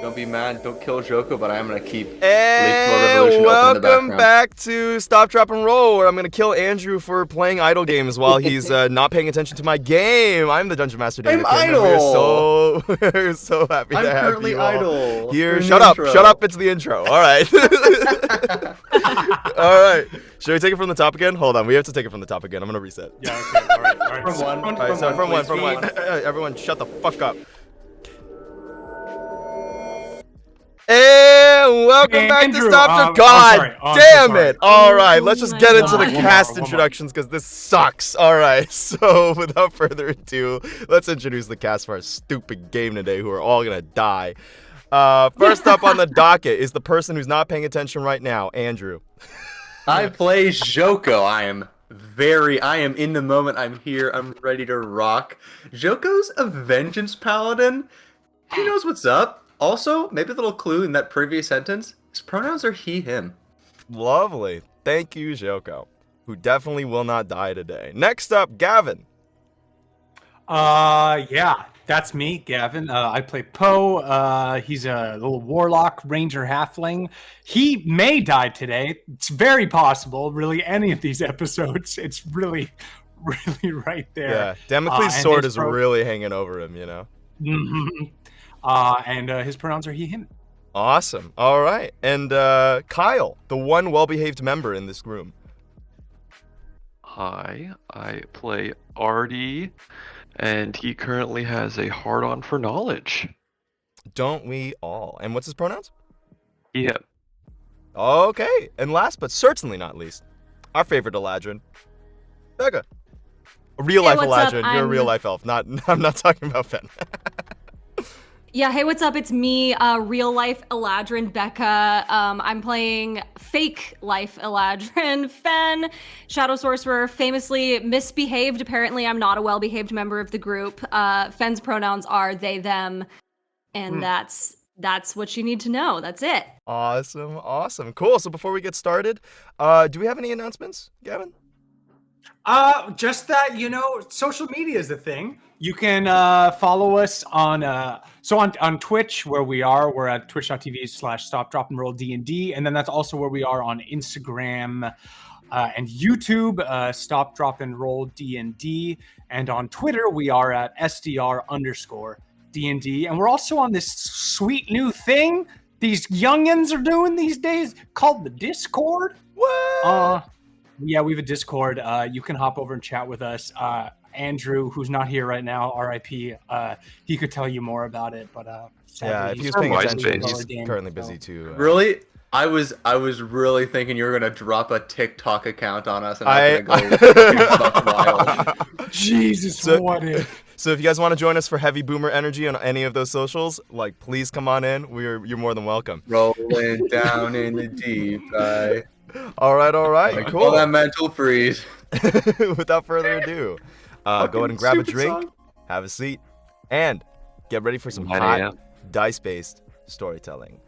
Don't be mad, don't kill Joko, but I am gonna keep And Revolution open in the welcome background. back to Stop, Drop, and Roll, where I'm gonna kill Andrew for playing idle games while he's not paying attention to my game. I'm the Dungeon Master, Dan. I'm idle! We're so happy I'm to have currently you all idle. here. In Shut the up, intro. shut up. It's the intro. All right. All right. Should we take it from the top again? Hold on. We have to take it from the top again. I'm gonna reset. Yeah, okay, alright. From one. All right, so from please, one. Everyone, shut the fuck up. And welcome back to Andrew, Stop. I'm God sorry. Oh, I'm so damn sorry. it! All right, let's just my get into the God. cast One more. introductions because this sucks. All right, so without further ado, let's introduce the cast for our stupid game today, who are all gonna die. First up on the docket is the person who's not paying attention right now, Andrew. I play Joko. I am in the moment. I'm here. I'm ready to rock. Joko's a vengeance paladin. He knows what's up. Also, maybe a little clue in that previous sentence, his pronouns are he, him. Lovely. Thank you, Joko, who definitely will not die today. Next up, Gavin. Yeah, that's me, Gavin. I play Poe. He's a little warlock, ranger, halfling. He may die today. It's very possible, really, any of these episodes. It's really, really right there. Yeah, Damocles' and sword his is really hanging over him, you know? Mhm. And his pronouns are he, him. Awesome. All right. And Kyle, the one well-behaved member in this room. Hi, I play Artie, and he currently has a hard-on for knowledge. Don't we all? And what's his pronouns? Yeah, Okay. And last but certainly not least, our favorite Eladrin, Becca. A real-life what's up? Eladrin. You're a I'm- real-life elf. I'm not talking about Fen. Yeah, hey, what's up? It's me, real life Eladrin, Becca. I'm playing fake life Eladrin, Fen, Shadow Sorcerer, famously misbehaved. Apparently, I'm not a well behaved member of the group. Fen's pronouns are they, them, and that's what you need to know. That's it. Awesome. Cool. So before we get started, do we have any announcements, Gavin? Just that, social media is the thing. You can follow us on on Twitch, where we're at twitch.tv/stop drop and roll D&D, and then that's also where we are on Instagram and YouTube, stop drop and roll D&D, and on Twitter we are at SDR_D&D, and we're also on this sweet new thing these youngins are doing these days called the Discord. What? Yeah, we have a Discord. You can hop over and chat with us. Andrew, who's not here right now, RIP, he could tell you more about it, but sadly, Yeah, if he was he's paying from attention, MySpace. he's currently busy too. Really? I was really thinking you were gonna drop a TikTok account on us, and I was gonna go fucking buck wild. Jesus, So- what if? So if you guys want to join us for heavy boomer energy on any of those socials, please come on in. You're more than welcome. Rolling down in the deep. All right, Call cool. that mental freeze. Without further ado, go ahead and grab a drink, have a seat, and get ready for some 9 hot a.m. dice-based storytelling.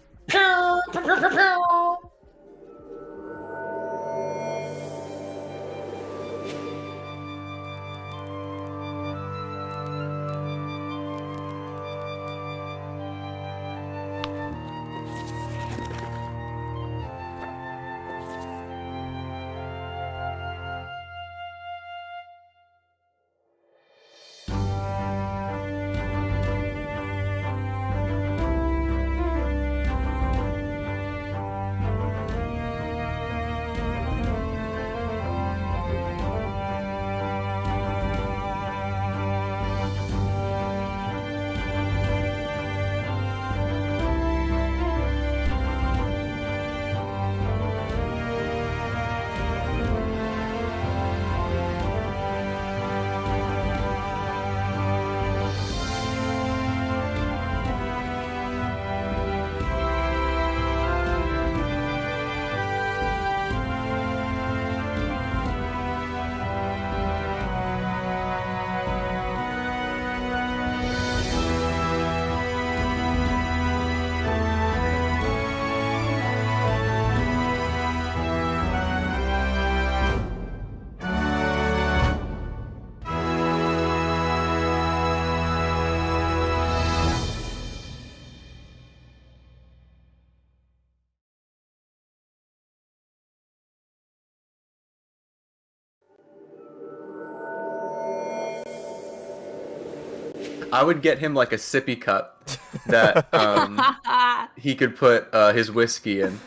I would get him like a sippy cup that he could put his whiskey in.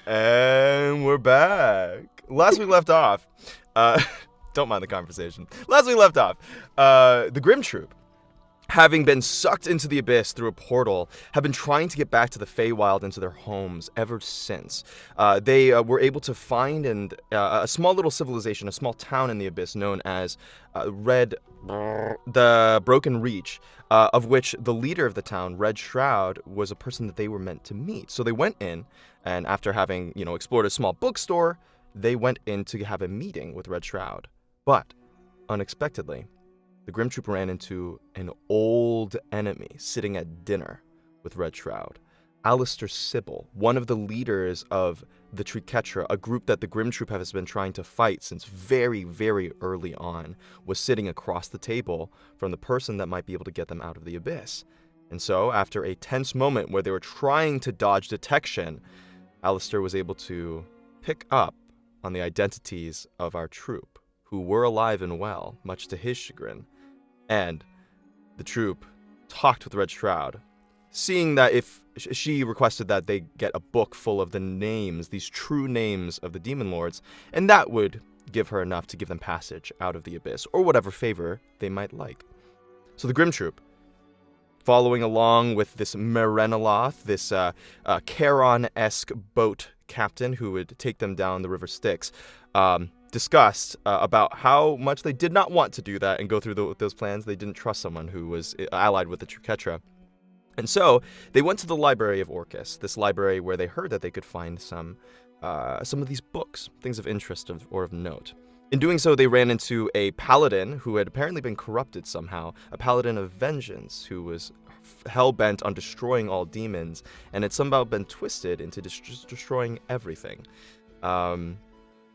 And we're back. Last we left off, don't mind the conversation. Last we left off, the Grim Troupe, having been sucked into the abyss through a portal, have been trying to get back to the Feywild and to their homes ever since. They were able to find a small little civilization, a small town in the abyss known as the Broken Reach, of which the leader of the town, Red Shroud, was a person that they were meant to meet. So they went in, and after having, explored a small bookstore, they went in to have a meeting with Red Shroud. But, unexpectedly, the Grim Troupe ran into an old enemy sitting at dinner with Red Shroud. Alistair Sybil, one of the leaders of the Triketra, a group that the Grim Troupe has been trying to fight since very, very early on, was sitting across the table from the person that might be able to get them out of the abyss. And so, after a tense moment where they were trying to dodge detection, Alistair was able to pick up on the identities of our troupe, who were alive and well, much to his chagrin. And the troupe talked with Red Shroud, seeing that if she requested that they get a book full of the names, these true names of the demon lords, and that would give her enough to give them passage out of the abyss, or whatever favor they might like. So the Grim Troupe, following along with this Mereneloth, this Charon-esque boat captain who would take them down the River Styx, discussed about how much they did not want to do that and go through those plans. They didn't trust someone who was allied with the Triketra. And so they went to the Library of Orcus, this library where they heard that they could find some of these books, things of interest or of note. In doing so, they ran into a paladin who had apparently been corrupted somehow, a paladin of vengeance who was hell-bent on destroying all demons and had somehow been twisted into destroying everything. And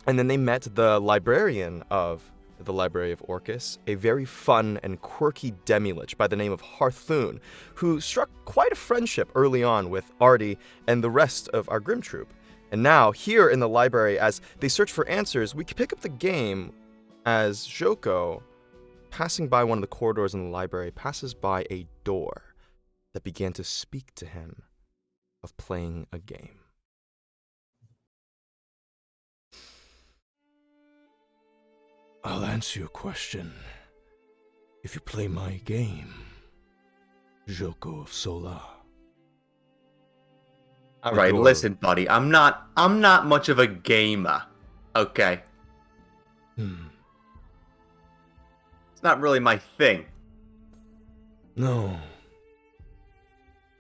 then they met the librarian of the Library of Orcus, a very fun and quirky demi-lich by the name of Harthoon, who struck quite a friendship early on with Artie and the rest of our Grim Troupe. And now, here in the library, as they search for answers, we can pick up the game as Joko, passing by one of the corridors in the library, passes by a door that began to speak to him of playing a game. I'll answer your question if you play my game, Joko of Sola. All right, listen, buddy. I'm not much of a gamer. Okay. It's not really my thing. No.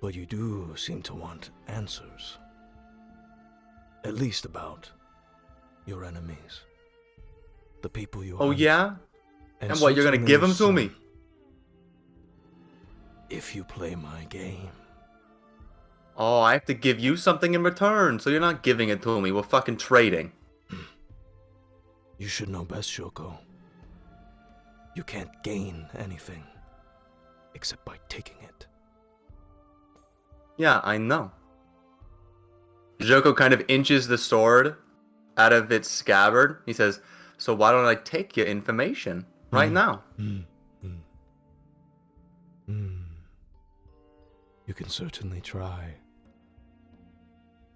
But you do seem to want answers. At least about your enemies. The people you Oh, hunt. yeah? And what, you're gonna give them to me? If you play my game. Oh, I have to give you something in return, so you're not giving it to me. We're fucking trading. You should know best, Shoko. You can't gain anything except by taking it. Yeah, I know. Joko kind of inches the sword out of its scabbard. He says, so why don't I take your information right now? You can certainly try.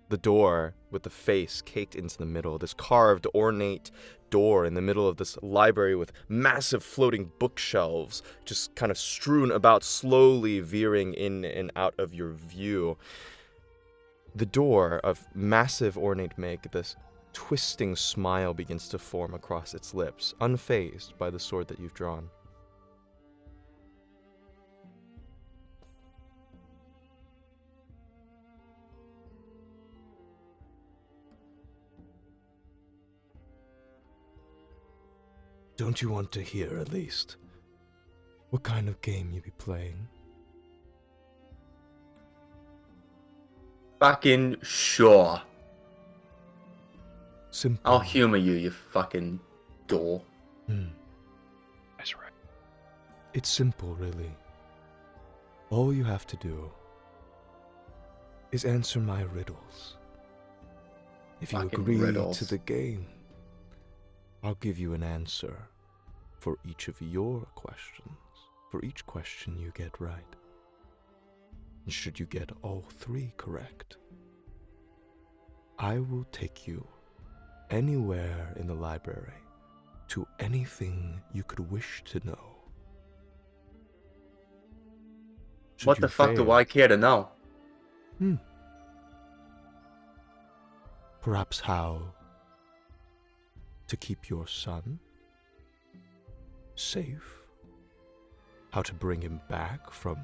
The door with the face caked into the middle, this carved, ornate door in the middle of this library with massive floating bookshelves just kind of strewn about, slowly veering in and out of your view. The door of massive ornate make, this twisting smile begins to form across its lips, unfazed by the sword that you've drawn. Don't you want to hear, at least, what kind of game you be playing? Fucking sure. Simple. I'll humor you, you fucking door. That's right. It's simple, really. All you have to do is answer my riddles. If you Fucking agree riddles. to the game, I'll give you an answer for each of your questions for each question you get right. And should you get all 3 correct, I will take you anywhere in the library to anything you could wish to know. Should What you the fuck do fail- I care to know? Perhaps how to keep your son safe? How to bring him back from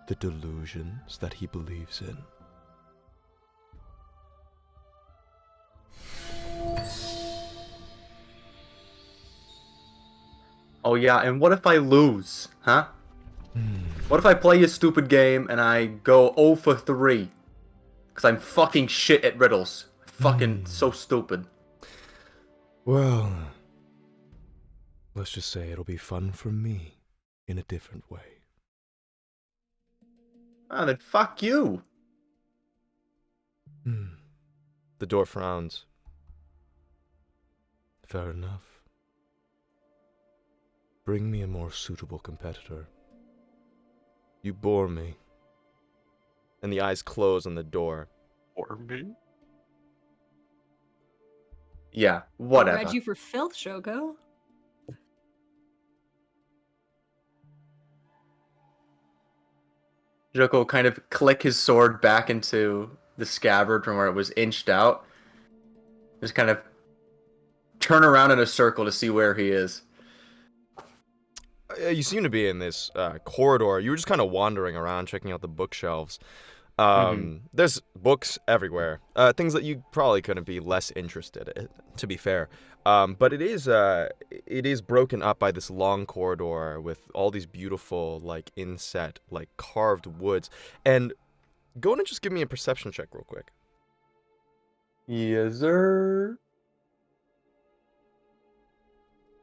the delusions that he believes in? Oh yeah, and what if I lose, huh? What if I play a stupid game and I go 0 for 3? Because I'm fucking shit at riddles. Fucking so stupid. Well, let's just say it'll be fun for me in a different way. Ah, then fuck you. The door frowns. Fair enough. Bring me a more suitable competitor. You bore me. And the eyes close on the door. Or me? Yeah, whatever. Read you for filth, Shoko. Joko will kind of click his sword back into the scabbard from where it was inched out. Just kind of turn around in a circle to see where he is. You seem to be in this corridor. You were just kind of wandering around, checking out the bookshelves. There's books everywhere. Things that you probably couldn't be less interested in, to be fair. But it is broken up by this long corridor with all these beautiful, like, inset, like, carved woods. And go on and just give me a perception check real quick. Yes, sir.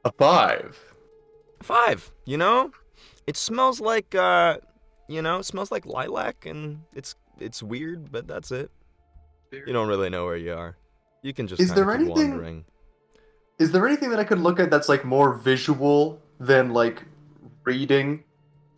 A 5. 5, you know? It smells like, it smells like lilac, and it's weird, but that's it. You don't really know where you are. You can just Is kind of there keep anything- wandering. Is there anything that I could look at that's like more visual than like reading?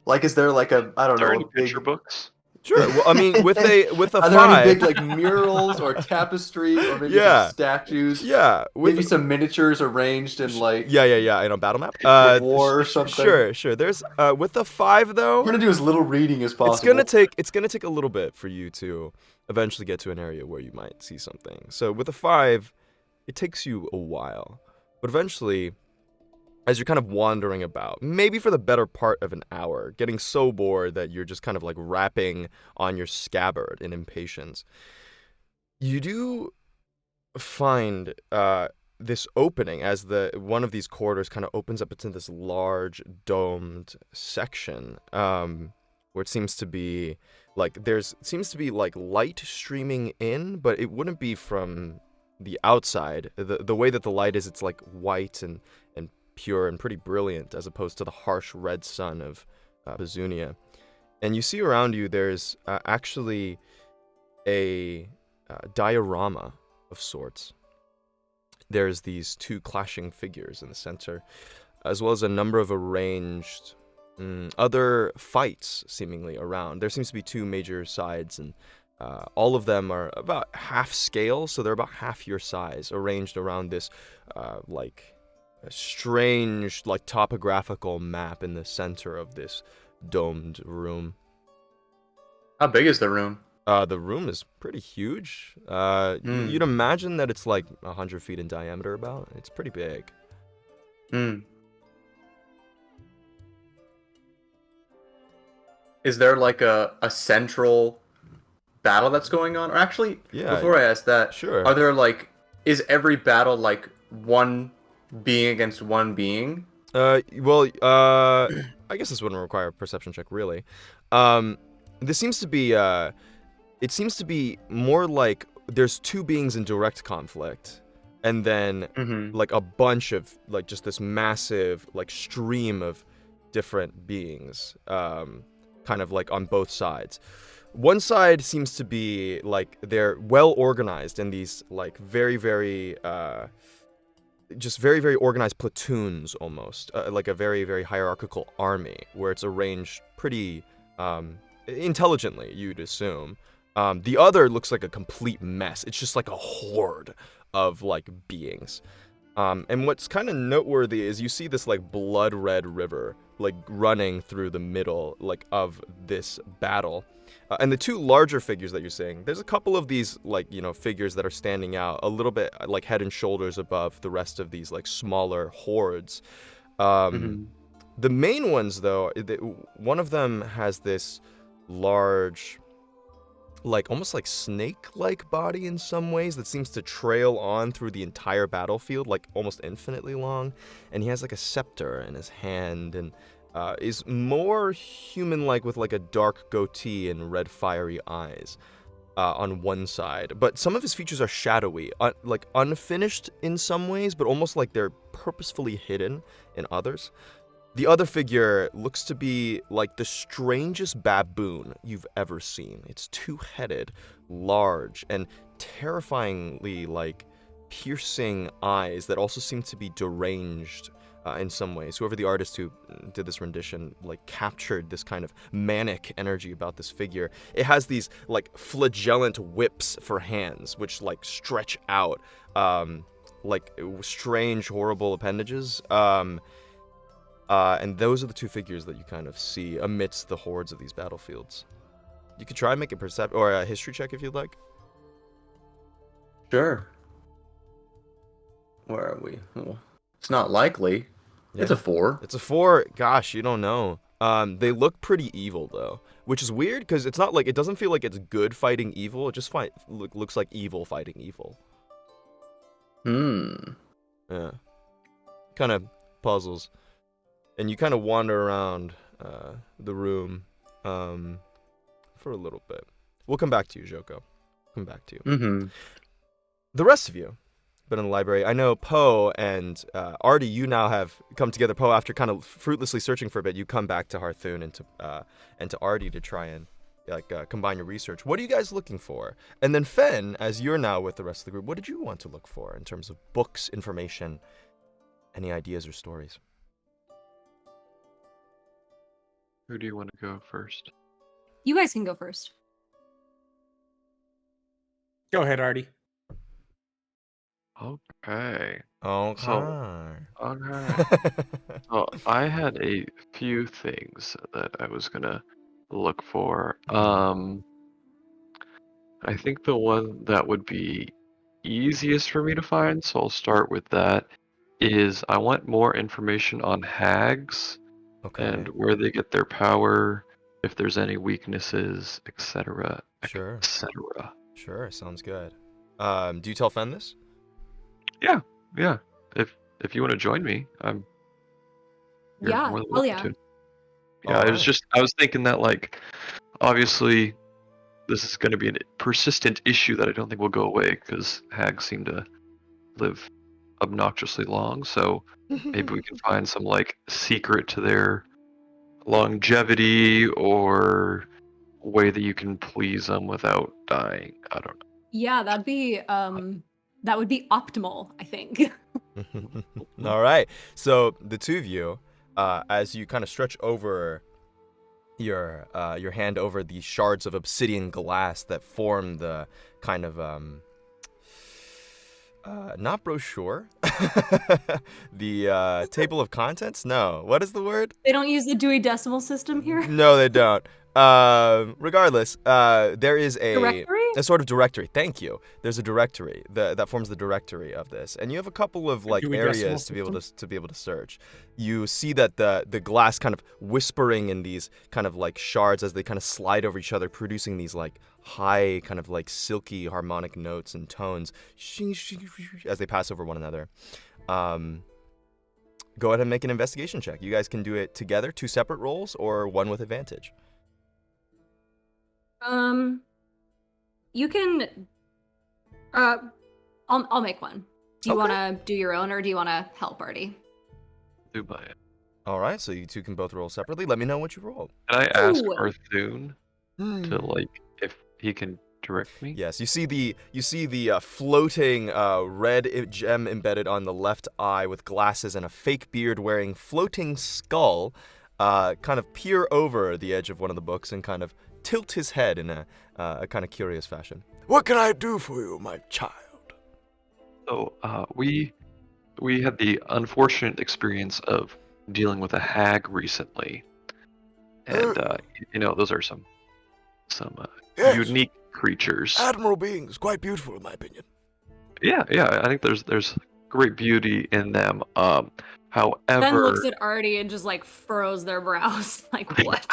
Like, is there like a I don't Are there know any a picture big? books? Sure. Well, I mean, with a Are there any 5, big like murals or tapestry or maybe Yeah. some statues? yeah, with Maybe some miniatures arranged in like yeah, in a battle map. war or something. Sure. There's with a 5 though. I'm gonna do as little reading as possible. It's gonna take a little bit for you to eventually get to an area where you might see something. So with a 5, it takes you a while, but eventually, as you're kind of wandering about, maybe for the better part of an hour, getting so bored that you're just kind of like rapping on your scabbard in impatience, you do find this opening as one of these corridors kind of opens up into this large domed section, where it seems to be like light streaming in, but it wouldn't be from the outside. The way that the light is, it's like white and pure and pretty brilliant, as opposed to the harsh red sun of Bazunia. And you see around you there's actually a diorama of sorts. There's these 2 clashing figures in the center, as well as a number of arranged other fights seemingly around. There seems to be 2 major sides, and all of them are about half scale, so they're about half your size, arranged around this like a strange, like, topographical map in the center of this domed room. How big is the room? The room is pretty huge. You'd imagine that it's like 100 feet in diameter about. It's pretty big. Is there like a central battle that's going on? Or actually, Yeah, before I ask that, sure. are there like, is every battle like one being against one being? I guess this wouldn't require a perception check, really. This seems to be, it seems to be more like there's 2 beings in direct conflict, and then like a bunch of, like, just this massive, like, stream of different beings, kind of like on both sides. One side seems to be like they're well organized in these like very, very just very, very organized platoons almost, like a very, very hierarchical army where it's arranged pretty intelligently, you'd assume. The other looks like a complete mess. It's just like a horde of like beings. And what's kind of noteworthy is you see this like blood red river like running through the middle like of this battle. And the two larger figures that you're seeing, there's a couple of these like, figures that are standing out a little bit like head and shoulders above the rest of these like smaller hordes. The main ones though, one of them has this large, like almost like snake-like body in some ways that seems to trail on through the entire battlefield, like almost infinitely long. And he has like a scepter in his hand and is more human-like with like a dark goatee and red fiery eyes on one side. But some of his features are shadowy, like unfinished in some ways, but almost like they're purposefully hidden in others. The other figure looks to be like the strangest baboon you've ever seen. It's two-headed, large, and terrifyingly like piercing eyes that also seem to be deranged in some ways. Whoever the artist who did this rendition like captured this kind of manic energy about this figure. It has these like flagellant whips for hands, which like stretch out like strange, horrible appendages. And those are the two figures that you kind of see amidst the hordes of these battlefields. You could try and make a perception or a history check if you'd like. Sure. Where are we? Oh, it's not likely. Yeah. It's a 4. It's a 4. Gosh, you don't know. They look pretty evil though, which is weird because it's not like it doesn't feel like it's good fighting evil. It just looks like evil fighting evil. Yeah. Kind of puzzles. And you kind of wander around the room for a little bit. We'll come back to you, Joko. Come back to you. The rest of you been in the library. I know Poe and Artie, you now have come together. Poe, after kind of fruitlessly searching for a bit, you come back to Harthoon and to Artie to try and combine your research. What are you guys looking for? And then Fen, as you're now with the rest of the group, what did you want to look for in terms of books, information, any ideas or stories? Who do you want to go first? You guys can go first. Go ahead, Artie. Okay. Okay. So I had a few things that I was gonna look for. I think the one that would be easiest for me to find, so I'll start with that, is I want more information on hags. Okay. And where they get their power, if there's any weaknesses, etc. Sure. Etc. Sure, sounds good. Do you tell Fen this? Yeah. If you want to join me, I'm. Yeah. Oh yeah. Yeah, I was thinking that like, obviously, this is going to be a persistent issue that I don't think will go away because hags seem to live obnoxiously long, so maybe we can find some like secret to their longevity or way that you can please them without dying. I don't know. Yeah, that would be optimal, I think. All right, so the two of you, as you kind of stretch over your hand over the shards of obsidian glass that form the kind of not brochure. The table of contents? No. What is the word? They don't use the Dewey Decimal System here? No, they don't. Regardless, there is a sort of directory. Thank you. There's a directory that forms the directory of this, and you have a couple of like areas to be able to search. You see that the glass kind of whispering in these kind of like shards as they kind of slide over each other, producing these like high kind of like silky harmonic notes and tones as they pass over one another. Go ahead and make an investigation check. You guys can do it together, 2 separate rolls, or one with advantage. You can. I'll make one. Do you want to do your own, or do you want to help Artie? Do by it. All right, so you two can both roll separately. Let me know what you rolled. Can I ask Arthoon to like if he can direct me? Yes, you see the floating red gem embedded on the left eye with glasses and a fake beard wearing floating skull kind of peer over the edge of one of the books and kind of tilt his head in a kind of curious fashion. What can I do for you, my child? So, we had the unfortunate experience of dealing with a hag recently, and those are some Yes. unique creatures. Admiral beings, quite beautiful in my opinion. Yeah, I think there's great beauty in them. Ben However, looks at Artie and just like furrows their brows. Like, what?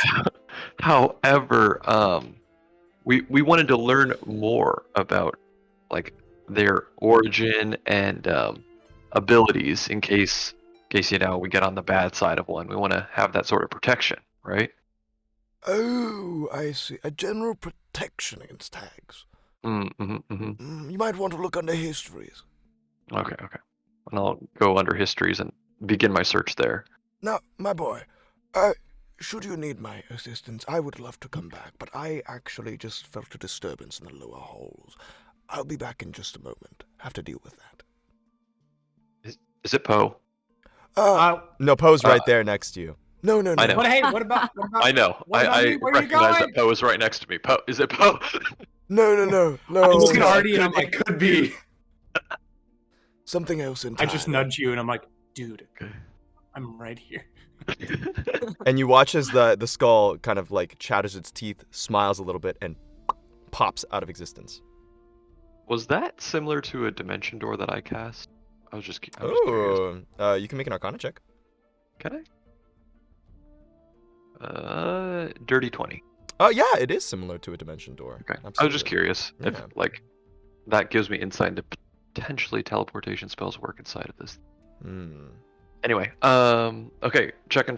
however, we wanted to learn more about like their origin and abilities in case we get on the bad side of one. We want to have that sort of protection, right? Oh, I see. A general protection against hags. You might want to look under histories. Okay. And I'll go under histories and begin my search there. Now, my boy, should you need my assistance, I would love to come back, but I actually just felt a disturbance in the lower halls. I'll be back in just a moment. Have to deal with that. Is it Poe? No, Poe's right there next to you. No. I know. But hey, what about? I know. What about I me? Where are you recognize going? that Poe is right next to me. Poe, is it Poe? No. I'm looking at Artie and I'm It like, could be. Something else I entirely. just nudge you and I'm like, dude, Okay. I'm right here. And you watch as the skull kind of like chatters its teeth, smiles a little bit, and pops out of existence. Was that similar to a dimension door that I cast? I was just curious. Oh, you can make an Arcana check. Can I? Dirty 20. Oh, yeah, it is similar to a dimension door. Okay. I was Absolutely. just curious if Yeah. that gives me insight into potentially teleportation spells work inside of this. Anyway, okay, checking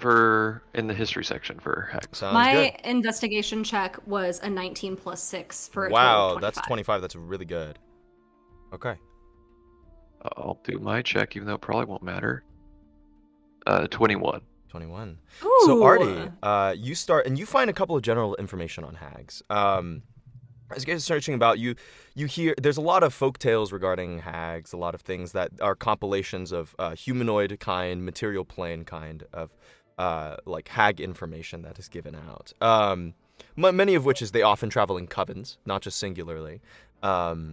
in the history section for hags. Sounds My good. investigation check was a 19 plus 6 for a Wow, total of 25. that's 25. That's really good. Okay. I'll do my check, even though it probably won't matter. 21. 21. Ooh. So Artie, you start and you find a couple of general information on hags. As you guys are searching about, you hear there's a lot of folk tales regarding hags, a lot of things that are compilations of humanoid kind, material plane kind of like hag information that is given out. Many of which is they often travel in covens, not just singularly.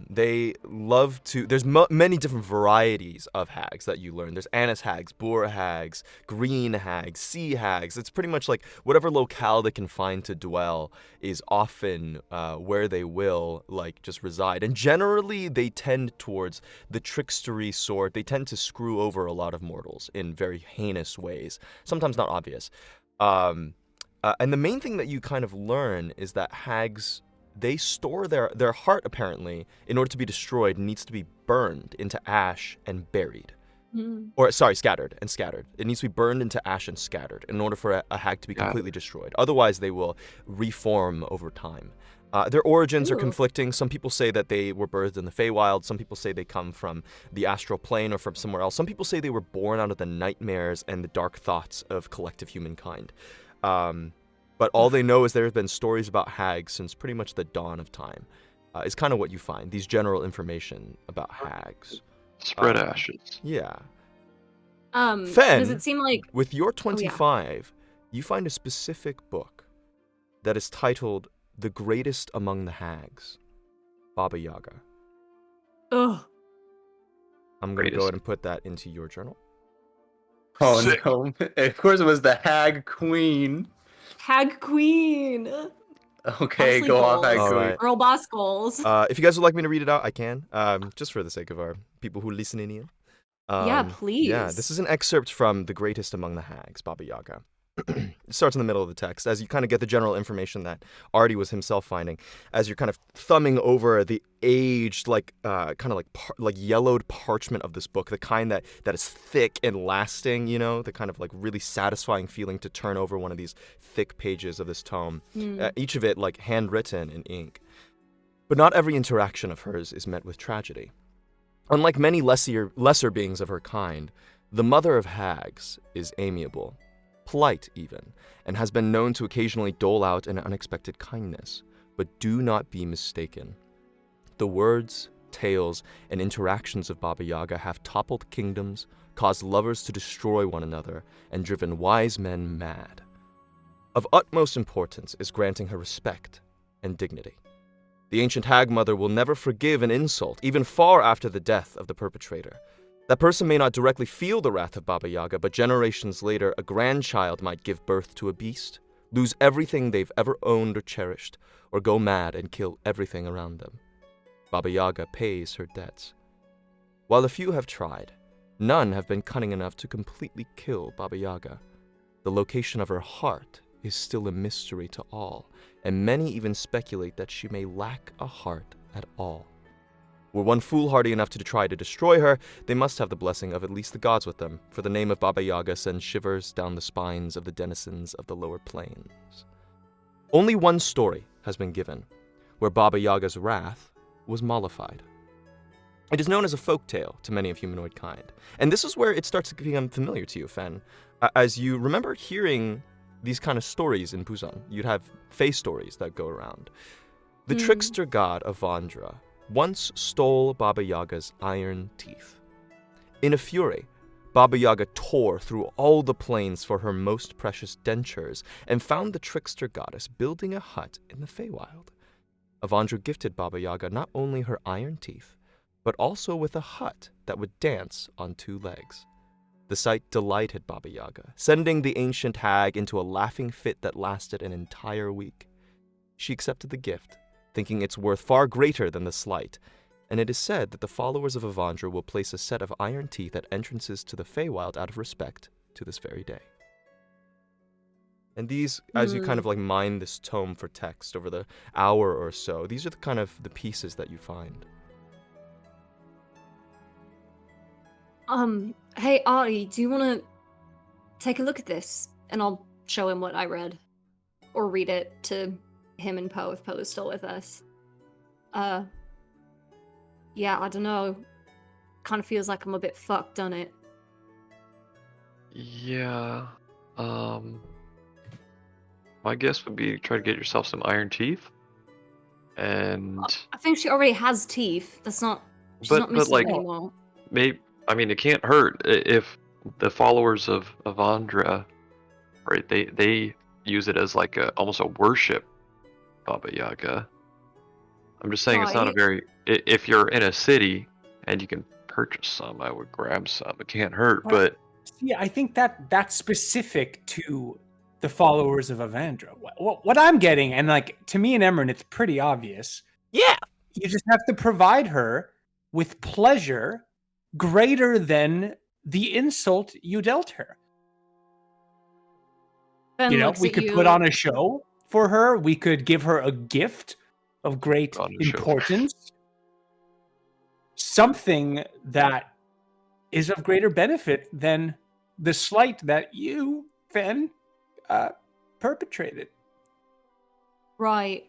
They love to. There's many different varieties of hags that you learn. There's anise hags, boar hags, green hags, sea hags. It's pretty much like whatever locale they can find to dwell is often where they will like just reside. And generally, they tend towards the trickstery sort. They tend to screw over a lot of mortals in very heinous ways. Sometimes not obvious. And the main thing that you kind of learn is that hags, they store their heart, apparently, in order to be destroyed, needs to be burned into ash and buried. Or, sorry, scattered. It needs to be burned into ash and scattered in order for a hag to be completely destroyed. Otherwise, they will reform over time. Their origins are conflicting. Some people say that they were birthed in the Feywild. Some people say they come from the astral plane or from somewhere else. Some people say they were born out of the nightmares and the dark thoughts of collective humankind. But all they know is there have been stories about hags since pretty much the dawn of time. Is kind of what you find. These general information about hags. Spread ashes. Yeah. Fen, Fen, does it seem like with your 25, you find a specific book that is titled The Greatest Among the Hags, Baba Yaga. ugh. I'm going to go Greatest. ahead and put that into your journal. Oh Sick. no! Of course, it was the Hag Queen. Hag Queen. Okay, Honestly, go off, goals. Hag All Queen. right. Girl boss goals. If you guys would like me to read it out, I can. Just for the sake of our people who listen in. Yeah, please. Yeah, this is an excerpt from The Greatest Among the Hags, Baba Yaga. It starts in the middle of the text, as you kind of get the general information that Artie was himself finding, as you're kind of thumbing over the aged, like, kind of like yellowed parchment of this book, the kind that is thick and lasting, you know, the kind of like really satisfying feeling to turn over one of these thick pages of this tome, each of it like handwritten in ink. But not every interaction of hers is met with tragedy. Unlike many lesser beings of her kind, the mother of hags is amiable, polite even, and has been known to occasionally dole out an unexpected kindness. But do not be mistaken. The words, tales, and interactions of Baba Yaga have toppled kingdoms, caused lovers to destroy one another, and driven wise men mad. Of utmost importance is granting her respect and dignity. The ancient hag mother will never forgive an insult, even far after the death of the perpetrator. That person may not directly feel the wrath of Baba Yaga, but generations later, a grandchild might give birth to a beast, lose everything they've ever owned or cherished, or go mad and kill everything around them. Baba Yaga pays her debts. While a few have tried, none have been cunning enough to completely kill Baba Yaga. The location of her heart is still a mystery to all, and many even speculate that she may lack a heart at all. Were one foolhardy enough to try to destroy her, they must have the blessing of at least the gods with them, for the name of Baba Yaga sends shivers down the spines of the denizens of the lower plains. Only one story has been given, where Baba Yaga's wrath was mollified. It is known as a folk tale to many of humanoid kind, and this is where it starts to become familiar to you, Fen. As you remember hearing these kind of stories in Busan, you'd have fae stories that go around. The trickster god Avandra once stole Baba Yaga's iron teeth. In a fury, Baba Yaga tore through all the plains for her most precious dentures and found the trickster goddess building a hut in the Feywild. Avandra gifted Baba Yaga not only her iron teeth, but also with a hut that would dance on two legs. The sight delighted Baba Yaga, sending the ancient hag into a laughing fit that lasted an entire week. She accepted the gift, thinking its worth far greater than the slight, and it is said that the followers of Avandra will place a set of iron teeth at entrances to the Feywild out of respect to this very day. And these, as you kind of like mine this tome for text over the hour or so, these are the kind of the pieces that you find. Hey Artie, do you want to take a look at this? And I'll show him what I read. Or read it to him and Poe if Poe is still with us. Yeah, I don't know. Kind of feels like I'm a bit fucked on it. Yeah. My guess would be try to get yourself some iron teeth. And I think she already has teeth. That's not. She's not missing like, anymore. maybe, I mean, it can't hurt if the followers of Avandra, right? They use it as like almost a worship, Baba Yaga. I'm just saying it's not a very. If you're in a city and you can purchase some, I would grab some. It can't hurt, but yeah, I think that's specific to the followers of Avandra. What I'm getting, and like to me and Emran, it's pretty obvious. Yeah. You just have to provide her with pleasure greater than the insult you dealt her. Ben You know, looks we at could you. put on a show for her. We could give her a gift of great On a show. importance. Something that is of greater benefit than the slight that you, Fen, perpetrated. Right.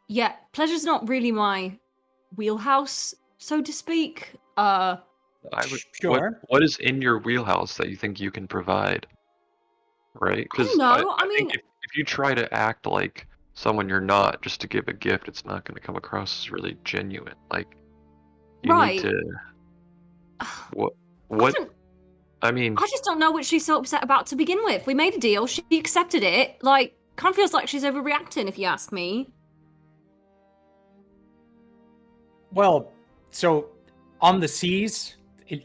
Yeah. Pleasure's not really my wheelhouse, so to speak. I would. Sure. What is in your wheelhouse that you think you can provide? Right? I don't know. I mean, think if you try to act like someone you're not just to give a gift, it's not going to come across as really genuine. Like you Right. need to. What? I mean, I just don't know what she's so upset about to begin with. We made a deal. She accepted it. Like, kind of feels like she's overreacting, if you ask me. Well, so on the seas,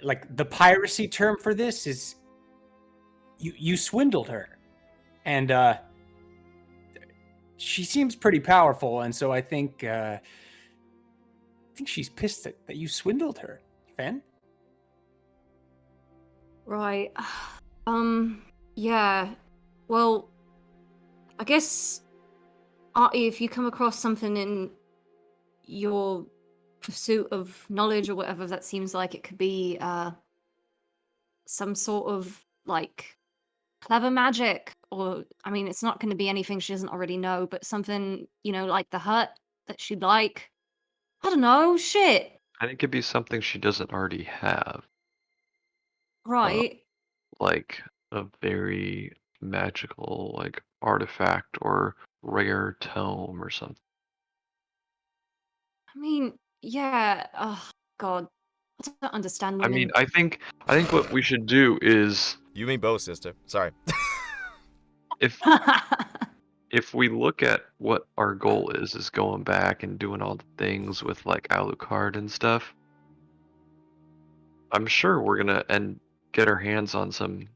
like the piracy term for this is you swindled her, and she seems pretty powerful, and so I think she's pissed that you swindled her, Fen. Right. Yeah. Well, I guess, Artie, if you come across something in your pursuit of knowledge or whatever that seems like it could be some sort of, like, clever magic, or, I mean, it's not going to be anything she doesn't already know, but something, you know, like the hut that she'd like. I don't know, shit. I think it'd be something she doesn't already have. Right. Like a very magical, like artifact or rare tome or something. I mean, yeah. Oh God, I don't understand I mean, women. I think what we should do is You mean both, sister. Sorry. if if we look at what our goal is going back and doing all the things with like Alucard and stuff, I'm sure we're gonna and get our hands on some,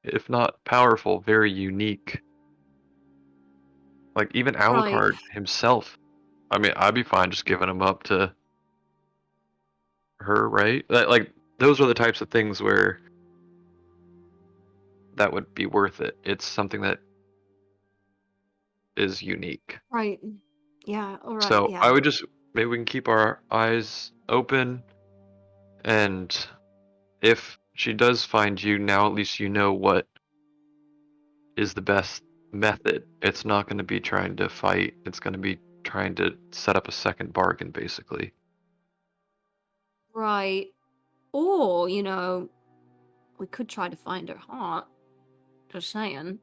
if not powerful, very unique. Like even Right. Alucard himself. I mean, I'd be fine just giving him up to her, right? Like those are the types of things where that would be worth it. It's something that is unique. Right. Yeah. All right. So I Yeah. would just maybe we can keep our eyes open, and if she does find you now, at least you know what is the best method. It's not going to be trying to fight. It's going to be trying to set up a second bargain, basically. Right. Or we could try to find her heart. Just saying.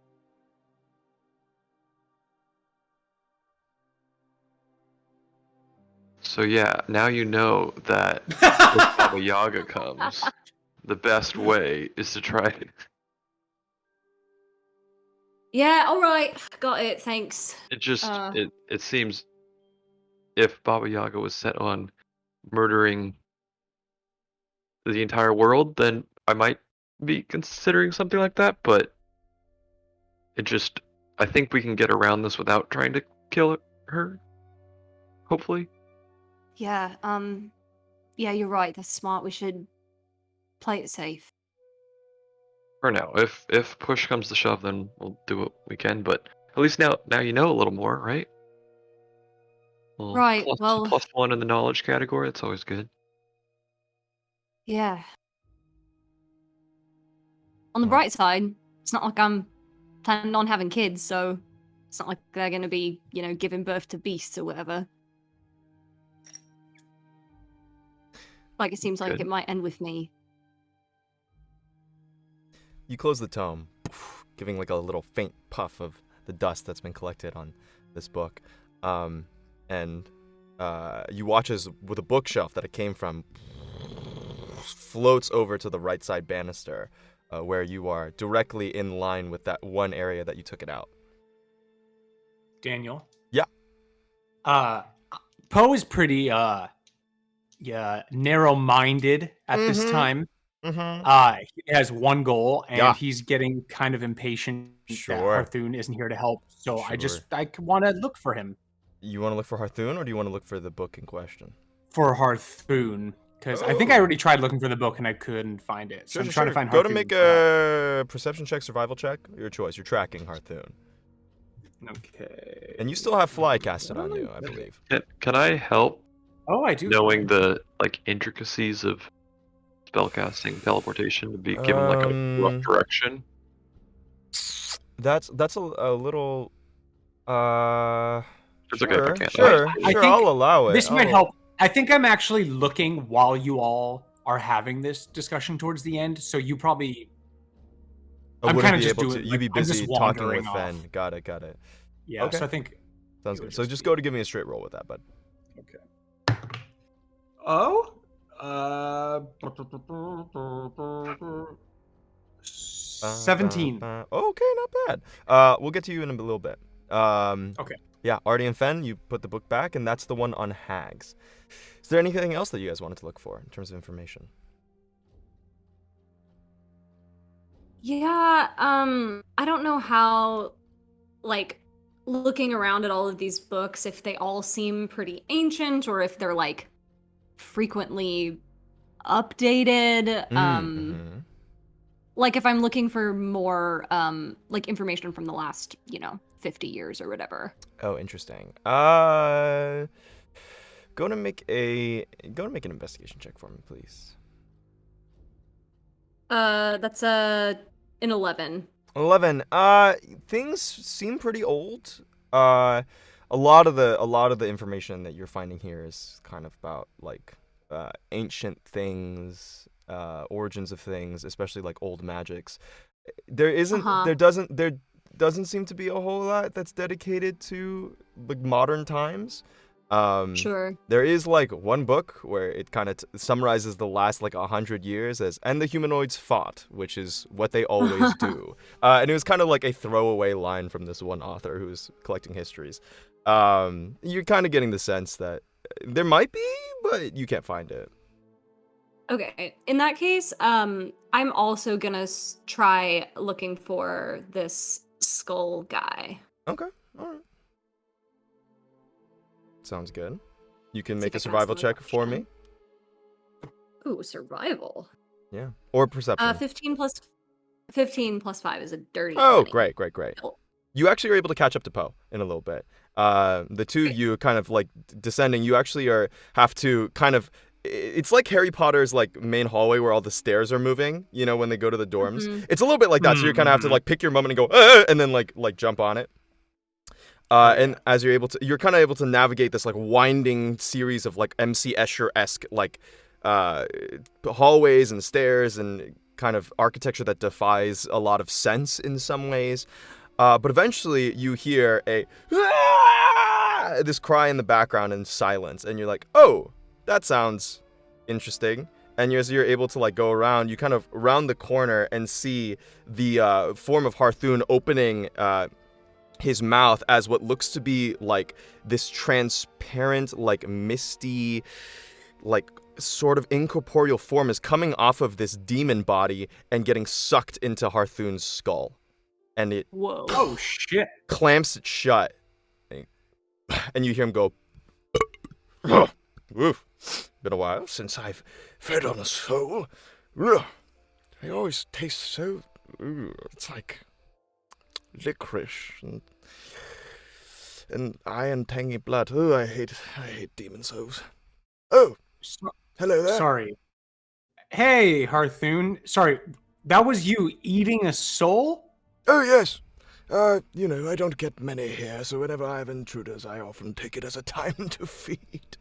So yeah, now you know that if Baba Yaga comes, the best way is to try to. Yeah. All right. Got it. Thanks. It just Uh. it seems if Baba Yaga was set on murdering the entire world, then I might be considering something like that. But it just I think we can get around this without trying to kill her. Hopefully. Yeah. Yeah. You're right. That's smart. We should play it safe. For now, if push comes to shove, then we'll do what we can. But at least now you know a little more, right? Well, Right. Well. plus one in the knowledge category. That's always good. Yeah. On the Well- bright side, it's not like I'm planning on having kids, so it's not like they're gonna be, giving birth to beasts or whatever. Like it seems like Good. it might end with me. You close the tome, giving like a little faint puff of the dust that's been collected on this book. And you watch as with a bookshelf that it came from floats over to the right side banister, where you are directly in line with that one area that you took it out. Daniel. Yeah. Poe is pretty narrow-minded at this Mhm. time. Mm-hmm. He has one goal, and Yeah. he's getting kind of impatient Sure. that Harthoon isn't here to help. So I Sure. want to look for him, You want to look for Harthoon, or do you want to look for the book in question? for Harthoon, because I think I already tried looking for the book and I couldn't find it. So I'm trying to find Go Harthoon. to make a perception check, survival check. Your choice. You're tracking Harthoon. Okay. And you still have fly casted on you, I believe. Can I help Oh, I do. knowing the like intricacies of spellcasting teleportation to be given like a rough direction? That's a little It's okay if I sure, can't. sure, I sure, think I'll allow it. This might I'll- help. I think I'm actually looking while you all are having this discussion towards the end. So you probably. I I'm wouldn't kinda be just able doing- to. like, You'd be I'm just busy talking wandering with off. Fen. Got it. Yeah. Okay. So I think. Sounds it good. would So just just be- go to give me a straight roll with that, bud. Okay. Oh. 17. Okay, not bad. We'll get to you in a little bit. Okay. Yeah, Artie and Fen, you put the book back, and that's the one on hags. Is there anything else that you guys wanted to look for in terms of information? Yeah, I don't know how, like, looking around at all of these books, if they all seem pretty ancient or if they're, like, frequently updated. Mhm. Like, if I'm looking for more, like, information from the last, 50 years or whatever. Oh, interesting. Go to make an investigation check for me, please. That's an 11. 11. Things seem pretty old. A lot of the information that you're finding here is kind of about like ancient things, origins of things, especially like old magics. There doesn't seem to be a whole lot that's dedicated to like modern times. Sure. There is like one book where it kind of summarizes the last like 100 years as "and the humanoids fought," which is what they always do. And it was kind of like a throwaway line from this one author who's collecting histories. You're kind of getting the sense that there might be, but you can't find it. Okay. In that case, I'm also gonna try looking for this skull guy. Okay, all right. Sounds good. You can See make if a I got survival some check for me. Ooh, survival. Yeah, or perception. 15 plus 5 is a dirty Oh, 20. great. Oh. You actually are able to catch up to Poe in a little bit. The two of you kind of like descending. You actually have to kind of. It's like Harry Potter's like main hallway where all the stairs are moving. You know, when they go to the dorms. Mhm. It's a little bit like that. So you kind of have to Mhm. like pick your moment and go, and then like jump on it. And as you're kind of able to navigate this like winding series of like MC Escher-esque like hallways and stairs and kind of architecture that defies a lot of sense in some ways. But eventually you hear this cry in the background and silence, and you're like, oh, that sounds interesting. And as you're able to like go around, you kind of round the corner and see the form of Harthoon opening his mouth as what looks to be like this transparent, like misty, like sort of incorporeal form is coming off of this demon body and getting sucked into Harthoon's skull. And it Whoa. Oh shit! clamps it shut. And you hear him go, Oof. Been a while since I've fed on a soul. They always taste so... It's like licorice and iron tangy blood. Oh, I hate demon souls. Oh, hello there. Sorry. Hey, Harthoon. Sorry, that was you eating a soul? Oh, yes. I don't get many here, so whenever I have intruders, I often take it as a time to feed.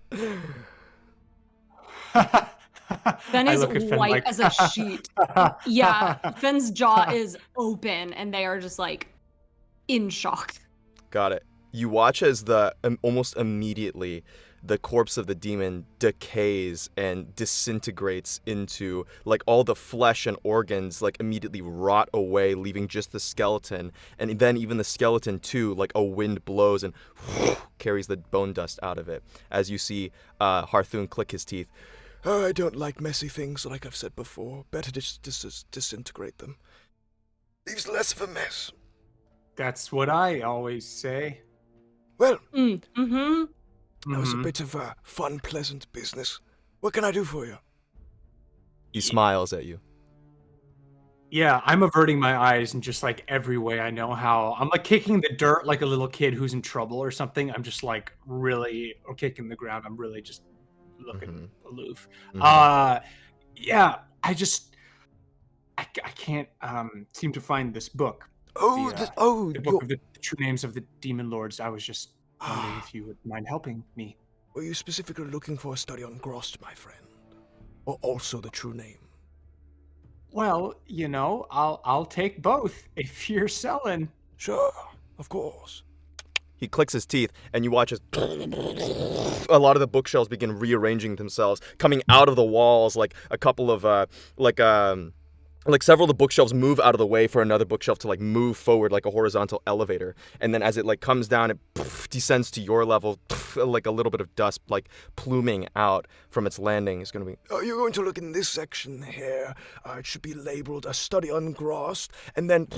Ben I is look at Fen white like- as a sheet. Yeah, Fenn's jaw is open, and they are just like in shock. Got it. You watch as almost immediately the corpse of the demon decays and disintegrates into like all the flesh and organs like immediately rot away, leaving just the skeleton. And then even the skeleton too, like a wind blows and carries the bone dust out of it. As you see Harthoon click his teeth. Oh, I don't like messy things, like I've said before. Better just disintegrate them. Leaves less of a mess. That's what I always say. Well, Mm-hmm. that was a bit of a fun, pleasant business. What can I do for you? He smiles at you. Yeah, I'm averting my eyes in just like every way I know how. I'm like kicking the dirt like a little kid who's in trouble or something. I'm just like really, or kicking the ground. I'm really just looking aloof. Yeah, I can't seem to find this book. The book of the true names of the demon lords. I was just wondering if you would mind helping me. Were you specifically looking for a study on Grost, my friend? Or also the true name? Well, I'll take both if you're selling. Sure, of course. He clicks his teeth, and you watch as a lot of the bookshelves begin rearranging themselves, coming out of the walls, like a couple of like several of the bookshelves move out of the way for another bookshelf to like move forward like a horizontal elevator. And then as it like comes down, it descends to your level, like a little bit of dust like pluming out from its landing. It's going to be... Oh, you're going to look in this section here. It should be labeled A Study on Grost. And then...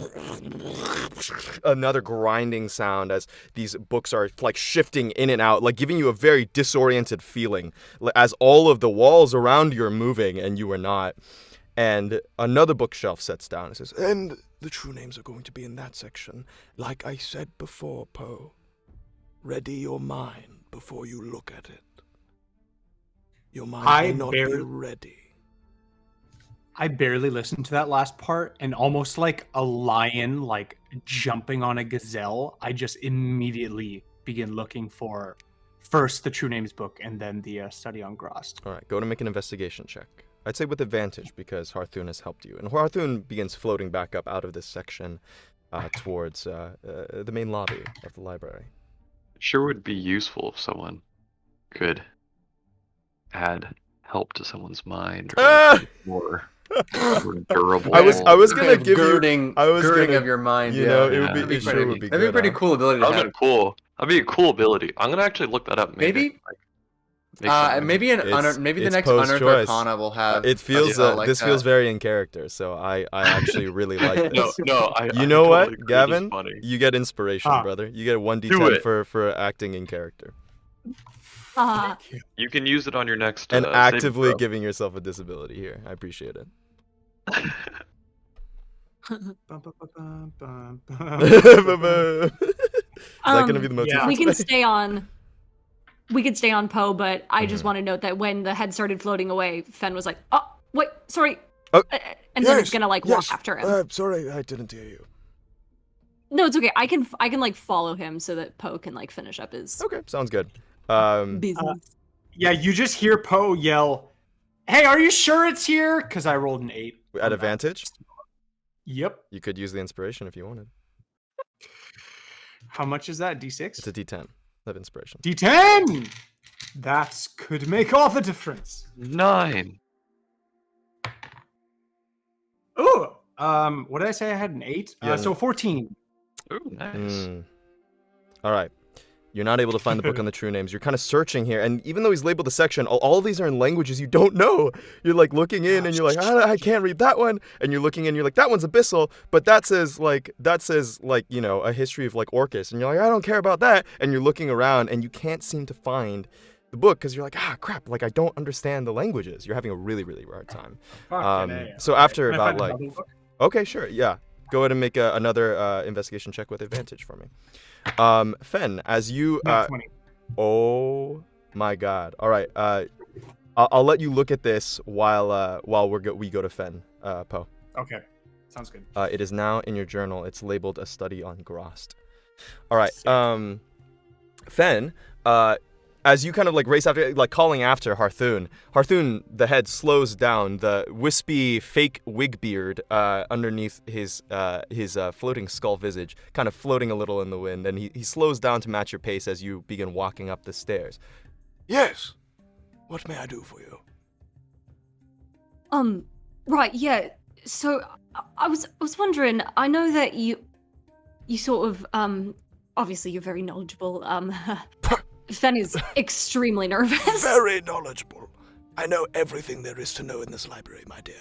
another grinding sound as these books are like shifting in and out, like giving you a very disoriented feeling as all of the walls around you are moving and you are not. And another bookshelf sets down. It says, And the true names are going to be in that section. Like I said before, Poe. Ready your mind before you look at it. Your mind may not be ready. I barely listened to that last part, and almost like a lion, like jumping on a gazelle, I just immediately begin looking for first the True Names book and then the Study on Grost. all right, go to make an investigation check. I'd say with advantage because Harthoon has helped you. And Harthoon begins floating back up out of this section towards the main lobby of the library. It sure would be useful if someone could add help to someone's mind or Ah! make it more durable. I was gonna give girding, you. I was girding gonna, of your mind. You know, yeah. it would be. That'd be It sure pretty- would be That'd be a good. pretty huh? cool ability to That'd have. be cool. That'd be a cool ability. I'm gonna actually look that up. Maybe, Make something. maybe maybe the it's next post Unearthed choice. Arcana will have. It feels. a spell like This that. feels very in character. So I actually really like No, this. no. You I know totally what, agree. It's Gavin? funny. You get inspiration, Ah. brother. You get a 1d10 Do it. for acting in character You can use it on your next. and saving actively throw. giving yourself a disability here. I appreciate it. Bum, bum, bum, bum, bum, Is bum. that gonna be the motif? yeah. We for can today? stay on. We could stay on Poe, but I just Mhm. want to note that when the head started floating away, Fen was like, "Oh, wait, sorry," Oh, and then it's gonna like walk after him. Sorry, I didn't hear you. No, it's okay. I can like follow him so that Poe can like finish up his Okay, sounds good. business. Yeah, you just hear Poe yell, "Hey, are you sure it's here?" Because I rolled an 8. At advantage, Yep. you could use the inspiration if you wanted. How much is that? D6? It's a D10 of inspiration. D10. That could make all the difference. 9. Ooh. What did I say? I had an 8. Yeah, So 14. Ooh, nice. Mm. All right. You're not able to find the book on the true names. You're kind of searching here, and even though he's labeled the section, all of these are in languages you don't know. You're like looking in, and you're like, I can't read that one. And you're looking in, you're like, that one's abyssal, but that says like you know, a history of like Orcus, and you're like, I don't care about that. And you're looking around, and you can't seem to find the book because you're like, crap, like I don't understand the languages. You're having a really hard time. Fucking A. So Okay. after Can I about find like, another book? okay, sure, yeah, go ahead and make another investigation check with advantage for me. Fen, as you Not 20. oh my god. All right. I'll let you look at this while we go to Fen, Poe. Okay. Sounds good. It is now in your journal. It's labeled a study on Grost. All right. Sick. Fen, as you kind of like race after, like calling after Harthoon, the head slows down. The wispy fake wig beard underneath his floating skull visage, kind of floating a little in the wind, and he slows down to match your pace as you begin walking up the stairs. Yes. What may I do for you? Right, yeah. So I was wondering. I know that you sort of obviously you're very knowledgeable. Fen is extremely nervous. Very knowledgeable. I know everything there is to know in this library, my dear.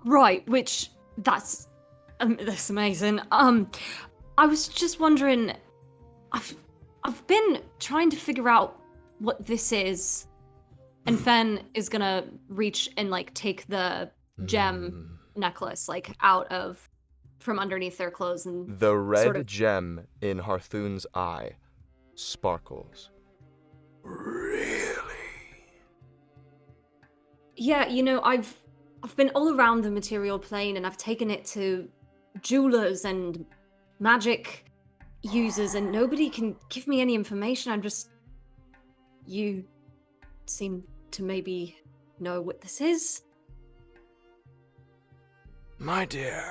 Right, which that's amazing. I was just wondering. I've been trying to figure out what this is, and Fen is gonna reach and like take the gem necklace like out from underneath their clothes and The red sort of- gem in Harthoon's eye sparkles. Really? Yeah, you know, I've been all around the material plane and I've taken it to jewelers and magic users and nobody can give me any information. You seem to maybe know what this is. My dear,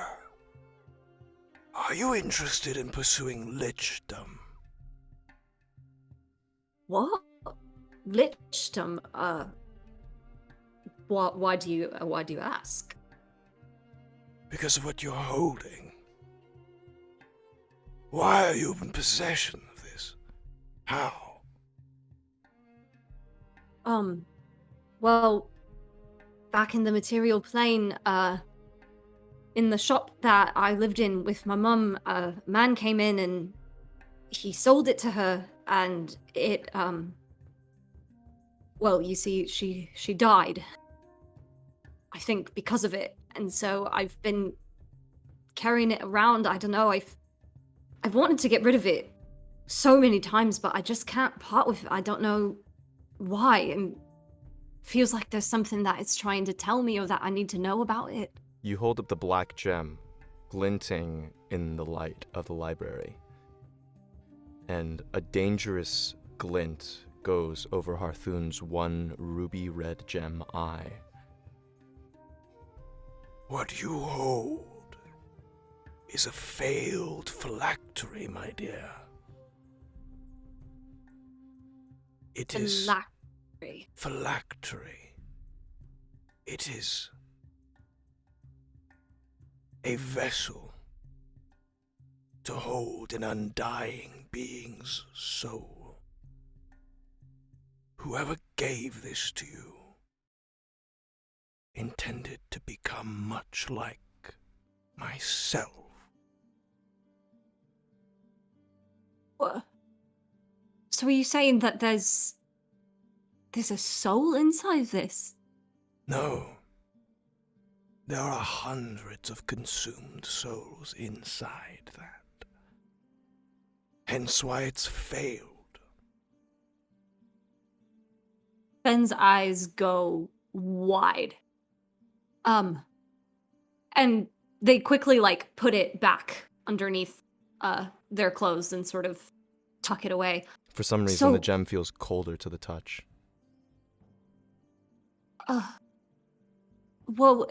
are you interested in pursuing lichdom? What? Lichdom? Why do you ask? Because of what you're holding. Why are you in possession of this? How? Well, back in the material plane, in the shop that I lived in with my mum, a man came in and he sold it to her, and it, well, you see, she died. I think because of it, and so I've been carrying it around. I don't know. I've wanted to get rid of it so many times, but I just can't part with it. I don't know why. And feels like there's something that it's trying to tell me or that I need to know about it. You hold up the black gem, glinting in the light of the library, and a dangerous glint goes over Harthoon's one ruby red gem eye. What you hold is a failed phylactery, my dear. It is Phylactery. phylactery. It is a vessel to hold an undying being's soul. Whoever gave this to you intended to become much like myself. What? So are you saying that there's a soul inside this? No. There are hundreds of consumed souls inside that. Hence why it's failed. Ben's eyes go wide. And they quickly like put it back underneath their clothes and sort of tuck it away. For some reason, So- the gem feels colder to the touch. Well,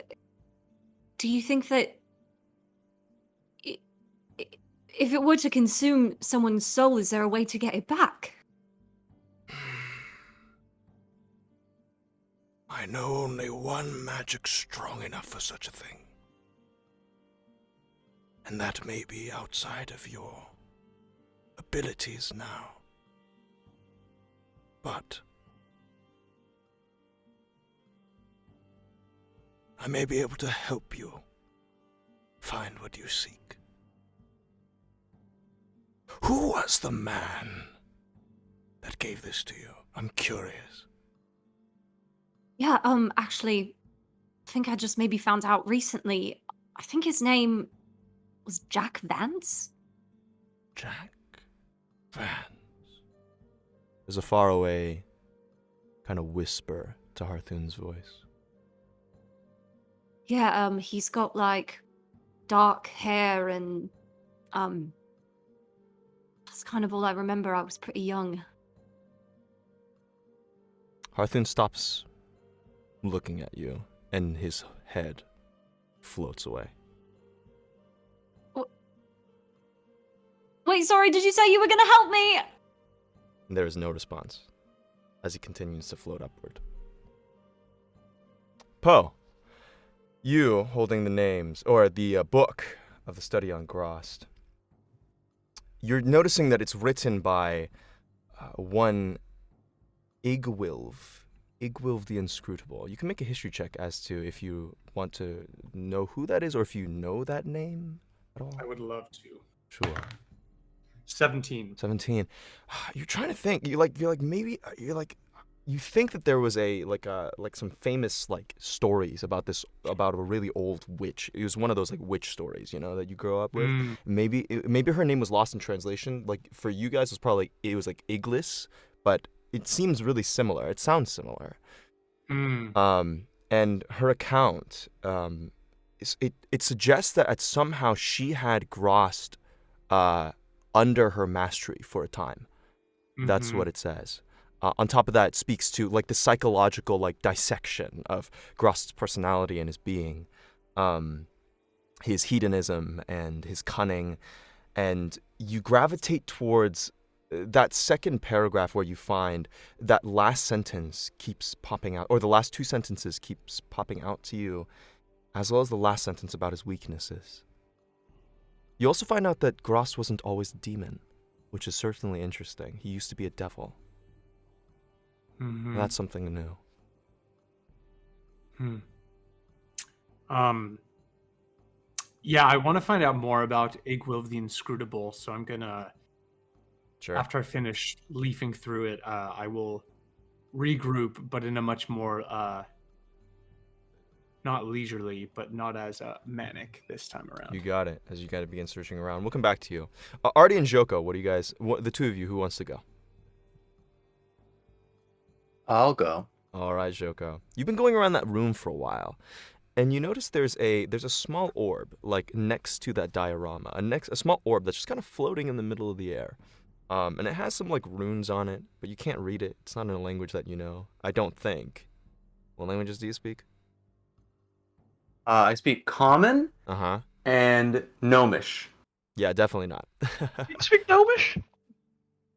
do you think that if it were to consume someone's soul, is there a way to get it back? I know only one magic strong enough for such a thing. And that may be outside of your abilities now. But I may be able to help you find what you seek. Who was the man that gave this to you? I'm curious. Yeah, actually, I think I just maybe found out recently. I think his name was Jack Vance? Jack Vance. There's a faraway kind of whisper to Harthoon's voice. Yeah, he's got like dark hair and that's kind of all I remember. I was pretty young. Harthoon stops looking at you, and his head floats away. Wait, sorry, did you say you were gonna help me? And there is no response as he continues to float upward. Poe, you holding the names, or the book of the study on Grost, you're noticing that it's written by one Igwilv the Inscrutable. You can make a history check as to if you want to know who that is or if you know that name at all. I would love to. Sure. 17. 17. You're trying to think. You think that there was some famous like stories about a really old witch. It was one of those like witch stories, that you grow up with. Mm. Maybe her name was lost in translation. Like for you guys, it was like Iglis, but it seems really similar. It sounds similar. Mm. And her account, it suggests that somehow she had Grost under her mastery for a time. That's what it says. On top of that, it speaks to like the psychological like dissection of Grost's personality and his being, his hedonism and his cunning, and you gravitate towards that second paragraph where you find that last sentence keeps popping out, or the last two sentences keeps popping out to you, as well as the last sentence about his weaknesses. You also find out that Grost wasn't always a demon, which is certainly interesting. He used to be a devil. Mm-hmm. That's something new. Yeah, I want to find out more about Igwilv the Inscrutable, so I'm gonna, Sure. after I finish leafing through it, I will regroup, but in a much more, not leisurely, but not as manic this time around. You got it, as you got to begin searching around. We'll come back to you. Artie and Joko, the two of you, who wants to go? I'll go. All right, Joko. You've been going around that room for a while, and you notice there's a small orb, like next to that diorama, a small orb that's just kind of floating in the middle of the air. And it has some like runes on it, but you can't read it. It's not in a language that you know, I don't think. What languages do you speak? I speak Common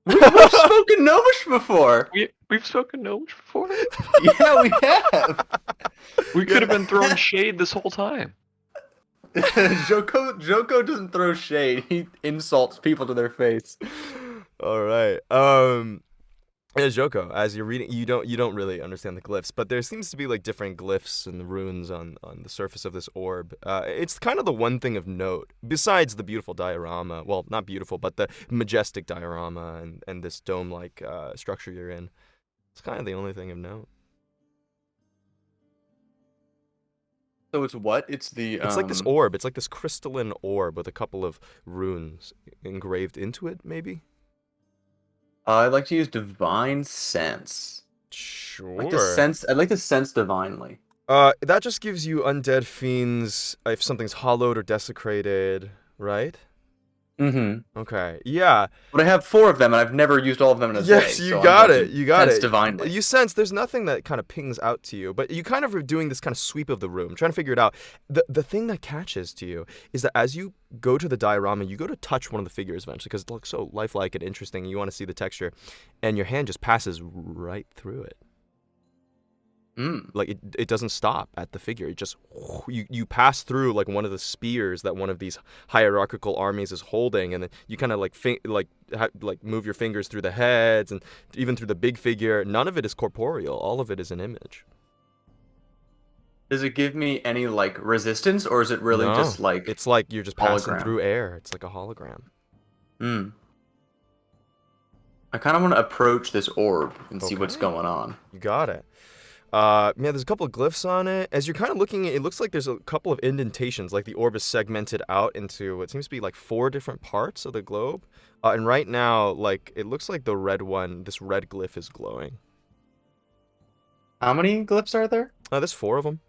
We've spoken Gnomish before. We've spoken Gnomish before. Yeah, we have. We could have been throwing shade this whole time. Joko doesn't throw shade. He insults people to their face. All right. Yeah, Joko, as you're reading, you don't really understand the glyphs, but there seems to be like different glyphs and runes on the surface of this orb. It's kind of the one thing of note, besides the beautiful diorama. Well, not beautiful, but the majestic diorama and this dome-like structure you're in. It's kind of the only thing of note. So it's what? It's the. It's like this orb. It's like this crystalline orb with a couple of runes engraved into it, maybe. I'd like to use divine sense. Sure. I'd like to sense divinely. That just gives you undead fiends if something's hollowed or desecrated, right? Mm-hmm. Okay. Yeah. But I have 4 of them, and I've never used all of them in a day. Yes, you so got I'm going it. to You got sense it. divinely. You sense there's nothing that kind of pings out to you, but you kind of are doing this kind of sweep of the room, trying to figure it out. The thing that catches to you is that as you go to the diorama, you go to touch one of the figures eventually because it looks so lifelike and interesting, and you want to see the texture, and your hand just passes right through it. Like it doesn't stop at the figure. It just you pass through like one of the spears that one of these hierarchical armies is holding, and then you kind of like move your fingers through the heads and even through the big figure. None of it is corporeal. All of it is an image. Does it give me any like resistance, or is it really No, just like it's like you're just passing hologram? through air. It's like a hologram. I kind of want to approach this orb and see what's Okay. going on. You got it. Yeah, there's a couple of glyphs on it. As you're kind of looking, it looks like there's a couple of indentations, like the orb is segmented out into what seems to be like 4 different parts of the globe. And right now, like, it looks like the red one, this red glyph is glowing. How many glyphs are there? There's 4 of them.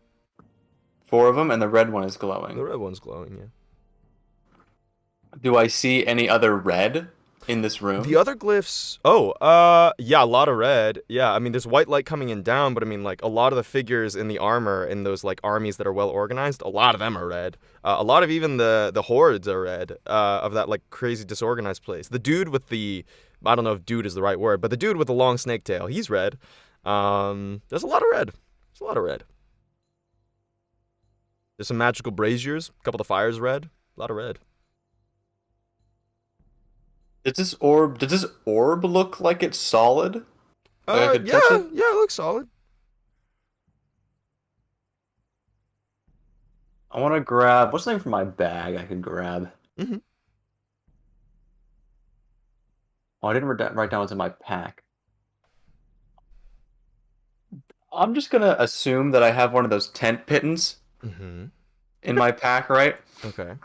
4 of them, and the red one is The glowing. red one's glowing, yeah. Do I see any other red in this room? The other glyphs, yeah, a lot of red. Yeah, I mean, there's white light coming in down, but I mean, like, a lot of the figures in the armor in those, like, armies that are well organized, a lot of them are red. A lot of even the hordes are red, of that, like, crazy disorganized place. The dude with the, I don't know if dude is the right word, but the dude with the long snake tail, he's red. There's a lot of red. There's a lot of red. There's some magical braziers, a couple of the fires red, a lot of red. Does this orb look like it's solid? Like I could touch it? Yeah, it looks solid. I want to grab... What's something from my bag I could grab? Mm-hmm. Oh, I didn't write down what's in my pack. I'm just gonna assume that I have one of those tent pittons Mm-hmm. in my pack, right? Okay.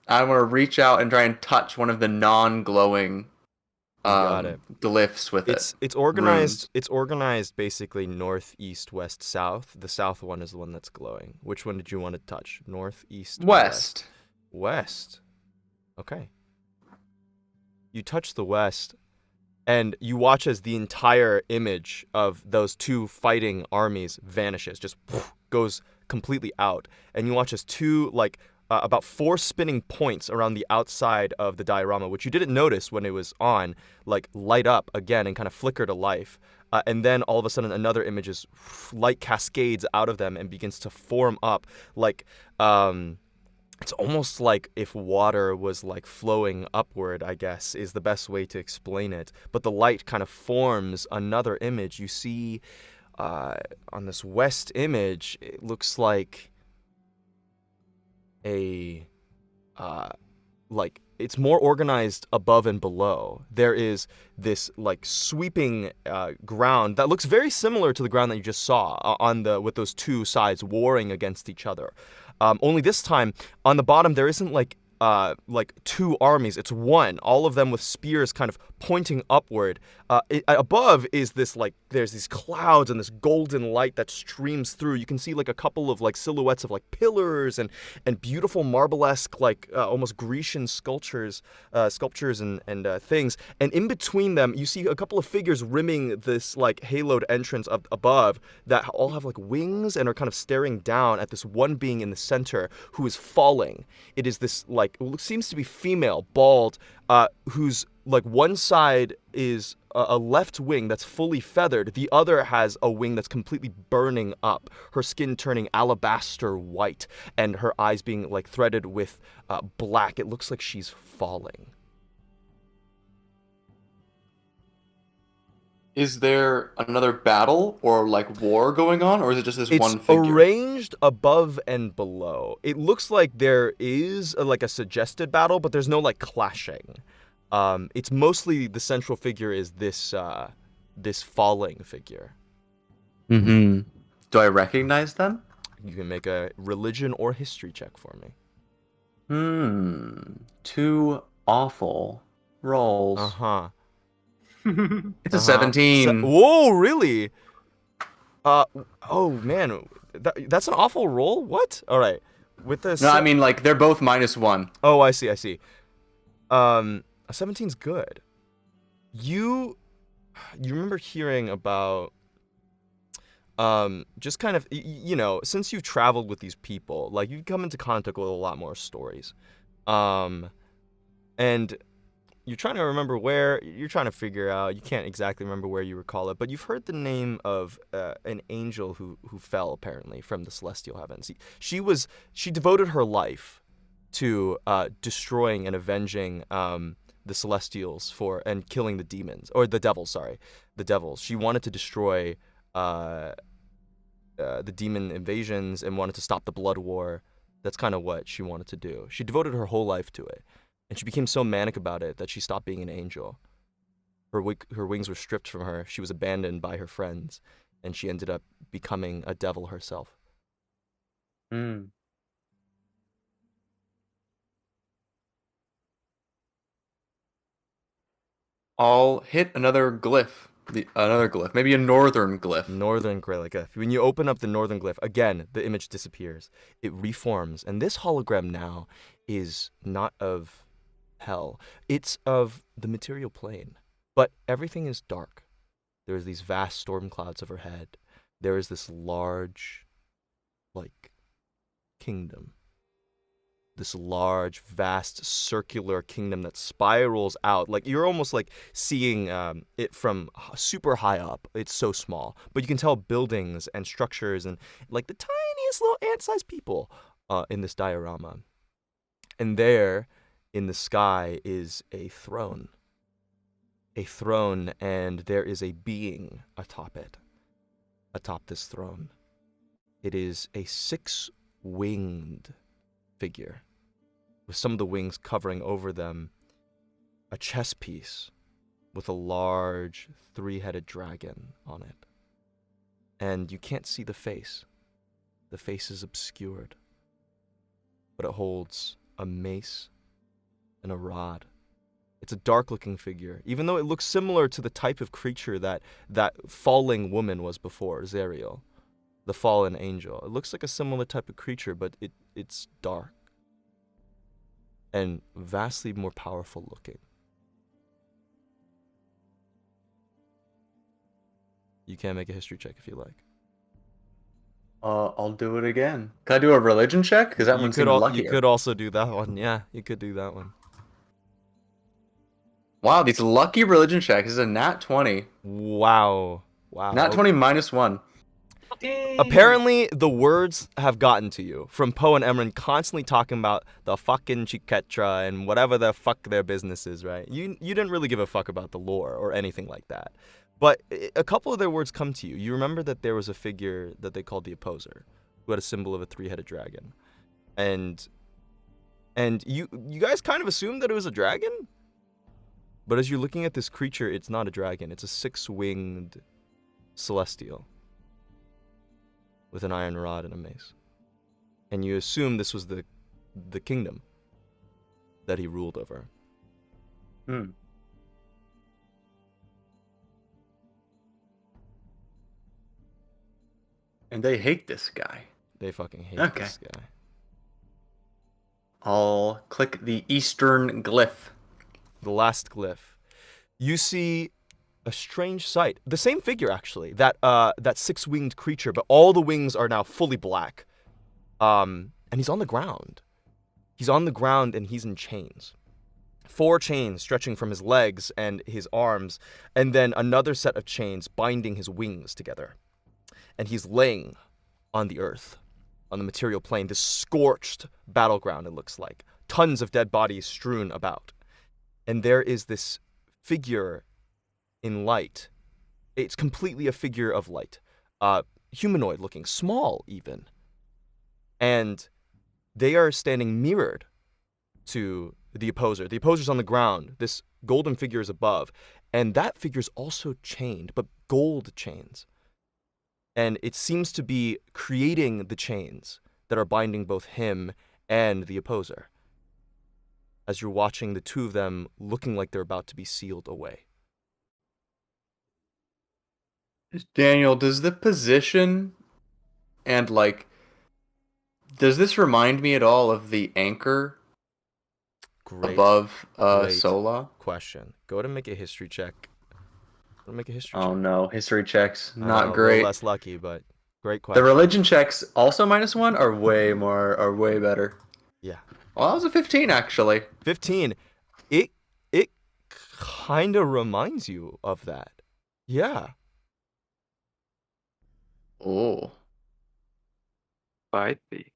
I want to reach out and try and touch one of the non-glowing got it. glyphs with it. It's organized. It's organized basically north, east, west, south. The south one is the one that's glowing. Which one did you want to touch? North, east, or West. West. Okay. You touch the west, and you watch as the entire image of those 2 fighting armies vanishes, just goes completely out, and you watch as 2 like. About 4 spinning points around the outside of the diorama, which you didn't notice when it was on, like light up again and kind of flicker to life. And then all of a sudden another image is light cascades out of them and begins to form up like, it's almost like if water was like flowing upward, I guess, is the best way to explain it. But the light kind of forms another image. You see on this west image, it looks like like it's more organized above and below. There is this like sweeping ground that looks very similar to the ground that you just saw on the with those 2 sides warring against each other. Only this time on the bottom there isn't like 2 armies. It's one, all of them with spears kind of pointing upward. Above is this like there's these clouds and this golden light that streams through. You can see like a couple of like silhouettes of like pillars and beautiful marble-esque like almost Grecian sculptures and things. And in between them, you see a couple of figures rimming this like haloed entrance up above that all have like wings and are kind of staring down at this one being in the center who is falling. It is this like seems to be female, bald, whose like one side is a left wing that's fully feathered. The other has a wing that's completely burning up. Her skin turning alabaster white, and her eyes being like threaded with black. It looks like she's falling. Is there another battle or like war going on, or is it just this one It's figure? arranged above and below. It looks like there is like a suggested battle, but there's no like clashing. It's mostly the central figure is this this falling figure. Mm-hmm. Do I recognize them? You can make a religion or history check for me. Two awful rolls. Uh-huh. It's a 17. Whoa, really? Oh man, that's an awful roll. What? All right, with this. No, I mean like they're both -1. Oh, I see. A 17's good. You remember hearing about just kind of you know, since you've traveled with these people, like you've come into contact with a lot more stories, and you're trying to remember where you're trying to figure out. You can't exactly remember where you recall it, but you've heard the name of an angel who fell apparently from the celestial heavens. She devoted her life to destroying and avenging the celestials and killing the demons or the devils. Sorry, the devils. She wanted to destroy the demon invasions and wanted to stop the blood war. That's kind of what she wanted to do. She devoted her whole life to it. And she became so manic about it that she stopped being an angel. Her wings were stripped from her. She was abandoned by her friends. And she ended up becoming a devil herself. I'll hit another glyph. Another glyph. Maybe a northern glyph. Northern glyph. When you open up the northern glyph, again, the image disappears. It reforms. And this hologram now is not of hell. It's of the material plane. But everything is dark. There's these vast storm clouds overhead. There is this large, like, kingdom. This large, vast, circular kingdom that spirals out. Like, you're almost like seeing it from super high up. It's so small. But you can tell buildings and structures and, like, the tiniest little ant-sized people in this diorama. And there, in the sky, is a throne. A throne, and there is a being atop it. Atop this throne. It is a 6-winged figure, with some of the wings covering over them, a chess piece with a large 3-headed dragon on it. And you can't see the face. The face is obscured. But it holds a mace and a rod. It's a dark-looking figure, even though it looks similar to the type of creature that falling woman was before, Zariel, the fallen angel. It looks like a similar type of creature, but it's dark and vastly more powerful looking. You can make a history check if you like. I'll do it again. Can I do a religion check? Because that one seemed luckier. You could also do that one. Yeah, you could do that one. Wow, these lucky religion checks. This is a nat 20. Wow. Nat 20 -1. Dang. Apparently, the words have gotten to you from Poe and Emran constantly talking about the fucking Chiketra and whatever the fuck their business is, right? You didn't really give a fuck about the lore or anything like that. But a couple of their words come to you. You remember that there was a figure that they called the Opposer, who had a symbol of a 3-headed dragon. And you guys kind of assumed that it was a dragon? But as you're looking at this creature, it's not a dragon. It's a 6-winged celestial with an iron rod and a mace. And you assume this was the kingdom that he ruled over. And they hate this guy. They fucking hate Okay. this guy. I'll click the eastern glyph. The last glyph. You see a strange sight. The same figure, actually. That 6-winged creature, but all the wings are now fully black. And he's on the ground. He's on the ground and he's in chains. 4 chains stretching from his legs and his arms, and then another set of chains binding his wings together. And he's laying on the earth, on the material plane, this scorched battleground, it looks like. Tons of dead bodies strewn about. And there is this figure in light. It's completely a figure of light. Humanoid looking, small even. And they are standing mirrored to the opposer. The opposer's on the ground. This golden figure is above. And that figure's also chained, but gold chains. And it seems to be creating the chains that are binding both him and the opposer, as you're watching the two of them looking like they're about to be sealed away. Daniel, does the position and does this remind me at all of the anchor above great Sola? question. Go to make a history check. Go to make a history check. Oh no, history checks I know, not a great. little less lucky, but great question. The religion checks also -1 are way better. Yeah. Well, that was a 15 actually. 15. It kind of reminds you of that. Yeah. Oh, Might be.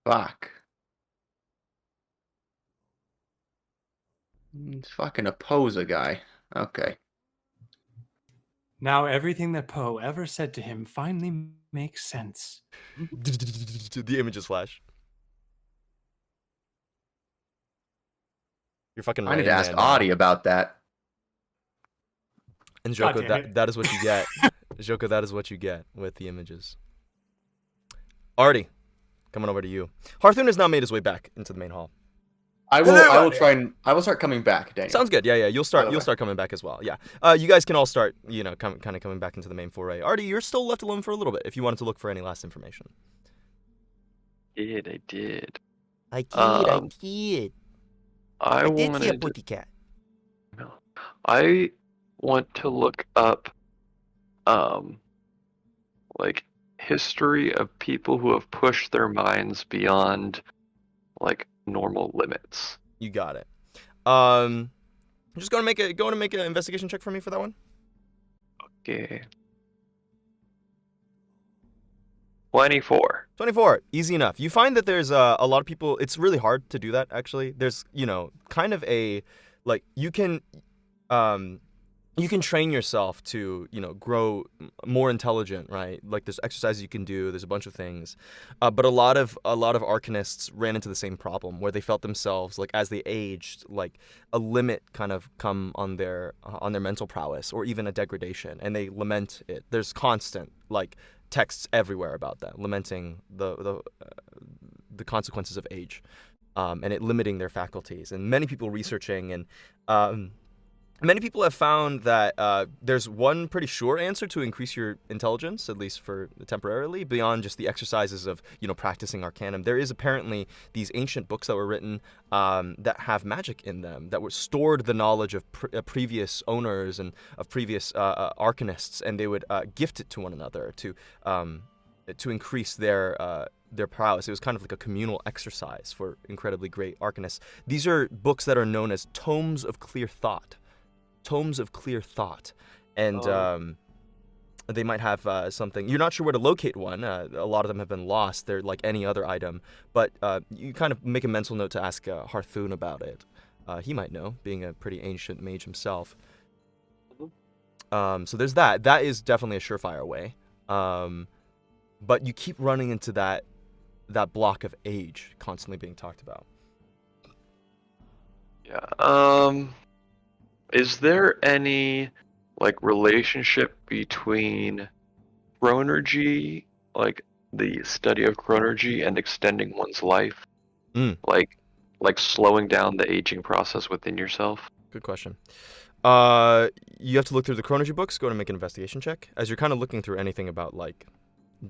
fuck. It's fucking oppose a guy. Okay. Now everything that Poe ever said to him finally makes sense. The images flash. You're fucking I need Rain to ask Man now. Audie about that. And God Joko, damn it. that is what you get. Joko, that is what you get with the images. Artie, coming over to you. Harthun has now made his way back into the main hall. I will start coming back, Daniel. Sounds good. Yeah. You'll By the way. start coming back as well. Yeah. You guys can all start, kind of coming back into the main foray. Artie, you're still left alone for a little bit if you wanted to look for any last information. I did. I did. I wanted. pussycat. I want to look up, history of people who have pushed their minds beyond, normal limits. You got it. Just go to make an investigation check for me for that one. Okay. 24. 24, easy enough. You find that there's a lot of people. It's really hard to do that, actually. There's, kind of you can train yourself to, grow more intelligent, right? Like there's exercises you can do. There's a bunch of things, but a lot of arcanists ran into the same problem where they felt themselves as they aged, a limit kind of come on their mental prowess or even a degradation, and they lament it. There's constant texts everywhere about that, lamenting the consequences of age, and it limiting their faculties. And many people researching and many people have found that there's one pretty sure answer to increase your intelligence, at least for temporarily, beyond just the exercises of, practicing Arcanum. There is apparently these ancient books that were written that have magic in them, that were stored the knowledge of previous owners and of previous arcanists, and they would gift it to one another to increase their prowess. It was kind of like a communal exercise for incredibly great arcanists. These are books that are known as Tomes of Clear Thought. Tomes of Clear Thought, and they might have something. You're not sure where to locate one. A lot of them have been lost. They're like any other item, but you kind of make a mental note to ask Harthun about it. He might know, being a pretty ancient mage himself. So there's that. That is definitely a surefire way. But you keep running into that block of age constantly being talked about. Yeah. Is there any relationship between chronergy, the study of chronergy, and extending one's life? Like slowing down the aging process within yourself? Good question. You have to look through the chronergy books. Go to make an investigation check. As you're kind of looking through anything about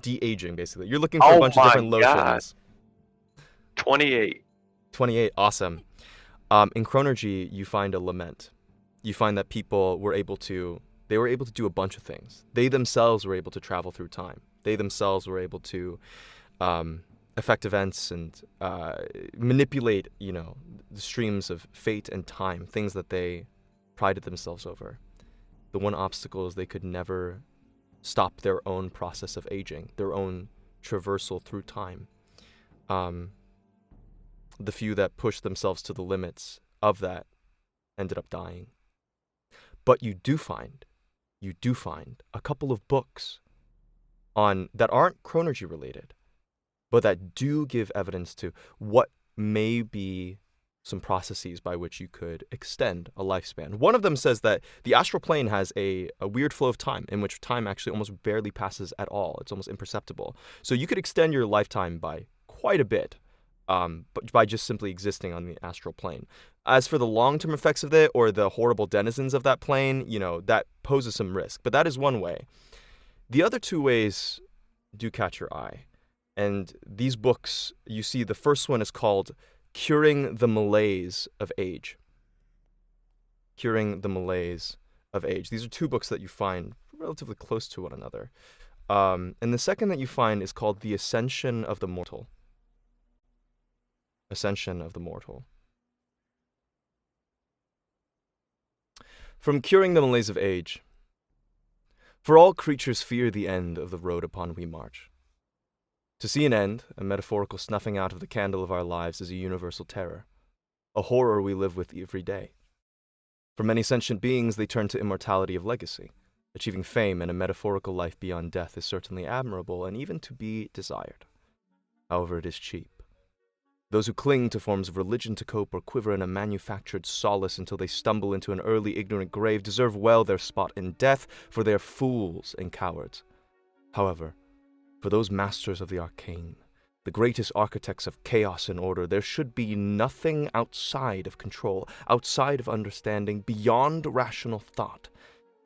de-aging, basically. You're looking for a bunch of different lotions. 28. 28, awesome. In chronergy, you find a lament. You find that people were able to do a bunch of things. They themselves were able to travel through time. They themselves were able to affect events and manipulate, the streams of fate and time, things that they prided themselves over. The one obstacle is they could never stop their own process of aging, their own traversal through time. The few that pushed themselves to the limits of that ended up dying. But you do find a couple of books that aren't chronergy related, but that do give evidence to what may be some processes by which you could extend a lifespan. One of them says that the astral plane has a weird flow of time in which time actually almost barely passes at all. It's almost imperceptible. So you could extend your lifetime by quite a bit, but by just simply existing on the astral plane. As for the long-term effects of it or the horrible denizens of that plane, that poses some risk. But that is one way. The other two ways do catch your eye. And these books, you see, the first one is called Curing the Malaise of Age. Curing the Malaise of Age. These are two books that you find relatively close to one another. And the second that you find is called The Ascension of the Mortal. Ascension of the Mortal. From Curing the Malaise of Age. For all creatures fear the end of the road upon we march. To see an end, a metaphorical snuffing out of the candle of our lives, is a universal terror, a horror we live with every day. For many sentient beings, they turn to immortality of legacy. Achieving fame and a metaphorical life beyond death is certainly admirable and even to be desired. However, it is cheap. Those who cling to forms of religion to cope or quiver in a manufactured solace until they stumble into an early ignorant grave deserve well their spot in death, for they are fools and cowards. However, for those masters of the arcane, the greatest architects of chaos and order, there should be nothing outside of control, outside of understanding, beyond rational thought.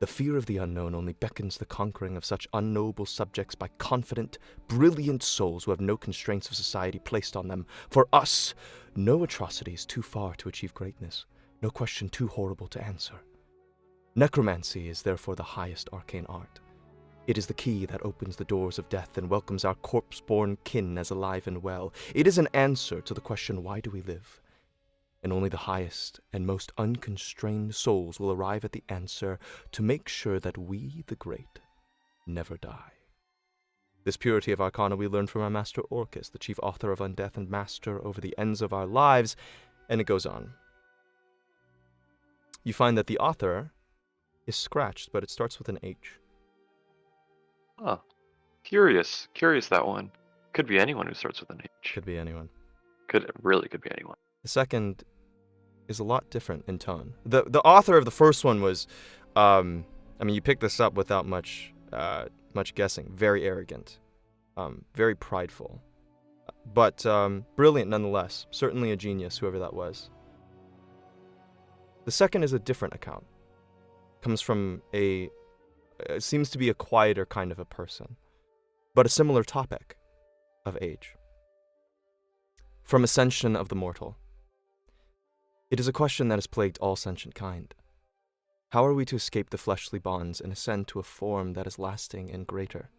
The fear of the unknown only beckons the conquering of such unknowable subjects by confident, brilliant souls who have no constraints of society placed on them. For us, no atrocity is too far to achieve greatness, no question too horrible to answer. Necromancy is therefore the highest arcane art. It is the key that opens the doors of death and welcomes our corpse-born kin as alive and well. It is an answer to the question, why do we live? And only the highest and most unconstrained souls will arrive at the answer to make sure that we, the great, never die. This purity of arcana we learn from our master Orcus, the chief author of Undeath and master over the ends of our lives, and it goes on. You find that the author is scratched, but it starts with an H. Huh. Curious that one. Could be anyone who starts with an H. Could be anyone. Could be anyone. The second is a lot different in tone. The author of the first one was, you picked this up without much guessing. Very arrogant, very prideful, but brilliant nonetheless. Certainly a genius, whoever that was. The second is a different account. Comes from seems to be a quieter kind of a person, but a similar topic of age. From Ascension of the Mortal. It is a question that has plagued all sentient kind. How are we to escape the fleshly bonds and ascend to a form that is lasting and greater?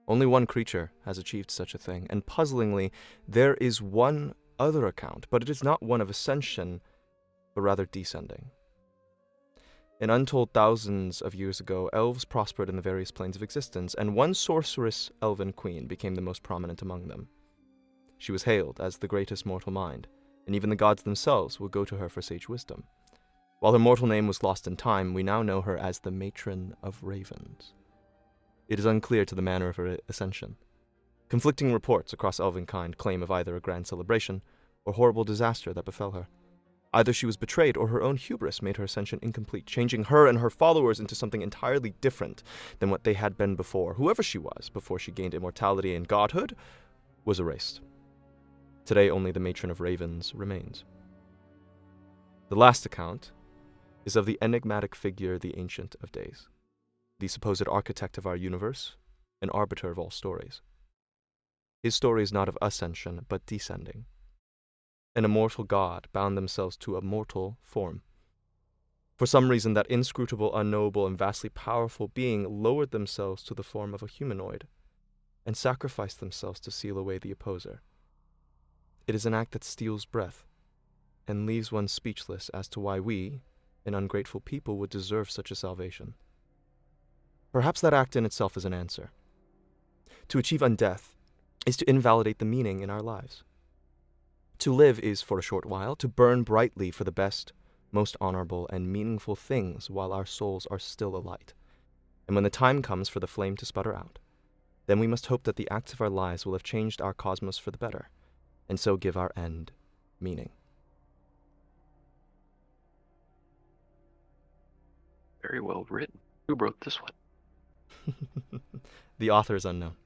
Only one creature has achieved such a thing, and puzzlingly, there is one other account, but it is not one of ascension, but rather descending. In untold thousands of years ago, elves prospered in the various planes of existence, and one sorceress elven queen became the most prominent among them. She was hailed as the greatest mortal mind, and even the gods themselves would go to her for sage wisdom. While her mortal name was lost in time, we now know her as the Matron of Ravens. It is unclear to the manner of her ascension. Conflicting reports across elvenkind claim of either a grand celebration or horrible disaster that befell her. Either she was betrayed or her own hubris made her ascension incomplete, changing her and her followers into something entirely different than what they had been before. Whoever she was before she gained immortality and godhood was erased. Today only the Matron of Ravens remains. The last account is of the enigmatic figure, the Ancient of Days, the supposed architect of our universe, and arbiter of all stories. His story is not of ascension, but descending. An immortal god bound themselves to a mortal form. For some reason, that inscrutable, unknowable, and vastly powerful being lowered themselves to the form of a humanoid, and sacrifice themselves to seal away the opposer. It is an act that steals breath and leaves one speechless as to why we, an ungrateful people, would deserve such a salvation. Perhaps that act in itself is an answer. To achieve undeath is to invalidate the meaning in our lives. To live is, for a short while, to burn brightly for the best, most honorable, and meaningful things while our souls are still alight. And when the time comes for the flame to sputter out, then we must hope that the acts of our lives will have changed our cosmos for the better, and so give our end meaning. Very well written. Who wrote this one? The author is unknown.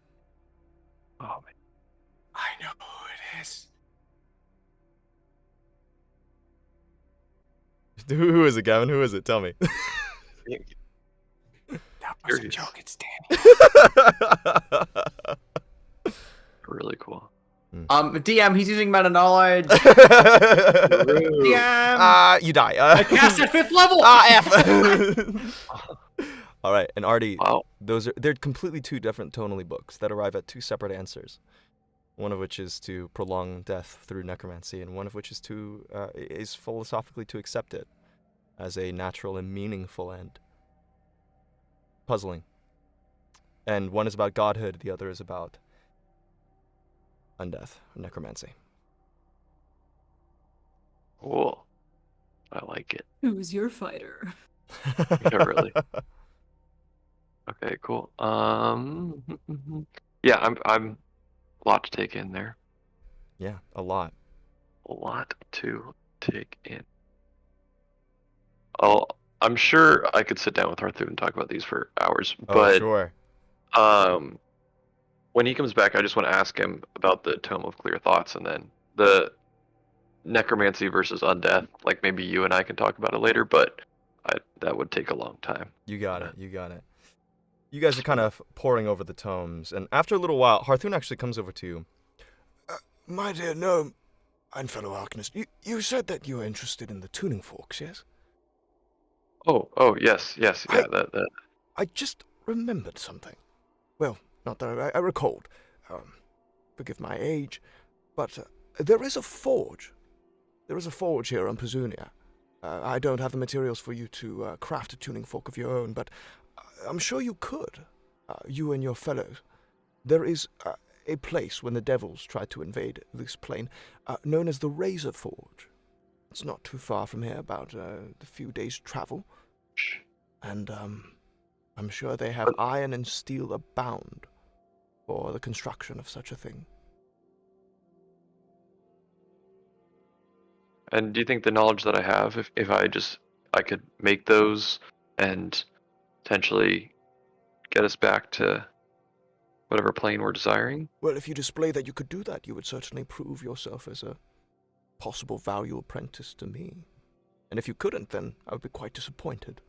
Oh man. I know who it is. Who is it, Gavin? Who is it? Tell me. That was a Curious. joke. It's Danny. Really cool. DM, he's using meta knowledge. DM. You die. I cast at 5th level. F. All right, and Artie, Wow. they're completely two different tonally books that arrive at two separate answers. One of which is to prolong death through necromancy, and one of which is philosophically to accept it as a natural and meaningful end. Puzzling. And one is about godhood, the other is about undeath, necromancy. Cool. I like it. Who's your fighter? Yeah, really. Okay, cool. Yeah, I'm a lot to take in there. Yeah, a lot. A lot to take in. Oh, I'm sure I could sit down with Arthur and talk about these for hours, but Sure. when he comes back, I just want to ask him about the Tome of Clear Thoughts and then the necromancy versus undeath. Like maybe you and I can talk about it later, but that would take a long time. You got it. You guys are kind of poring over the tomes, and after a little while, Harthun actually comes over to you. My dear gnome and fellow Arcanist, you said that you were interested in the tuning forks, yes? Oh, yes, yeah, that. I just remembered something. Well, not that I recalled. Forgive my age, but there is a forge. There is a forge here on Pezunia. I don't have the materials for you to craft a tuning fork of your own, but I'm sure you could, you and your fellows. There is a place when the devils tried to invade this plane, known as the Razor Forge. It's not too far from here, about a few days' travel. And I'm sure they have iron and steel abound for the construction of such a thing. And do you think the knowledge that I have, if I could make those and potentially get us back to whatever plane we're desiring? Well, if you display that you could do that, you would certainly prove yourself as a possible valuable apprentice to me. And if you couldn't, then I would be quite disappointed.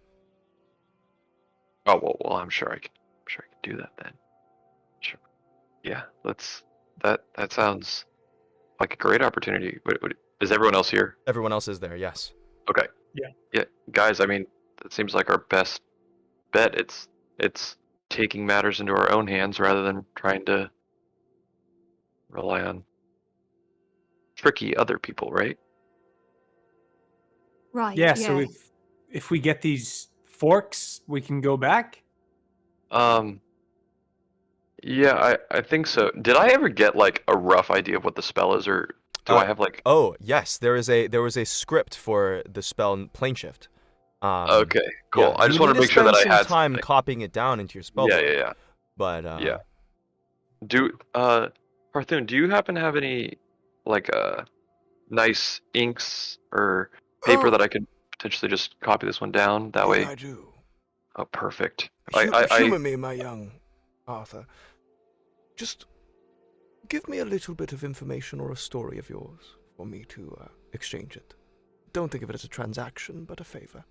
Oh well, I'm sure I can do that then. Sure. Yeah, that sounds like a great opportunity. Is everyone else here? Everyone else is there, yes. Okay. Yeah, guys. I mean, it seems like our best bet. It's taking matters into our own hands rather than trying to rely on tricky other people, right? Right. Yeah. So if we get these forks, we can go back. Yeah, I think so. Did I ever get like a rough idea of what the spell is, or do I have like? Oh, yes, there was a script for the spell Plane Shift. Okay, cool. Yeah, I just you wanted need to make sure that I spend had some time something. copying it down into your spell. Yeah. But Yeah. Parthun, do you happen to have any like nice inks or paper that I could potentially just copy this one down? That way. I do. Oh, perfect. Humor me, my young Arthur. Just give me a little bit of information or a story of yours for me to exchange it. Don't think of it as a transaction, but a favor.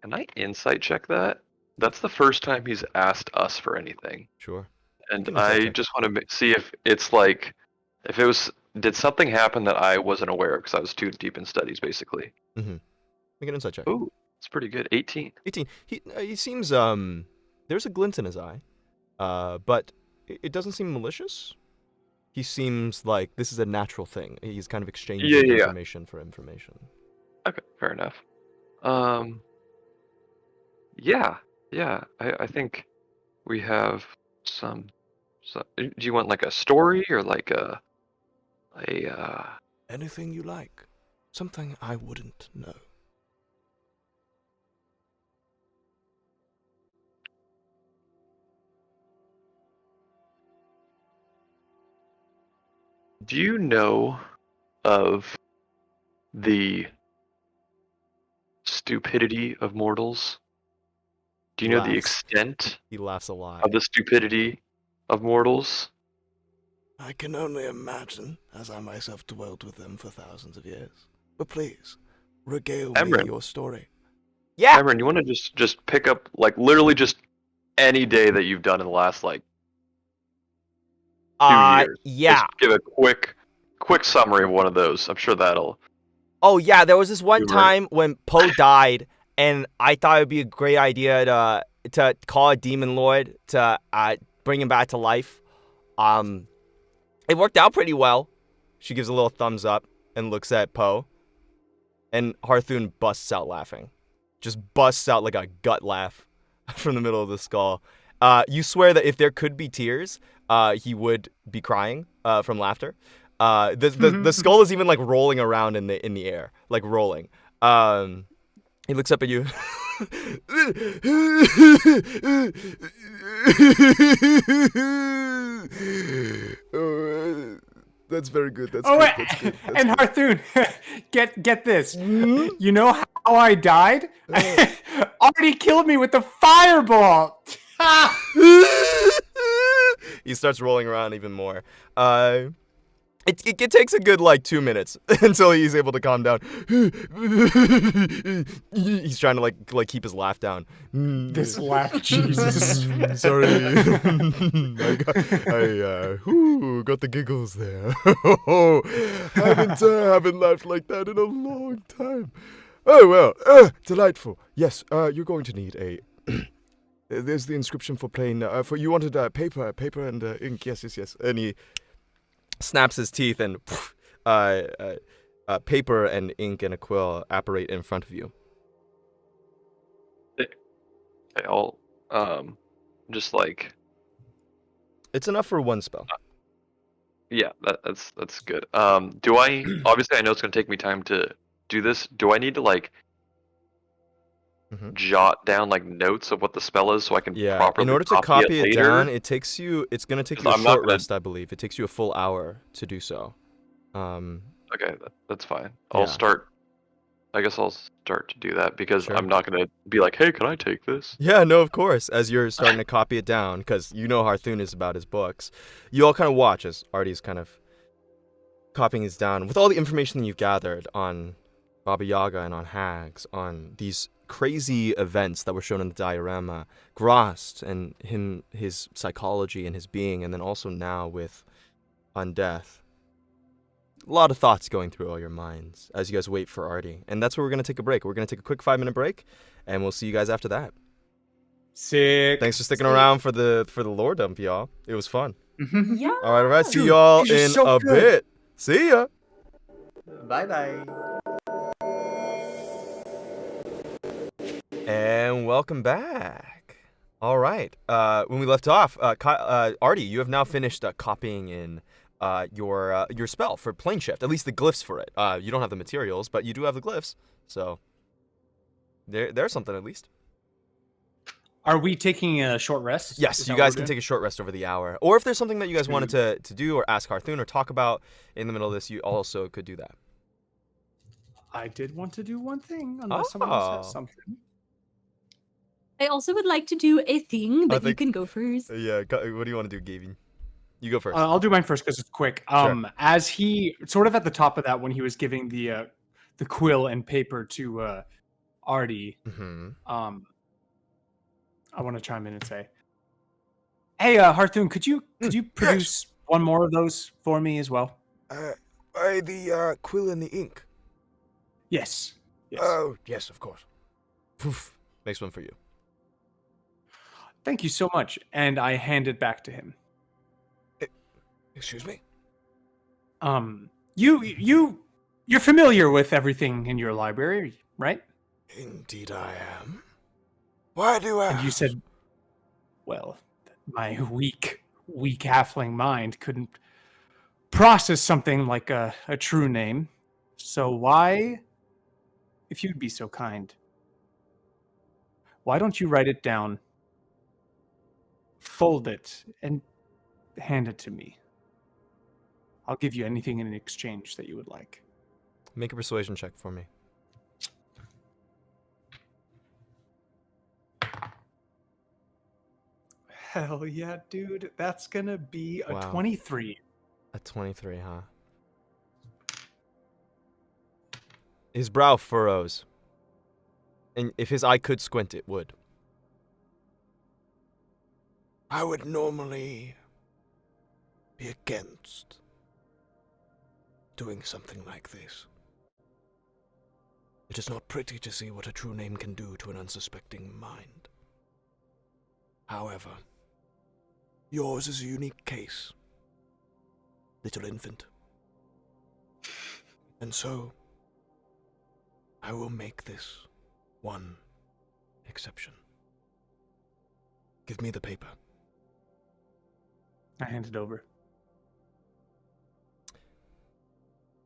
Can I insight check that? That's the first time he's asked us for anything. Sure. And Give me a insight I check. just want to see if it's like, if it was, did something happen that I wasn't aware of because I was too deep in studies, basically. Mm-hmm. Make an insight check. Ooh, it's pretty good. 18. 18. He seems there's a glint in his eye. But it doesn't seem malicious. He seems like this is a natural thing. He's kind of exchanging information for information. Okay, fair enough. Yeah. I think we have some. Do you want like a story or like a Anything you like. Something I wouldn't know. Do you know of the stupidity of mortals? Do you know the Laughs. extent He laughs a lot. of the stupidity of mortals? I can only imagine, as I myself dwelt with them for thousands of years. But please, regale me Emran. your story. Yeah. Cameron, you want to just pick up like literally just any day that you've done in the last like 2 years. Yeah. Just give a quick summary of one of those. I'm sure that'll. Oh yeah, there was this one You're right. time when Poe died, and I thought it would be a great idea to call a demon lord to bring him back to life. It worked out pretty well. She gives a little thumbs up and looks at Poe, and Harthoon busts out laughing, just busts out like a gut laugh from the middle of the skull. You swear that if there could be tears, he would be crying from laughter. The skull is even like rolling around in the air, like rolling. He looks up at you. That's very good. That's good. Wait. That's good. That's And good. Harthoon, get this. You know how I died? Already killed me with the fireball. He starts rolling around even more. It takes a good like 2 minutes until he's able to calm down. He's trying to like keep his laugh down. This laugh, Jesus. Sorry. I got the giggles there. Haven't laughed like that in a long time. Oh well, delightful. Yes, you're going to need a. There's the inscription for plain. For you wanted paper and ink. Yes. And he snaps his teeth and paper and ink and a quill apparate in front of you. I'll just like. It's enough for one spell. Yeah, that's good. Do I obviously I know it's gonna take me time to do this. Do I need to like jot down like notes of what the spell is so I can properly in order to copy it later? down, it's going to take you a I'm not short gonna- rest, I believe. It takes you a full hour to do so. Okay, that's fine. Yeah. I guess I'll start to do that because Sure. I'm not gonna be like, hey, can I take this? Yeah, no, of course. As you're starting to copy it down, because you know Harthoon is about his books, you all kind of watch as Artie's kind of copying this down with all the information that you've gathered on Baba Yaga and on hags, on these crazy events that were shown in the diorama, Grost and his psychology and his being, and then also now with Undeath. A lot of thoughts going through all your minds as you guys wait for Artie. And that's where we're going to take a break. We're going to take a quick 5-minute break, and we'll see you guys after that. Sick. Thanks for sticking around for the lore dump, y'all. It was fun. Yeah. All right. See Dude, y'all these are in so a good. bit. See ya. Bye. And welcome back. All right. When we left off, Artie, you have now finished copying in your spell for plane shift. At least the glyphs for it. You don't have the materials, but you do have the glyphs. So there's something at least. Are we taking a short rest? Yes, you guys can take a short rest over the hour. Or if there's something that you guys wanted to do or ask Harthoon or talk about in the middle of this, you also could do that. I did want to do one thing, unless someone else has something. I also would like to do a thing, but you can go first. Yeah, what do you want to do, Gavin? You go first. I'll do mine first because it's quick. Sure. As he sort of at the top of that when he was giving the quill and paper to Artie, I want to chime in and say, "Hey, Harthoon, could you produce one more of those for me as well?" The quill and the ink. Yes. Oh, yes, of course. Poof. Makes one for you. Thank you so much. And I hand it back to him. Excuse me? You're familiar with everything in your library, right? Indeed I am. Why do you ask? And you said, well, my weak halfling mind couldn't process something like a true name. So why, if you'd be so kind, why don't you write it down, fold it, and hand it to me? I'll give you anything in exchange that you would like. Make a persuasion check for me. Hell yeah, dude. That's gonna be a Wow. 23. A 23, huh? His brow furrows. And if his eye could squint, it would. I would normally be against doing something like this. It is not pretty to see what a true name can do to an unsuspecting mind. However, yours is a unique case, little infant. And so, I will make this one exception. Give me the paper. I hand it over.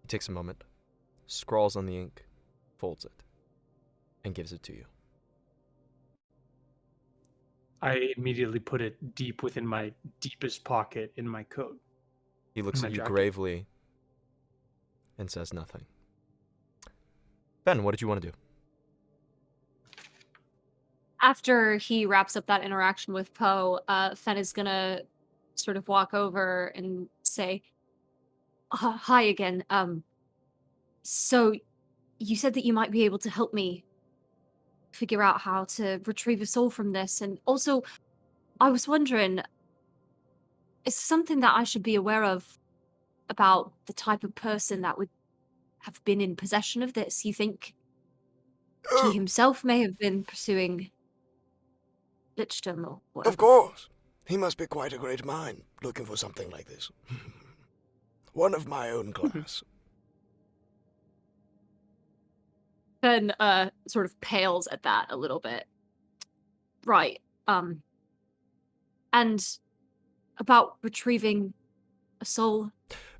He takes a moment, scrawls on the ink, folds it, and gives it to you. I immediately put it deep within my deepest pocket in my coat. He looks My at you jacket. gravely and says nothing. Ben, what did you want to do? After he wraps up that interaction with Poe, Fen is gonna sort of walk over and say, "Hi again. So you said that you might be able to help me figure out how to retrieve a soul from this, and also, I was wondering, is something that I should be aware of about the type of person that would have been in possession of this? You think he himself may have been pursuing lichdom or whatever?" Of course. He must be quite a great mind, looking for something like this. One of my own class. Fen sort of pales at that a little bit. Right. And about retrieving a soul.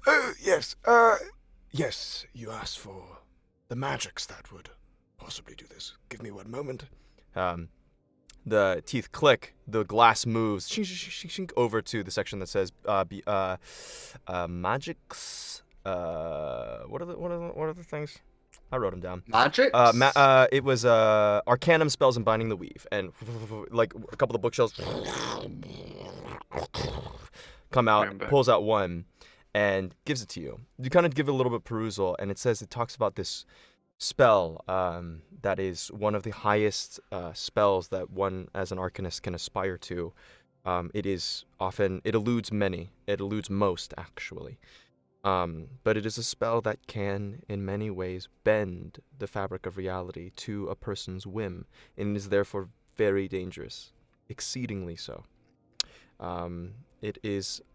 Oh, yes. Yes, you asked for the magics that would possibly do this. Give me one moment. The teeth click, the glass moves shink, shink, shink, shink, over to the section that says magics. What are the things? I wrote them down. Magic? It was Arcanum, Spells, and Binding the Weave, and like a couple of bookshelves come out, pulls out one, and gives it to you. You kind of give it a little bit of perusal, and it talks about this spell that is one of the highest spells that one as an arcanist can aspire to. It eludes many. It eludes most, actually. But it is a spell that can, in many ways, bend the fabric of reality to a person's whim, and is therefore very dangerous, exceedingly so. It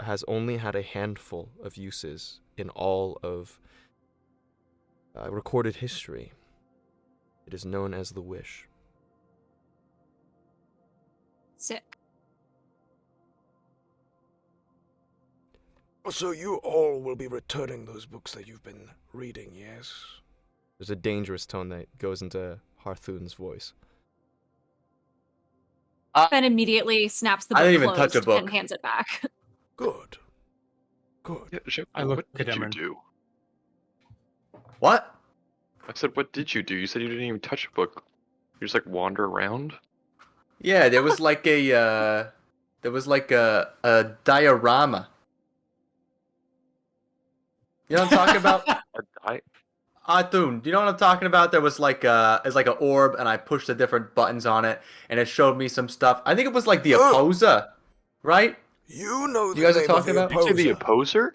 has only had a handful of uses in all of recorded history. It is known as the Wish. Sick. So you all will be returning those books that you've been reading, yes? There's a dangerous tone that goes into Harthun's voice. Fen immediately snaps the book I didn't even touch a closed book. and hands it back. Good. Good. Yeah, Shep, I look what at did you Emran. do? What? I said, what did you do? You said you didn't even touch a book. You just like wander around? Yeah, there was like a diorama. You know what I'm talking about? Dude, you know what I'm talking about? There was like it's like an orb, and I pushed the different buttons on it, and it showed me some stuff. I think it was like the Opposer, right? You know the You guys are name talking of the about- Did you say the Opposer?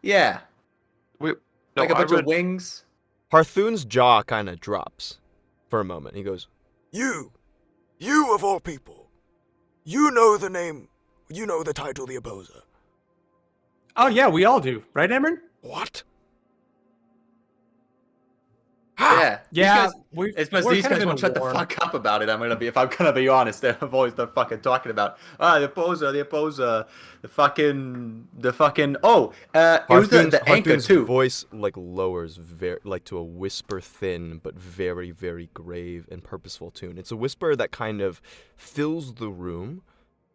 Yeah, Wait, no, like a I bunch read... of wings. Harthun's jaw kind of drops for a moment. He goes, You of all people, You know the name. You know the title, the opposer. Oh yeah, we all do, right, Emran? What? Yeah. Yeah, These guys, it's because we're these kind of guys in won't a shut the war. fuck up about it. If I'm gonna be honest, they're always fucking talking about the opposer, the fucking. Oh, it was the anchor Harthun's too. voice like lowers very like to a whisper thin but very very grave and purposeful tune. It's a whisper that kind of fills the room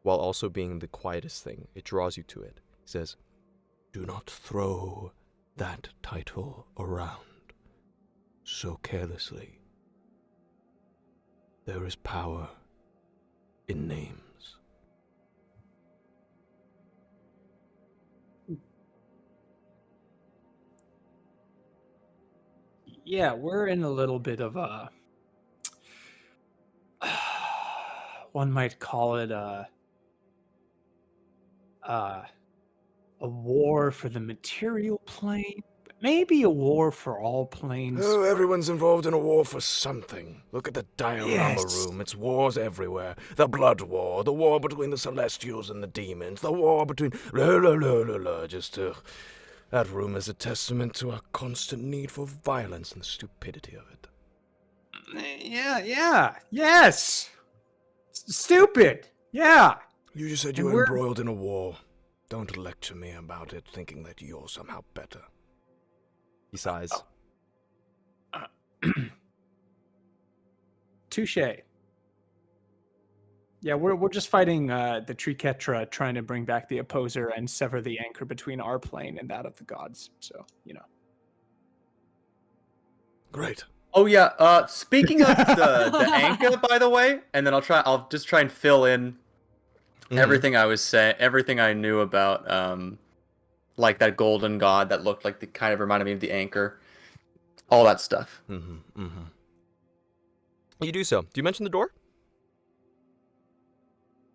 while also being the quietest thing. It draws you to it. He says, Do not throw that title around so carelessly. There is power in names. Yeah, we're in a little bit of a one might call it a war for the material plane, but maybe a war for all planes. Oh, everyone's involved in a war for something. Look at the diorama Yes. room. It's wars everywhere. The blood war, the war between the Celestials and the demons, the war between... That room is a testament to our constant need for violence and the stupidity of it. Yes. Stupid. Yeah. You just said And you were we're- embroiled in a war. Don't lecture me about it, thinking that you're somehow better. he sighs. Touche. Yeah, we're just fighting the Triketra, trying to bring back the opposer and sever the anchor between our plane and that of the gods. So, Great. Oh yeah. Speaking of the anchor, by the way, and then I'll just try and fill in everything I was saying, everything I knew about like that golden god that looked like the kind of reminded me of the anchor, all that stuff. You do so. Do you mention the door?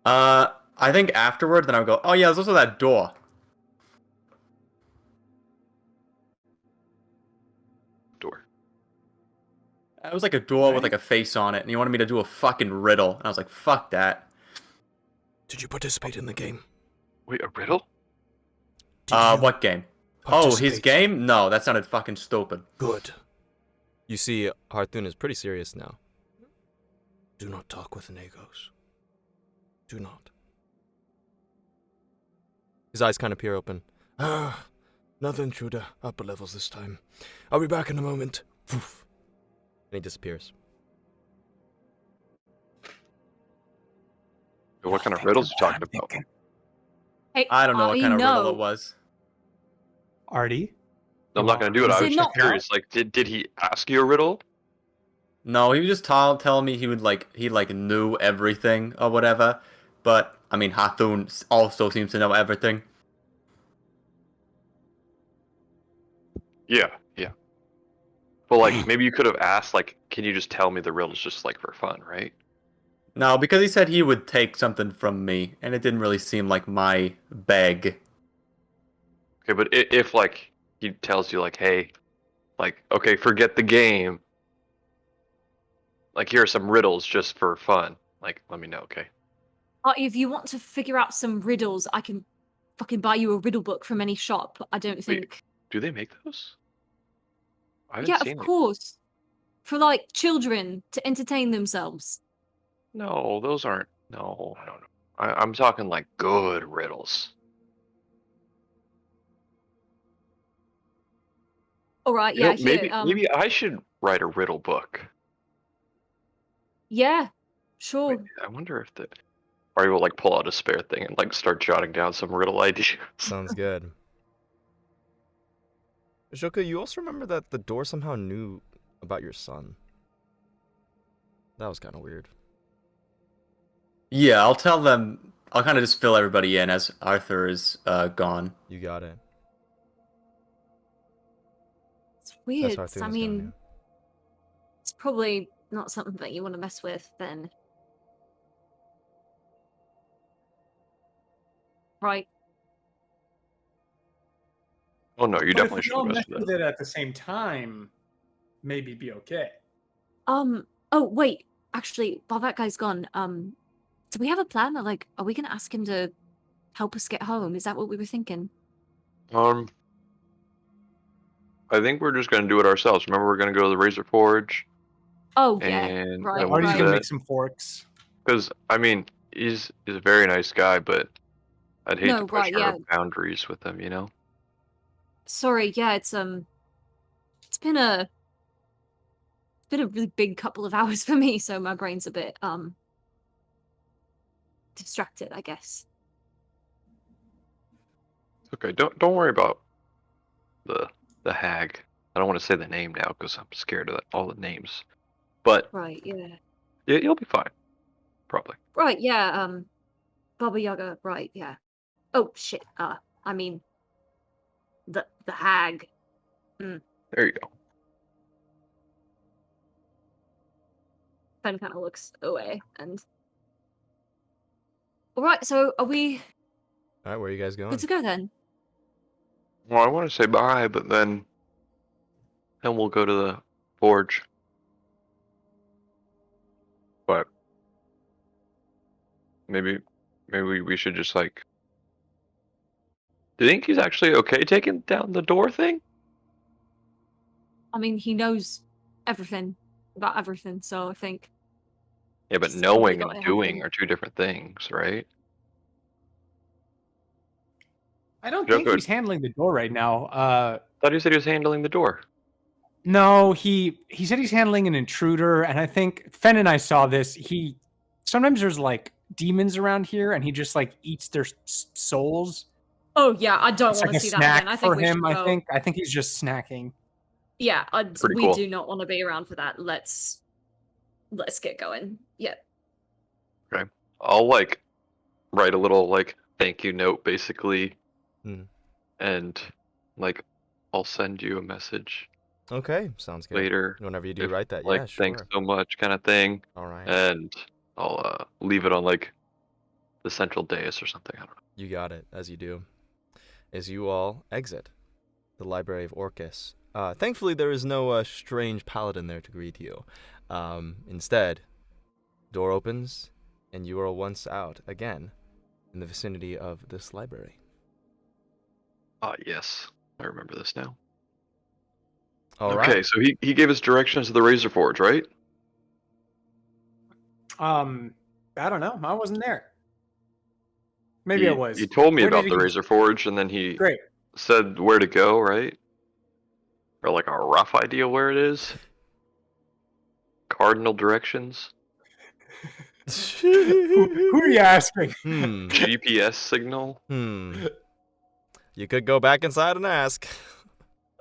I think afterward, then I would go, oh yeah, there's also that door. Door. It was like a door with like a face on it, and he wanted me to do a fucking riddle, and I was like, fuck that. Did you participate in the game? Wait, a riddle? Did you What game? Oh, his participate? game? No, that sounded fucking stupid. Good. You see, Harthun is pretty serious now. Do not talk with Nagos. Do not. His eyes kind of peer open. Ah, another intruder. Upper levels this time. I'll be back in a moment. Poof. And he disappears. What kind of riddles are you talking about? Hey, I don't know what kind of riddle no. it was. Artie? I'm not gonna do it. I Is was it just not- curious. Like, did he ask you a riddle? No, he was just telling me he knew everything or whatever. But I mean, Hathun also seems to know everything. Yeah. But like, maybe you could have asked, like, can you just tell me the riddles just like for fun, right? No, because he said he would take something from me, and it didn't really seem like my bag. Okay, but if like he tells you like, hey, like, okay, forget the game. Like, here are some riddles just for fun. Like, let me know, okay? If you want to figure out some riddles, I can fucking buy you a riddle book from any shop. I don't think. Do they make those? I haven't Yeah, seen of it. course. For like children to entertain themselves. No, those aren't. No. I'm talking like good riddles. All right, You know, yeah, here. maybe I should write a riddle book. Yeah, sure. Wait, I wonder if or you will like pull out a spare thing and like start jotting down some riddle ideas. Sounds good. Joka, you also remember that the door somehow knew about your son. That was kind of weird. Yeah, I'll tell them. I'll kind of just fill everybody in as Arthur is gone. You got it. It's weird. Harthun is I gone, mean, it's probably not something that you want to mess with then. Right. Oh no, you But definitely if we should all mess mess with with it. it at the same time, maybe be okay. Oh wait. Actually, while that guy's gone, Do we have a plan? Or, like, are we gonna ask him to help us get home? Is that what we were thinking? I think we're just gonna do it ourselves. Remember, we're gonna go to the Razor Forge, Oh yeah, and right. then we'll Artie's do gonna that. make some forks. Because I mean, he's a very nice guy, but I'd hate No, to push right, our yeah. boundaries with him. You know. Sorry, yeah, it's been a really big couple of hours for me, so my brain's a bit distracted, I guess. Okay, don't worry about the hag. I don't want to say the name now because I'm scared of all the names. But Right, yeah. you'll be fine, probably. Right, yeah, Baba Yaga, right, yeah. Oh shit, I mean the hag. There you go. Ben kind of looks away and alright, so are we All right, where are you guys going? good to go then? Well, I want to say bye, but then we'll go to the forge. But maybe we should just like. Do you think he's actually okay taking down the door thing? I mean, he knows everything about everything, so I think. Yeah, but Just probably knowing gotta and have doing him- are two different things, right? I don't think Joko- he's handling the door right now. Thought you said he was handling the door. No, he said he's handling an intruder, and I think Fen and I saw this. Sometimes there's like demons around here, and he just like eats their souls. Oh yeah, I don't It's want like to a see that snack again. I think for we him. should go. I think he's just snacking. Yeah, Pretty we cool. do not want to be around for that. Let's get going. Yeah. I'll like write a little like thank you note basically, Hmm. and like I'll send you a message Okay, sounds good. later. Whenever you do if, write that, like yeah, sure. thanks so much kind of thing, All right, and I'll leave it on like the central dais or something. I don't know. you got it. As you do, as you all exit the Library of Orcus. Thankfully, there is no strange paladin there to greet you. Instead, door opens, and you are once out again in the vicinity of this library. Ah, yes, I remember this now. All okay, right. so he gave us directions to the Razor Forge, right? I don't know. I wasn't there. Maybe I was. He told me Where about did the he- Razor Forge, and then he Great. said where to go, right? Or like a rough idea where it is. Cardinal directions. Who are you asking? GPS signal. You could go back inside and ask.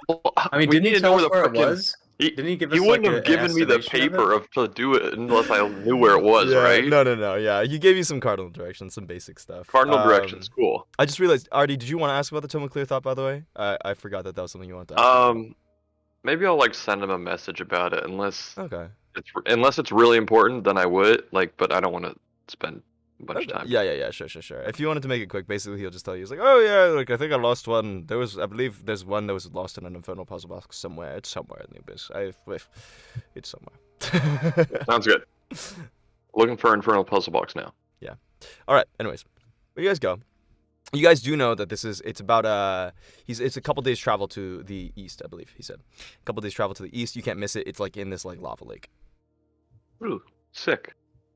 Well, I mean, we didn't need he to tell know us where where the it frickin- was? Didn't he give He us wouldn't like have given me the estimation of paper it? to do it unless I knew where it was, Yeah, right? No. Yeah, he gave you some cardinal directions, some basic stuff. Cardinal directions, cool. I just realized, Artie, did you want to ask about the Tome of Clear Thought, by the way? I forgot that was something you wanted to ask. Maybe I'll like send him a message about it, unless Okay. it's really important. Then I would like, but I don't want to spend a bunch of time. Yeah, sure. If you wanted to make it quick, basically he'll just tell you, he's like, oh yeah, like I think I lost one. I believe there's one that was lost in an infernal puzzle box somewhere. It's somewhere in the abyss. It's somewhere. Sounds good. Looking for Infernal Puzzle Box now. Yeah. All right. Anyways, where you guys go? You guys do know that it's about it's a couple days travel to the east, I believe he said. A couple days travel to the east. You can't miss it. It's like in this like lava lake. Ooh, sick.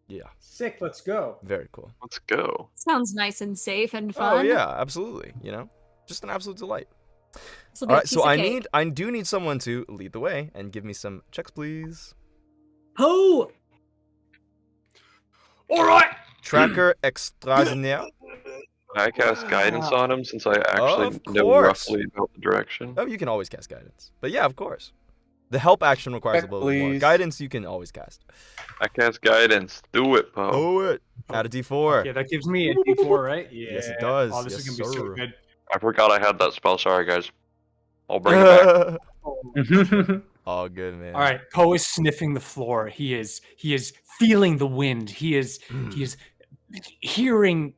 Yeah. Sick. Let's go. Very cool. Let's go. Sounds nice and safe and fun. Oh yeah, absolutely. You know, just an absolute delight. This'll be All a right, so piece of cake. I do need someone to lead the way and give me some checks, please. Ho! All right. Tracker extraordinaire. Can I cast guidance on him since I actually Of know course. roughly about the direction? Oh, you can always cast guidance, but yeah, of course. The help action requires a little bit more. Please. Guidance you can always cast. I cast guidance. Do it, Poe. Oh, it. Add a D4. Yeah, that gives me a D4, right? Yeah. Yes, it does. Oh, this Yes, is gonna be so sir. good. I forgot I had that spell. Sorry, guys. I'll bring it back. All good, man. All right, Poe is sniffing the floor. He is feeling the wind. He is hearing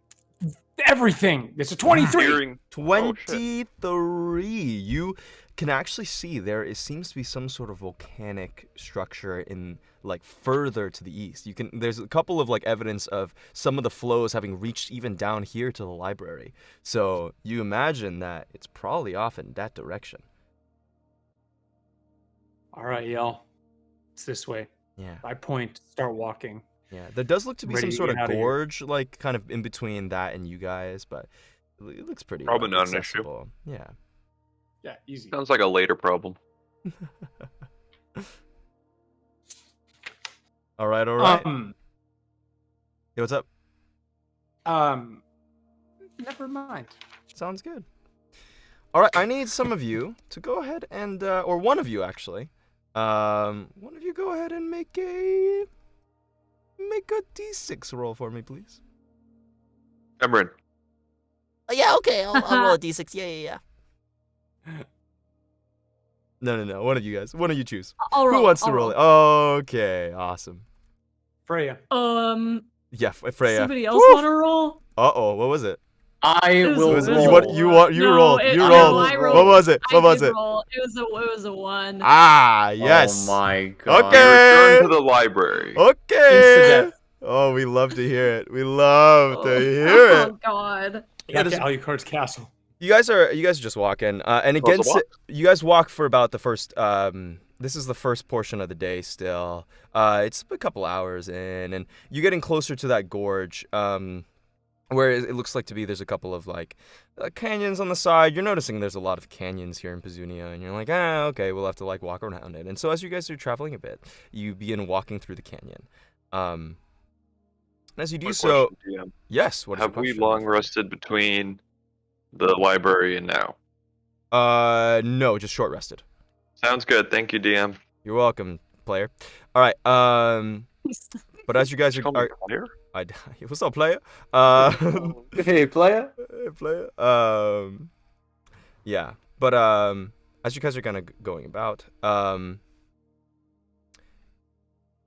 everything. It's a 23. Hearing- Oh, shit. 23. You can actually see seems to be some sort of volcanic structure in like further to the east. There's a couple of like evidence of some of the flows having reached even down here to the library. So you imagine that it's probably off in that direction. All right, y'all. It's this way. Yeah. I point, start walking. Yeah. There does look to be Ready some to sort get of out of here. gorge, like kind of in between that and you guys, but it looks pretty Probably not an issue. accessible. Yeah. Yeah, easy. Sounds like a later problem. All right. Yeah, what's up? Never mind. Sounds good. All right, I need some of you to go ahead and, or one of you actually, one of you go ahead and make a d6 roll for me, please. Emran. Yeah, okay. I'll roll a d6. Yeah. No. One of you guys. One of you choose. I'll roll. Who wants to I'll roll it? Okay, awesome. Freya. Yeah, Freya. Somebody else want to roll? Uh-oh, what was it? I will was- roll. You No, rolled. it- You no, rolled. I rolled. What was it? What was I did it? roll. It was a 1. Ah, yes. Oh my god. Okay. Return to the library. Okay. Insta-death. Oh, we love to hear it. We love to hear Oh it. god. Yeah, Back to Alucard's castle. You guys are just walking, and Close the against it, you guys walk for about the first. This is the first portion of the day. Still, it's a couple hours in, and you're getting closer to that gorge. Where it looks like to be, there's a couple of like canyons on the side. You're noticing there's a lot of canyons here in Pezunia, and you're like, okay, we'll have to like walk around it. And so as you guys are traveling a bit, you begin walking through the canyon. And as you do Quick so, question, DM. yes. What is your Have we question? long rested between the library and now? No, just short rested. Sounds good. Thank you, DM. You're welcome, player. All right. But as you guys Call are, me player? what's up, player? Hey, player. Hey, player. Yeah. But as you guys are kind of going about,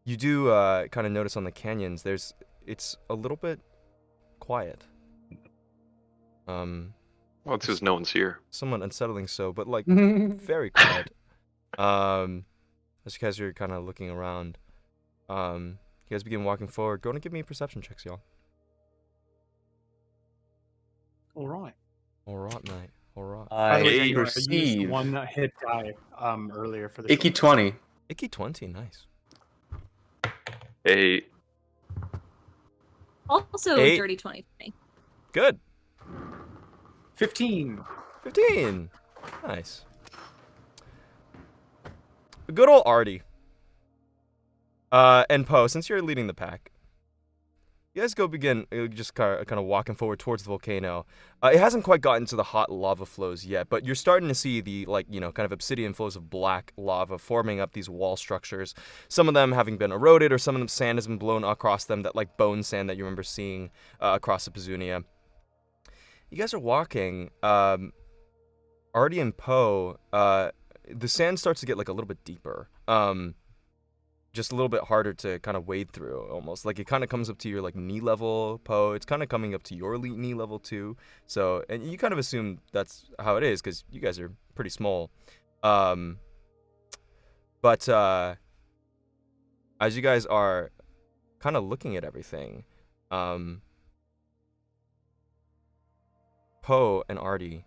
you do kind of notice on the canyons it's a little bit quiet. Well, it's because no one's here. Somewhat unsettling, so, but like very quiet. As you guys are kind of looking around, you guys begin walking forward. Go and give me perception checks, y'all. All right. All right, mate. All right. By the way, I I used perceive. one hit die earlier for the Icky 20. Icky 20, nice. Hey, Also, 8. dirty 20 for me. Good. 15. 15. Nice. Good old Artie. And Poe, since you're leading the pack, you guys begin just kind of walking forward towards the volcano. It hasn't quite gotten to the hot lava flows yet, but you're starting to see the, kind of obsidian flows of black lava forming up these wall structures. Some of them having been eroded, or some of them sand has been blown across them, that like bone sand that you remember seeing across the Pezunia. You guys are walking. Artie and Poe, the sand starts to get like a little bit deeper. Just a little bit harder to kind of wade through, almost. Like it kind of comes up to your like knee level, Poe. It's kind of coming up to your knee level too. So, and you kind of assume that's how it is because you guys are pretty small. But as you guys are kind of looking at everything, Poe and Artie,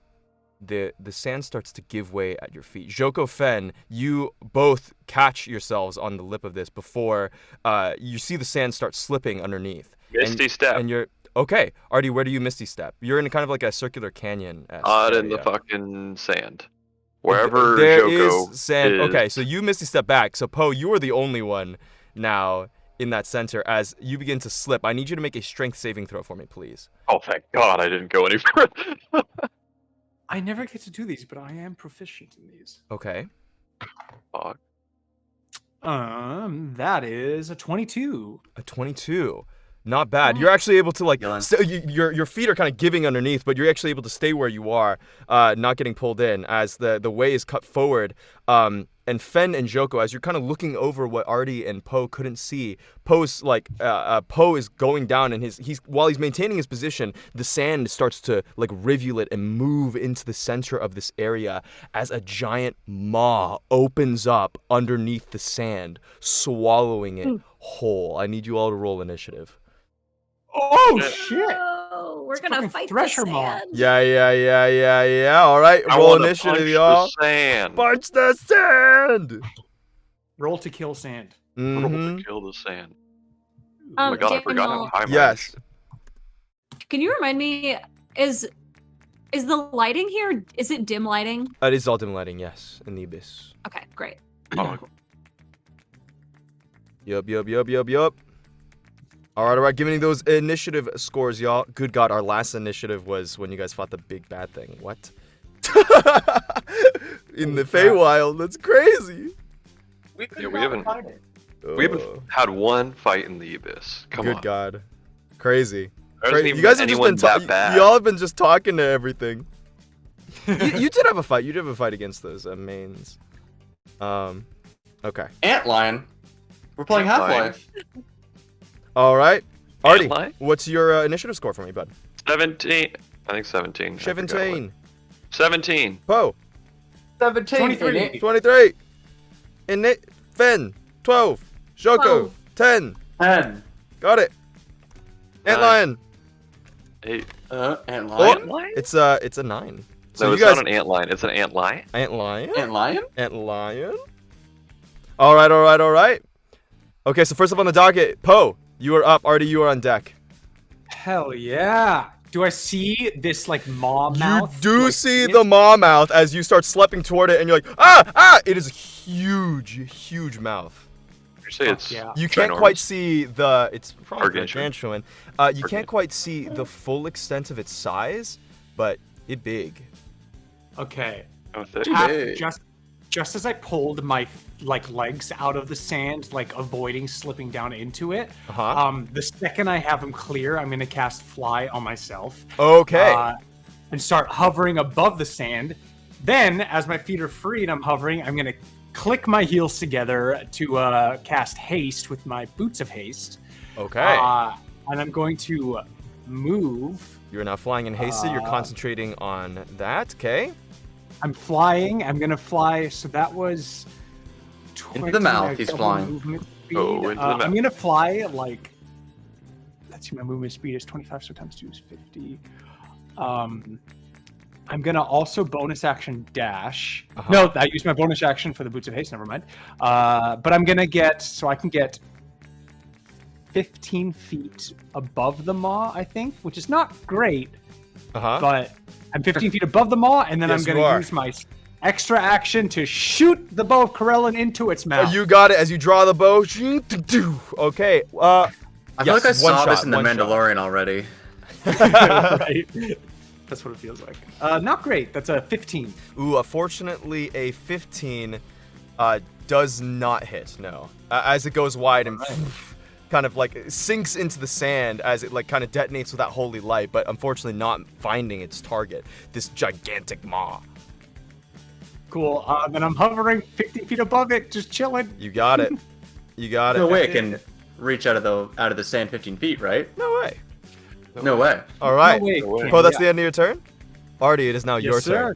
the sand starts to give way at your feet. Joko, Fen, you both catch yourselves on the lip of this before you see the sand start slipping underneath. Misty Step. And you're okay. Artie, where do you Misty Step? You're in kind of like a circular canyon. Out in the fucking sand. Wherever there Joko is sand. is. Okay, so you Misty Step back. So Poe, you are the only one now in that center. As you begin to slip, I need you to make a strength saving throw for me, please. Oh, thank God I didn't go any further. I never get to do these, but I am proficient in these. Okay. Fuck. That is a 22. A 22. Not bad. You're actually able to like your feet are kind of giving underneath, but you're actually able to stay where you are, not getting pulled in as the way is cut forward. And Fen and Joko, as you're kind of looking over what Artie and Poe couldn't see, Poe is going down, and while he's maintaining his position, the sand starts to like rivulet and move into the center of this area as a giant maw opens up underneath the sand, swallowing it whole. I need you all to roll initiative. Oh shit! Oh, we're It's gonna fucking fight the Thresher Maw. sand. Yeah. All right, I roll wanna initiative, punch y'all. the sand. Punch the sand. Roll to kill sand. Roll Mhm. to kill the sand. Oh my god, I forgot Daniel, how high my Yes. can you remind me? Is the lighting here? Is it dim lighting? It is all dim lighting, yes, in the abyss. Okay, great. Oh, Yup. All right. Giving you those initiative scores, y'all. Good God, our last initiative was when you guys fought the big bad thing. What? In the Feywild. That's crazy. Yeah, we haven't had one fight in the abyss. Come Good on. God. Crazy. There hasn't even You guys been have just anyone been that bad. y'all have been just talking to everything. you did have a fight. You did have a fight against those mains. Okay. Antlion. We're playing Antlion. Half-Life. All right. Artie, Antlion? what's your initiative score for me, bud? 17. I think 17. I forgot 17. what. 17. Poe. 17. 23. 23. Fen. 12. Joko. 12. 10. 10. Got it. Antlion. 8. Antlion? Antlion? It's a 9. So No, you it's guys not an antlion. It's an antlion. Antlion? Antlion? Antlion? All right. Okay, so first up on the docket, Poe, you are up. Artie, you are on deck. Hell yeah! Do I see this like maw mouth? You do I see it? the maw mouth as you start slipping toward it, and you're like, ah! It is a huge mouth. You say Fuck it's yeah. You can't ginormous. quite see it's probably Gargantuan. gargantuan. You can't quite see the full extent of its size, but it big. Okay. Oh, thick. Big. Just as I pulled my legs out of the sand, like avoiding slipping down into it. The second I have them clear, I'm gonna cast Fly on myself. Okay. And start hovering above the sand. Then, as my feet are free and I'm hovering, I'm gonna click my heels together to cast Haste with my Boots of Haste. Okay. And I'm going to move. You're now flying in hasted. You're concentrating on that. Okay. I'm flying. I'm gonna fly. So that was 20, Into the mouth, he's double flying. movement speed. Oh, into the mouth. I'm gonna fly like. Let's see, my movement speed is 25. So times 2 is 50. I'm gonna also bonus action dash. No, I used my bonus action for the Boots of Haste. Never mind. But I'm gonna get I can get 15 feet above the maw, I think, which is not great. But I'm 15 feet above the maw, and then Yes, I'm going you to are. use my extra action to shoot the bow of Corellin into its mouth. You got it as you draw the bow. Okay. I feel like I yes, one saw this shot, in The one shot. Mandalorian already. Right? That's what it feels like. Not great. That's a 15. Ooh, fortunately, a 15 does not hit, no. As it goes wide and kind of like sinks into the sand as it like kind of detonates with that holy light, but unfortunately not finding its target, this gigantic maw. Cool. Then I'm hovering 15 feet above it, just chilling. You got it. You got it. No way it can reach out of the sand 15 feet, right? No way. No way. All right. No way. Poe, that's the end of your turn? Artie, it is now your Yes, sir.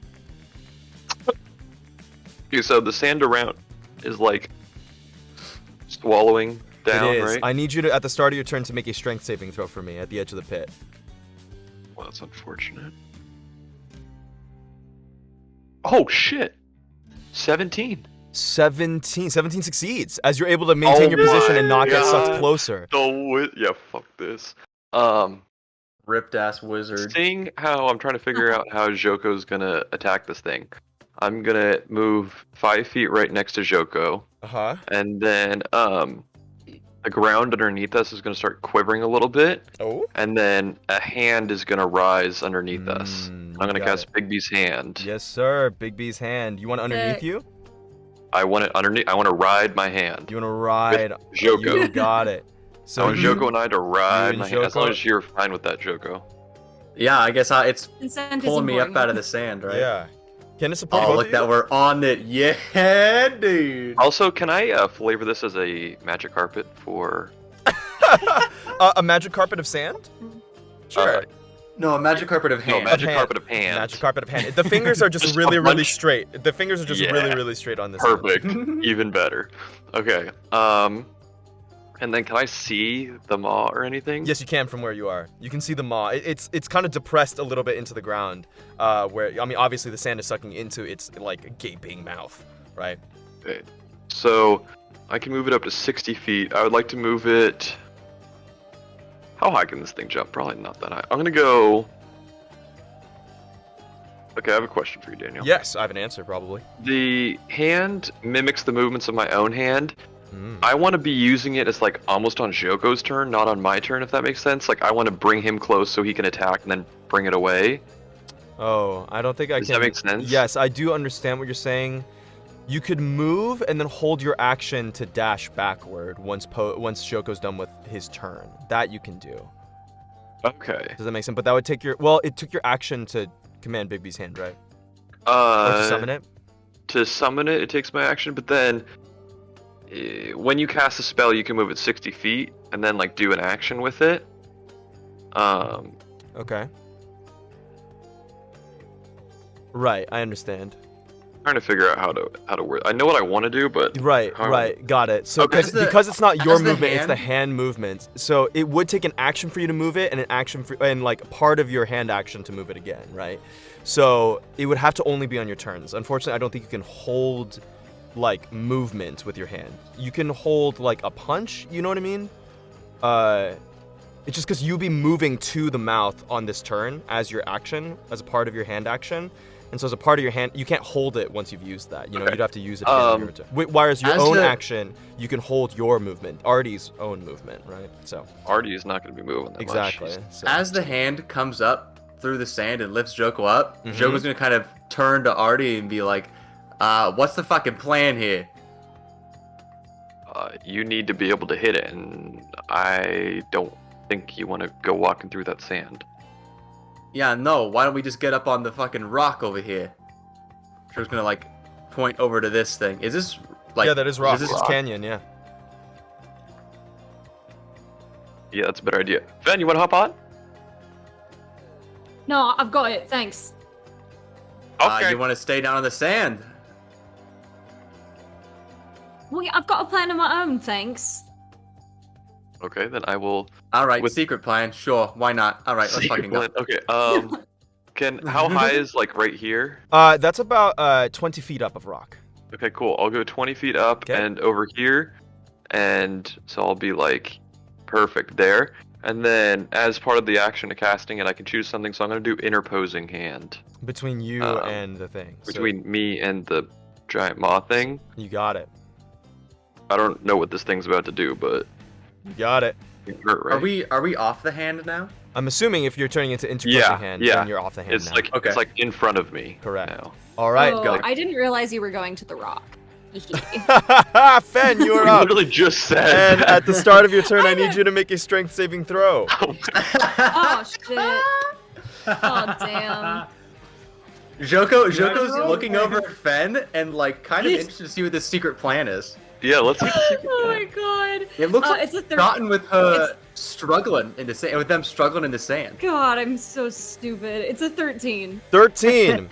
turn. Okay, so the sand around is like swallowing down, It is. right? I need you to, at the start of your turn, to make a strength saving throw for me at the edge of the pit. Well, that's unfortunate. Oh shit! 17. 17 succeeds as you're able to maintain your position and not get sucked God. closer. Yeah, fuck this. Ripped ass wizard. Seeing how I'm trying to figure out how Joko's gonna attack this thing, I'm gonna move 5 feet right next to Joko, and then the ground underneath us is gonna start quivering a little bit, Oh. and then a hand is gonna rise underneath us. Mm, I'm gonna got cast it. Big B's hand. Yes, sir. Big B's hand. You want it underneath Sick. you? I want it underneath. I want to ride my hand. You want to ride? Joko. You got it. I So want Joko and I to ride and my hand. As long Joko? as you're fine with that, Joko. Yeah, I guess it's Consent is pulling me up important. out of the sand, right? Yeah. Can it support Oh, both look of that you? we're on it. Yeah, dude. Also, can I flavor this as a magic carpet for? A magic carpet of sand? Sure. No, a magic carpet of No, hand. magic hand. carpet of hand. Magic carpet of hand. The fingers are just Just a really, really bunch- straight. The fingers are just Yeah. really, really straight on this. hand. Perfect. Even better. Okay. And then can I see the maw or anything? Yes, you can from where you are. You can see the maw. It's kind of depressed a little bit into the ground, where I mean, obviously the sand is sucking into its like gaping mouth, right? Okay. So I can move it up to 60 feet. I would like to move it. How high can this thing jump? Probably not that high. I'm gonna go. Okay, I have a question for you, Daniel. Yes, I have an answer probably. The hand mimics the movements of my own hand. Mm. I want to be using it as like almost on Joko's turn, not on my turn, if that makes sense. Like I want to bring him close so he can attack and then bring it away. Oh, I don't think I Does can. that make sense? Yes, I do understand what you're saying. You could move and then hold your action to dash backward once Shoko's done with his turn. That you can do. Okay. Does that make sense? But that would take your it took your action to command Bigby's hand, right? Or to summon it? To summon it, it takes my action, but then when you cast a spell, you can move it 60 feet and then like do an action with it. Okay. Right, I understand. Trying to figure out how to work. I know what I want to do, but Right, how- right, got it. So Okay. because it's not your as the movement, it's the hand- hand movement. So it would take an action for you to move it, and an action for and like part of your hand action to move it again, right? So it would have to only be on your turns. Unfortunately, I don't think you can hold like movement with your hand. You can hold like a punch. You know what I mean? It's just because you'll be moving to the mouth on this turn as your action, as a part of your hand action. And so as a part of your hand, you can't hold it once you've used that. You know, Okay. you'd have to use it again on your return. Whereas your as own the- action, you can hold your movement, Artie's own movement, right? So Artie is not going to be moving that exactly. much. So. As the hand comes up through the sand and lifts Joko up, Mhm. Joko's gonna kind of turn to Artie and be like, what's the fucking plan here? You need to be able to hit it, and I don't think you want to go walking through that sand. Yeah, no, why don't we just get up on the fucking rock over here? Joko's gonna like point over to this thing. Is this like yeah, that is rock. this It's canyon, yeah. Yeah, that's a better idea. Fen, you want to hop on? No, I've got it. Thanks. Okay. you want to stay down on the sand? Well, yeah, I've got a plan of my own. Thanks. Okay, then I will. All right, With- secret plan. Sure, why not? All right, let's Secret fucking go. plan. Okay. How high is like right here? That's about 20 feet up of rock. Okay, cool. I'll go 20 feet up Okay. and over here, and so I'll be like perfect there. And then as part of the action of casting it, I can choose something. So I'm gonna do interposing hand Between you and the thing. So between me and the giant maw thing. you got it. I don't know what this thing's about to do, but You got it. it hurt, right? Are we off the hand now? I'm assuming if you're turning into interposing Yeah, hand, yeah. then you're off the hand It's now. like Okay. it's like in front of me. Correct. Now. All right, Oh, go. I didn't realize you were going to the rock. Fen, you are You up. literally just said. And that. at the start of your turn, I need you to make a strength saving throw. Oh shit. Oh damn. Joko's roll, looking over at Fen and like kind of interested to see what this secret plan is. Yeah, let's see. Oh my god. It looks like it's a it's gotten with her struggling in the sand, with them struggling in the sand. God, I'm so stupid. It's a 13. 13.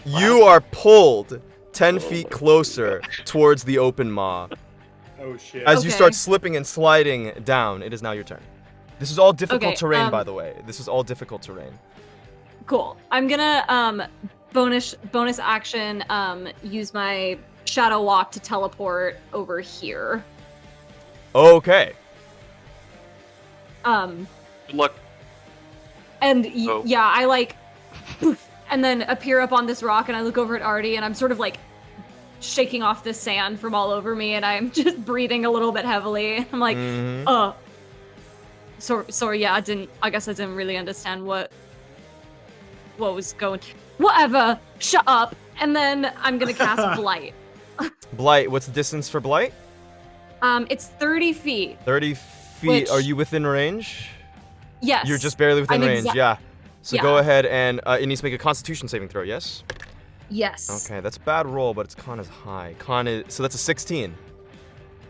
You are pulled 10 feet closer towards the open maw. Oh shit. As you Okay. start slipping and sliding down, it is now your turn. This is all difficult Okay, terrain, by the way. This is all difficult terrain. Cool. I'm gonna bonus action use my shadow walk to teleport over here. Okay. Good luck. And Oh. yeah, I like poof, and then appear up on this rock and I look over at Artie and I'm sort of like shaking off the sand from all over me and I'm just breathing a little bit heavily. I'm like, Mhm. sorry, yeah, I guess I didn't really understand what was going. Whatever. Shut up. And then I'm gonna cast Blight. Blight, what's the distance for Blight? It's 30 feet. 30 feet. Which- Are you within range? Yes. You're just barely within I'm range, exa- yeah. So Yeah. go ahead and it needs to make a constitution saving throw, yes? Yes. Okay, that's a bad roll, but it's con is high. So that's a 16.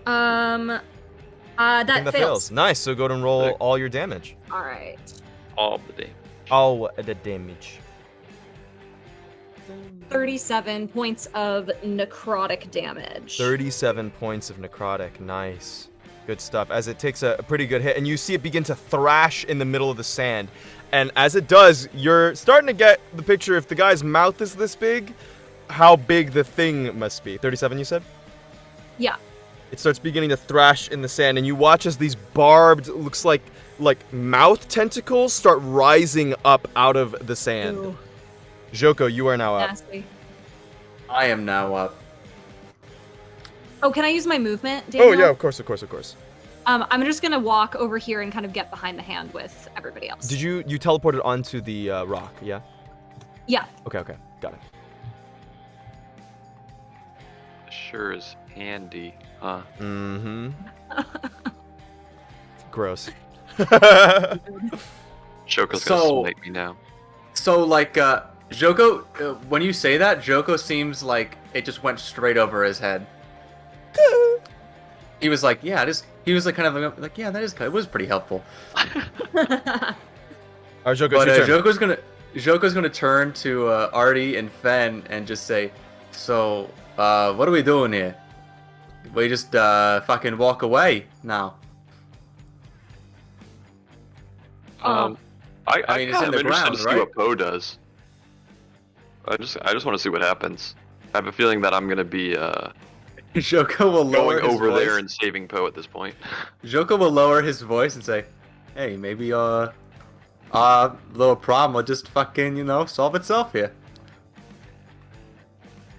That I think that fails. Nice. So go ahead and roll Sick. all your damage. All right. All of the day. All the damage. 37 points of necrotic damage. 37 points of necrotic. Nice. Good stuff. As it takes a pretty good hit, and you see it begin to thrash in the middle of the sand. And as it does, you're starting to get the picture. If the guy's mouth is this big, how big the thing must be. 37, you said? Yeah. It starts beginning to thrash in the sand, and you watch as these barbed, looks like mouth tentacles start rising up out of the sand. Ooh, Joko, you are now up. nasty. I am now up. Oh, can I use my movement, Daniel? Oh yeah, of course. I'm just gonna walk over here and kind of get behind the hand with everybody else. Did you teleported onto the rock? Yeah. Yeah. Okay, got it. Sure is handy, huh? Mm-hmm. Gross. Choco's So- gonna smite me now. So like, Joko, when you say that, Joko seems like it just went straight over his head. He was like, yeah, he was like kind of like, yeah, it was pretty helpful. Alright, Joko, But it's your turn. Joko's gonna turn to Artie and Fen and just say, so what are we doing here? We just fucking walk away now. I mean, it's kind in of the interested ground, to see right? what Poe does. I just want to see what happens. I have a feeling that I'm gonna be Joko will lower going his over voice. there and saving Poe at this point. Joko will lower his voice and say, hey, maybe little problem will just fucking, solve itself here.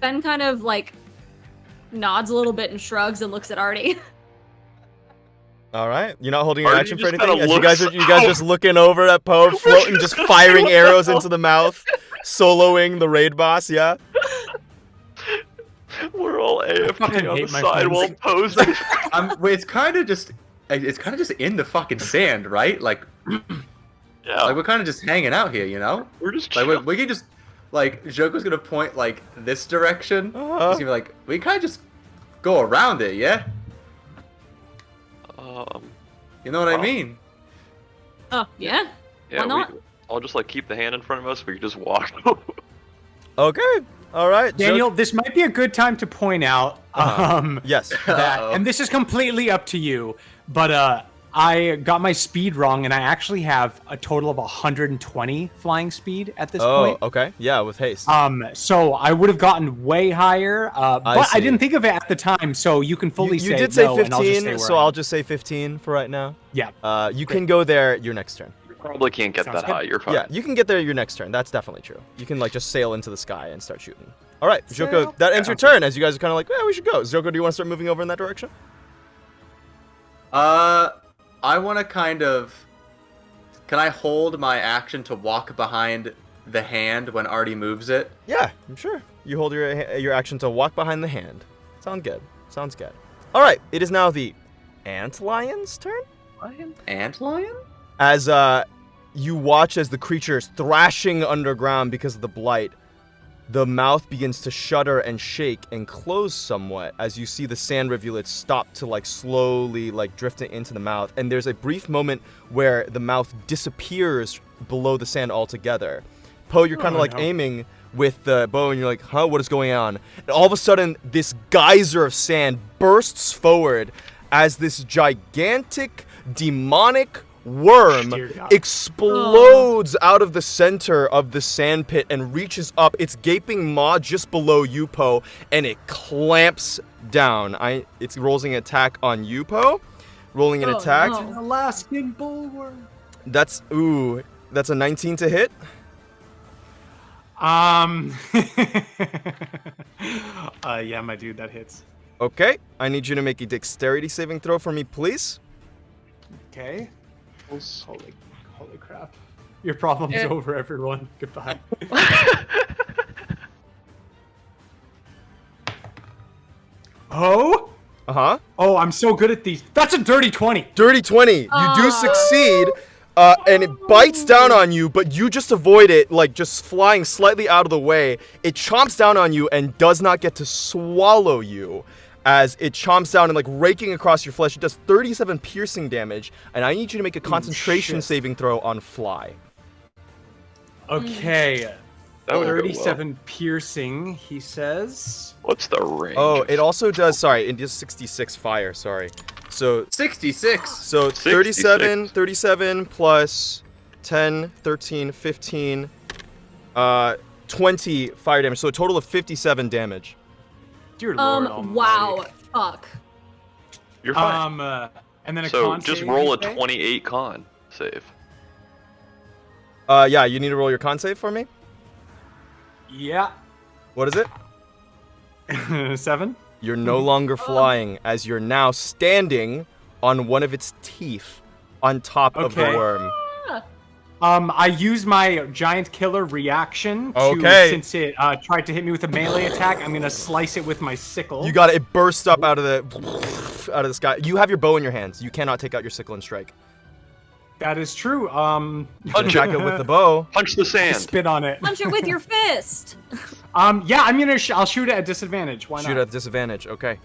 Ben kind of like nods a little bit and shrugs and looks at Artie. All right, you're not holding your Artie action for just anything. kinda As you guys looks just looking over at Poe, floating, just firing arrows into the mouth, soloing the raid boss. Yeah. We're all fucking AFK on the hate my side while friends. Poe's. Wait, it's kind of just in the fucking sand, right? Like Yeah, we're kind of just hanging out here, we're just Like chilling. we can just, like, Joko's gonna point like this direction. Uh-huh. He's gonna be like, we kind of just go around it, yeah? You know what I Wow. mean? Oh, yeah. Yeah, Why not? I'll just like keep the hand in front of us. We can just walk. Okay. All right. Daniel, this might be a good time to point out Yes. that, Uh-oh. and this is completely up to you, but I got my speed wrong, and I actually have a total of 120 flying speed at this Oh, point. okay. Yeah, with haste. So I would have gotten way higher, but I see. didn't think of it at the time. So you can fully you say did say no, and I'll just 15, stay where so I am. I'll just say 15 for right now. Yeah. You can go there your next turn. You probably can't get Sounds that good. high. You're fine. Yeah, you can get there your next turn. That's definitely true. You can like just sail into the sky and start shooting. All right, Joko, that ends your turn. As you guys are kind of like, yeah, we should go. Joko, do you want to start moving over in that direction? I want to kind of. Can I hold my action to walk behind the hand when Artie moves it? Yeah, I'm sure. You hold your action to walk behind the hand. Sound good. Sounds good. All right, it is now the Antlion's turn. Antlion? As you watch as the creature is thrashing underground because of the blight, the mouth begins to shudder and shake and close somewhat as you see the sand rivulets stop to like slowly like drifting into the mouth, and there's a brief moment where the mouth disappears below the sand altogether. Poe, you're kind of like no. aiming with the bow and you're like, huh, what is going on? And all of a sudden this geyser of sand bursts forward as this gigantic demonic worm Dear God. explodes out of the center of the sand pit and reaches up its gaping maw just below you, Poe, and it clamps down. It's rolling an attack on you, Poe. Rolling an Oh, attack. no. Alaskan bullworm. That's a 19 to hit. Yeah, my dude, that hits. Okay, I need you to make a dexterity saving throw for me, please. Okay. Holy crap. Your problem's over, everyone. Goodbye. Oh? Uh-huh. Oh, I'm so good at these. That's a dirty 20. Dirty 20. You do succeed. And it bites down on you, but you just avoid it, like just flying slightly out of the way. It chomps down on you and does not get to swallow you. As it chomps down and like raking across your flesh, it does 37 piercing damage, and I need you to make a concentration saving throw on Fly. Okay. That would go well. 37 piercing, he says. What's the range? Oh, it also does, sorry, it does 66 fire, sorry. So 66. So 37 plus 10, 13, 15, 20 fire damage. So a total of 57 damage. Dear Lord Almighty. Wow. Fuck. You're fine. And then a So con just save, roll a you say? 28 con save. Yeah, you need to roll your con save for me? Yeah. What is it? 7. You're no longer flying, as you're now standing on one of its teeth on top of the worm. I use my giant killer reaction to, since it tried to hit me with a melee attack, I'm gonna slice it with my sickle. You got it. It bursts up out of the sky. You have your bow in your hands. You cannot take out your sickle and strike. That is true. Attack it with the bow. Punch the sand. Spit on it. Punch it with your fist. Yeah, I'm gonna. I'll shoot it at disadvantage. Why not? Shoot at disadvantage. Okay.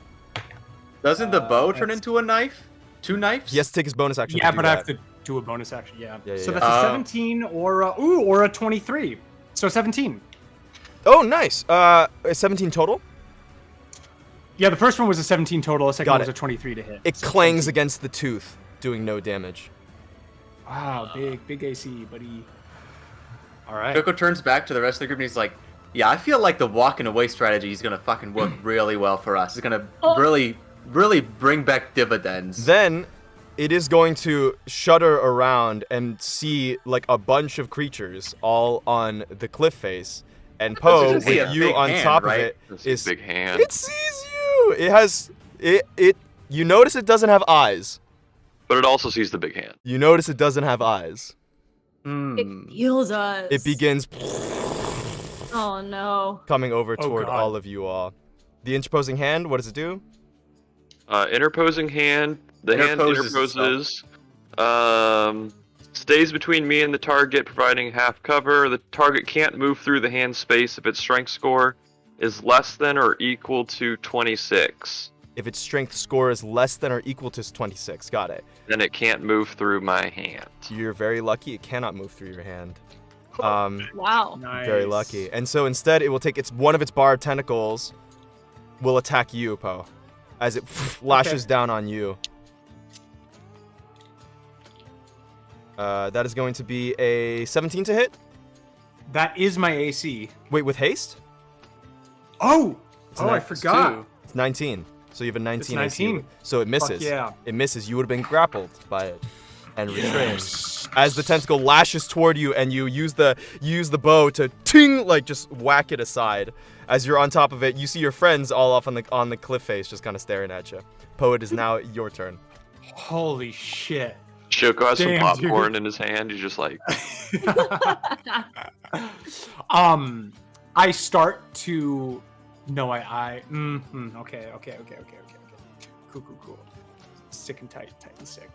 Doesn't the bow turn into a knife? 2 knives? He has to take his bonus action. Yeah, to do but I that. have to do a bonus action. Yeah. So yeah. that's a 17 or a 23. So 17. Oh, nice. 17 total. Yeah, the first one was a 17 total. The second Got one was it. a 23 to hit. It So clangs 17. against the tooth, doing no damage. Wow, big AC, buddy. All right. Coco turns back to the rest of the group and he's like, yeah, I feel like the walking away strategy is going to fucking work really well for us. It's going to really bring back dividends. Then it is going to shudder around and see like a bunch of creatures all on the cliff face. And Poe, with you on top of it, is a big hand. It sees you. It has it. You notice it doesn't have eyes. But it also sees the big hand. You notice it doesn't have eyes. It heals us. It begins Oh no. coming over toward God. all of you all. The interposing hand. What does it do? Interposing hand. The hand interposes. Stays between me and the target, providing half cover. The target can't move through the hand space if its strength score is less than or equal to 26. If its strength score is less than or equal to 26. Got it. Then it can't move through my hand. You're very lucky. It cannot move through your hand. Wow. Nice. Very lucky. And so instead, it will take one of its barbed tentacles, will attack you, Poe, as it lashes down on you. That is going to be a 17 to hit. That is my AC. Wait, with haste? Oh! It's I forgot. It's 19. So you have a 19 It's 19. AC. So it misses. yeah. It misses. You would have been grappled by it and restrained. As the tentacle lashes toward you and you use the bow to ting, like just whack it aside. As you're on top of it, you see your friends all off on the cliff face just kind of staring at you. Poe, it is now your turn. Holy shit. Shoko has some Damn, popcorn dude. in his hand. He's just like, I start to. No, okay. Cool. Sick and tight and sick.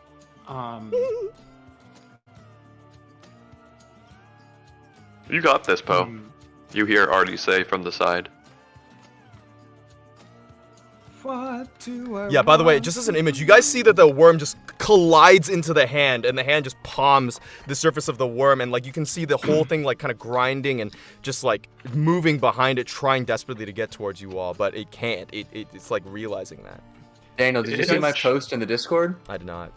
you got this, Poe. You hear Artie say from the side. What do I Yeah, by the way, just as an image, you guys see that the worm just collides into the hand, and the hand just palms the surface of the worm, and like you can see the whole thing like kind of grinding and just like moving behind it, trying desperately to get towards you all, but it can't. It's like realizing that. Daniel, did you see my post in the Discord? I did not.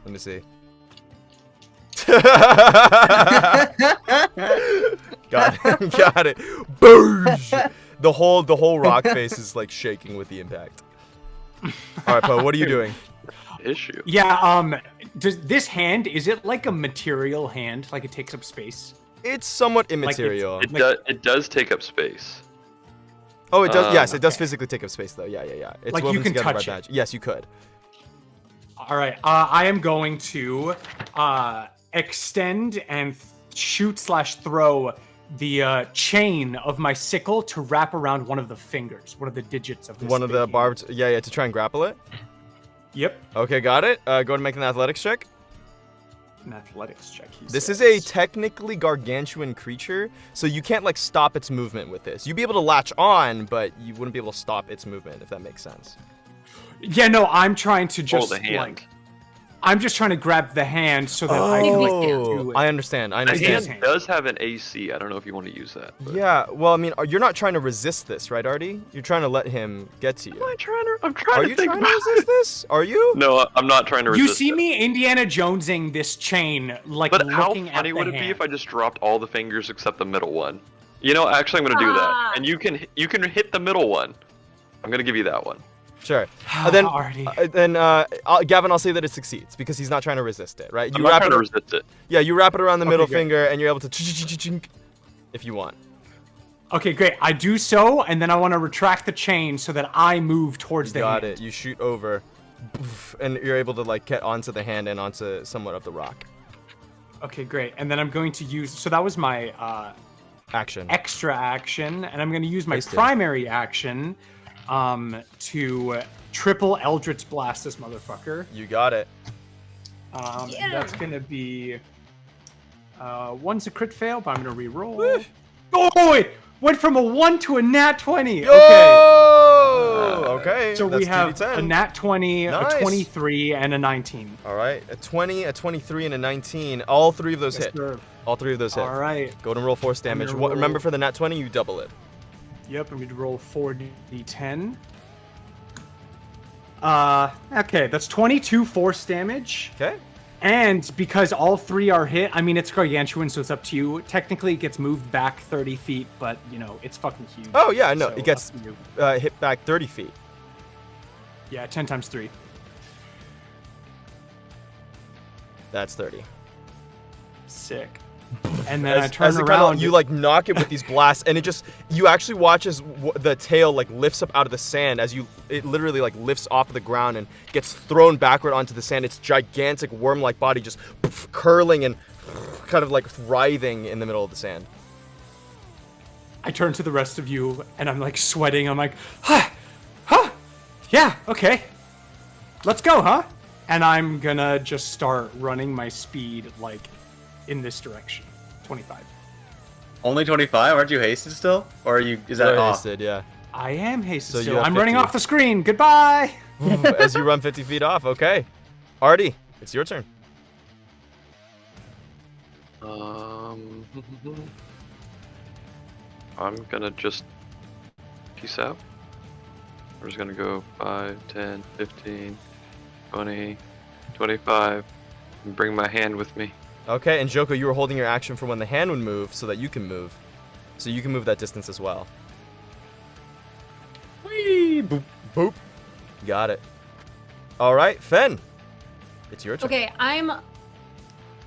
Let me see. Got it. Boosh! The whole rock face is like shaking with the impact. All right, Poe, what are you doing? Issue. Yeah, does this hand, is it like a material hand? Like it takes up space? It's somewhat immaterial. It does take up space. Oh, it does. Yes, it does physically take up space, though. Yeah. It's Like, you woven can together touch by it. badge. Yes, you could. All right, I am going to extend and shoot/throw the chain of my sickle to wrap around one of the fingers, one of the digits of this One of the thing. barbed. Yeah, to try and grapple it. Yep. Okay, got it. Go ahead and make an athletics check. an athletics check. This is a technically gargantuan creature, so you can't like stop its movement with this. You'd be able to latch on, but you wouldn't be able to stop its movement, if that makes sense. Yeah, no, I'm trying to just the hand. like, I'm just trying to grab the hand so that I can do it. I understand. I The understand. hand does have an AC. I don't know if you want to use that. But... Yeah, well, I mean, you're not trying to resist this, right, Artie? You're trying to let him get to you. I'm trying Are to you think trying to about resist this? Are you? No, I'm not trying to resist You see it. me Indiana Jonesing this chain, like But how looking at funny the would it be hand. if I just dropped all the fingers except the middle one? You know, actually, I'm gonna do that, and you can hit the middle one. I'm gonna give you that one. Sure. Artie. Gavin, I'll say that it succeeds because he's not trying to resist it, right? I'm not trying to resist it. Yeah, you wrap it around the middle great. finger, and you're able to chink if you want. Okay, great. I do so, and then I want to retract the chain so that I move towards the Got hand. it. You shoot over, and you're able to like get onto the hand and onto somewhat of the rock. Okay, great. And then I'm going to use. So that was my Action. extra action, and I'm going to use my Wasted. primary action to triple Eldritch Blast this motherfucker. You got it. That's going to be one's a crit fail, but I'm going to re-roll. Oh wait! Went from a 1 to a nat 20. Yo! Okay. Okay. So we that's have 2d10. a nat 20, Nice. a 23, and a 19. All right, a 20, a 23, and a 19. All three of those hit. Sir. All three of those hit. All right. Go ahead and roll force damage. gonna roll- Remember, for the nat 20, you double it. Yep, I'm going to roll 4d10. Okay, that's 22 force damage. Okay. And because all three are hit, I mean, it's gargantuan, so it's up to you. Technically, it gets moved back 30 feet, but, you know, it's fucking huge. Oh, yeah, I know. So, It gets up to you. hit back 30 feet. Yeah, 10 times 3. That's 30. Sick. And then I As turn it kinda, around. you like knock it with these blasts, and it just, you actually watch as the tail like lifts up out of the sand as it literally like lifts off of the ground and gets thrown backward onto the sand. Its gigantic worm-like body just curling and kind of like writhing in the middle of the sand. I turn to the rest of you, and I'm like sweating. I'm like, huh, yeah, okay. Let's go, huh? And I'm gonna just start running my speed like in this direction. 25. Only 25? Aren't you hasted still? Or are you? Is that Very off? hasted, yeah. I am hasted So you still. have I'm running 50. off the screen. Goodbye. As you run 50 feet off. Okay. Artie, it's your turn. I'm gonna just peace out. We're just gonna go 5, 10, 15, 20, 25, and bring my hand with me. Okay, and Joko, you were holding your action for when the hand would move so that you can move. So you can move that distance as well. Whee! Boop. Boop. Got it. All right, Fen. It's your turn. Okay, I'm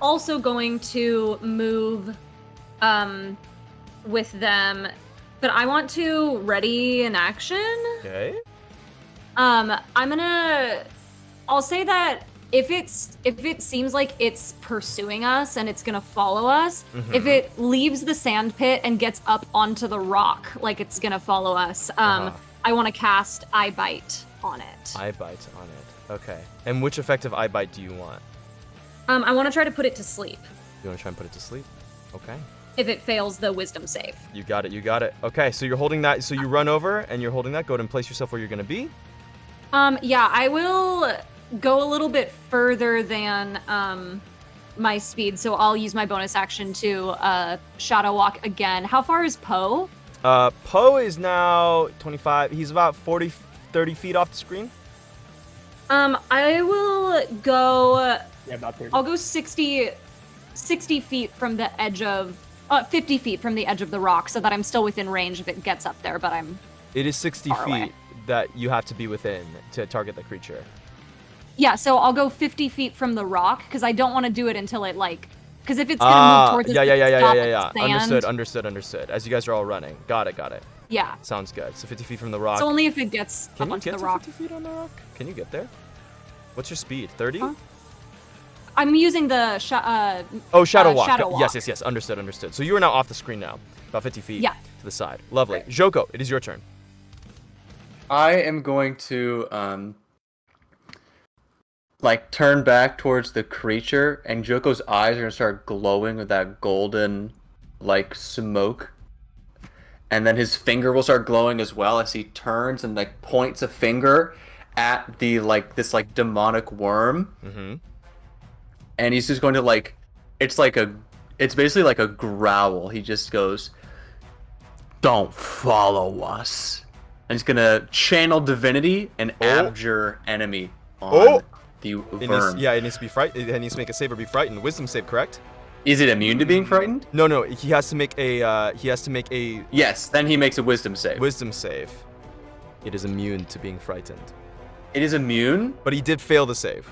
also going to move with them, but I want to ready an action. Okay. I'll say that if it seems like it's pursuing us and it's gonna follow us, if it leaves the sand pit and gets up onto the rock like it's gonna follow us, I want to cast Eye Bite on it. Eye Bite on it. Okay. And which effective Eye Bite do you want? I want to try to put it to sleep You want to try and put it to sleep? Okay. if it fails the wisdom save. You got it. You got it. Okay, so you're holding that. So you run over and you're holding that. Go ahead and place yourself where you're gonna be. Yeah, I will go a little bit further than my speed, so I'll use my bonus action to shadow walk again. How far is Poe? Poe is now 25. He's about 30 feet off the screen. I will go. Yeah, about 30. I'll go 60 feet from the edge of. 50 feet from the edge of the rock, so that I'm still within range if it gets up there. But I'm. It is 60 Far feet away. that you have to be within to target the creature. Yeah, so I'll go 50 feet from the rock because I don't want to do it until it like. Because if it's gonna move towards us, Yeah. Sand. Understood. As you guys are all running. Got it. Yeah. Sounds good. So 50 feet from the rock. So only if it gets Can up you onto get the to rock. 50 feet on the rock? Can you get there? What's your speed? 30? Huh? I'm using the Oh, Shadow Walk. Shadow Walk. Yes. Understood. So you are now off the screen now. About 50 feet Yeah. to the side. Lovely. Joko, it is your turn. I am going to like turn back towards the creature, and Joko's eyes are gonna start glowing with that golden, like, smoke. And then his finger will start glowing as well as he turns and like points a finger at the this demonic worm. Mm-hmm. And he's just going to it's basically like a growl. He just goes, "Don't follow us." And he's gonna channel divinity and abjure enemy on the worm. It needs to be frightened. It needs to make a save or be frightened. Wisdom save, correct? Is it immune to being frightened? No. He has to make a. Yes. Then he makes a wisdom save. Wisdom save. It is immune to being frightened. It is immune, but he did fail the save.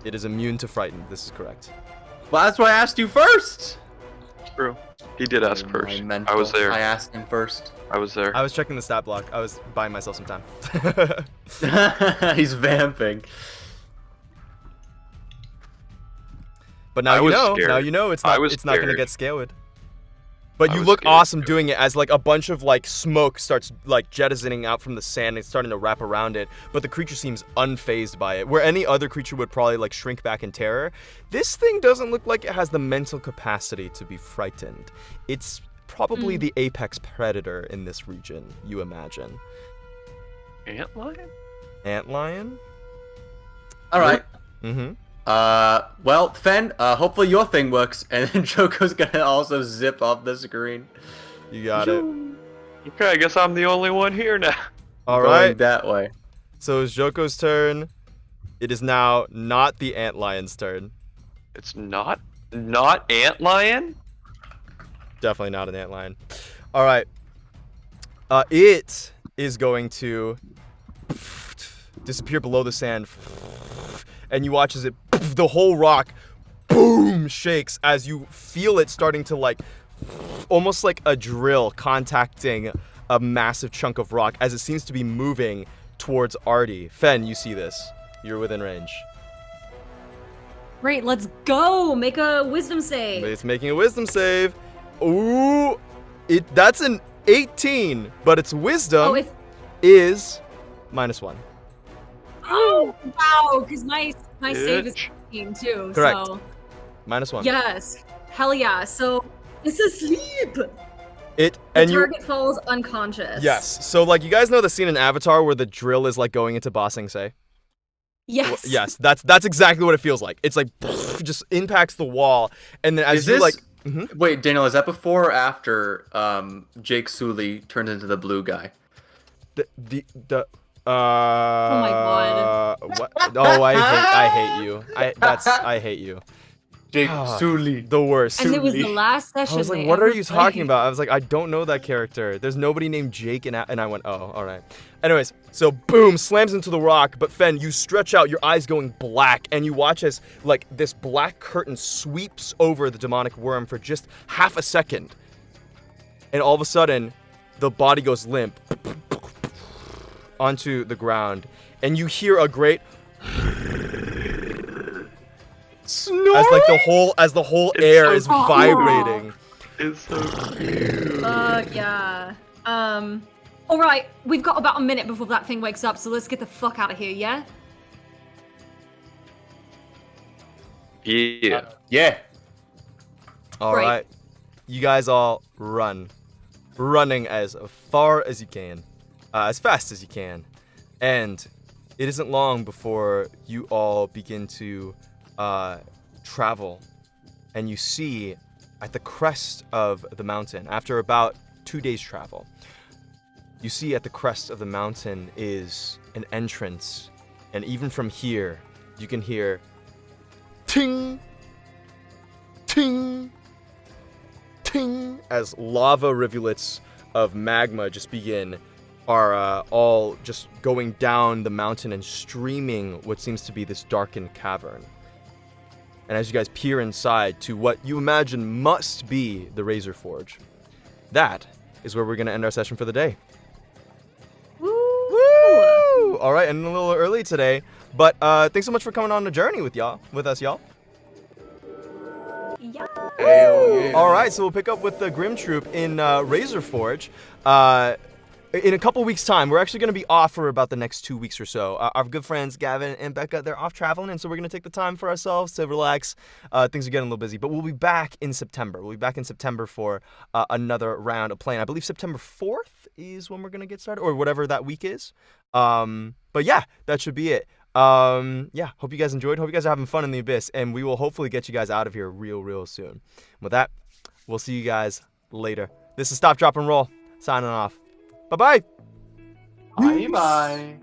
It is immune to frightened. This is correct. Well, that's why I asked you first. True. He did ask first. I was there. I asked him first. I was there. I was checking the stat block. I was buying myself some time. He's vamping. But now you know it's not gonna get scaled. But you look awesome doing it as like a bunch of like smoke starts like jettisoning out from the sand and starting to wrap around it, but the creature seems unfazed by it. Where any other creature would probably like shrink back in terror, this thing doesn't look like it has the mental capacity to be frightened. It's probably the apex predator in this region, you imagine. Antlion? Antlion? Alright. Mm-hmm. Well, Fen, hopefully your thing works, and then Joko's gonna also zip off the screen. You got it. Okay, I guess I'm the only one here now. Alright. That way. So it's Joko's turn. It is now not the Antlion's turn. It's not Antlion? Definitely not an Antlion. Alright. It is going to disappear below the sand. And you watch as the whole rock, boom, shakes as you feel it starting to like, almost like a drill contacting a massive chunk of rock as it seems to be moving towards Artie. Fen, you see this. You're within range. Great, let's go. Make a wisdom save. It's making a wisdom save. Ooh, that's an 18, but its wisdom is -1. Oh, wow, because my save is 15 too. Correct. So. -1. Yes. Hell yeah. So it's asleep. The target falls unconscious. Yes. So like you guys know the scene in Avatar where the drill is like going into Ba Sing Se? Yes. Well, yes. That's exactly what it feels like. It's like just impacts the wall, and then as you like. Mm-hmm. Wait, Daniel, is that before or after Jake Sully turns into the blue guy? Oh my god. What? Oh, I hate you. I hate you. Jake Sully, the worst. And it was the last session. I was like, what are you talking about? I was like, I don't know that character. There's nobody named Jake, and I went, oh, all right. Anyways, so boom, slams into the rock. But Fen, you stretch out, your eyes going black, and you watch as like this black curtain sweeps over the demonic worm for just half a second, and all of a sudden, the body goes limp onto the ground, and you hear a great snort as the whole air is vibrating. It's so cute. Yeah. All right, we've got about a minute before that thing wakes up, so let's get the fuck out of here, yeah? Yeah. Yeah. All right. You guys all running as far as you can. As fast as you can. And it isn't long before you all begin to travel. And you see at the crest of the mountain, after about 2 days travel, you see at the crest of the mountain is an entrance. And even from here, you can hear ting, ting, ting, as lava rivulets of magma just are all just going down the mountain and streaming what seems to be this darkened cavern. And as you guys peer inside to what you imagine must be the Razor Forge, that is where we're going to end our session for the day. Woo! All right, and a little early today, but thanks so much for coming on the journey with us, y'all. Yeah. Hell yeah. All right, so we'll pick up with the Grim Troupe in Razor Forge. in a couple weeks' time, we're actually going to be off for about the next 2 weeks or so. Our good friends Gavin and Becca, they're off traveling, and so we're going to take the time for ourselves to relax. Things are getting a little busy, but we'll be back in September. We'll be back in September for another round of playing. I believe September 4th is when we're going to get started, or whatever that week is. But yeah, that should be it. Yeah, hope you guys enjoyed. Hope you guys are having fun in the Abyss, and we will hopefully get you guys out of here real soon. With that, we'll see you guys later. This is Stop, Drop, and Roll, signing off. Bye-bye. Bye-bye.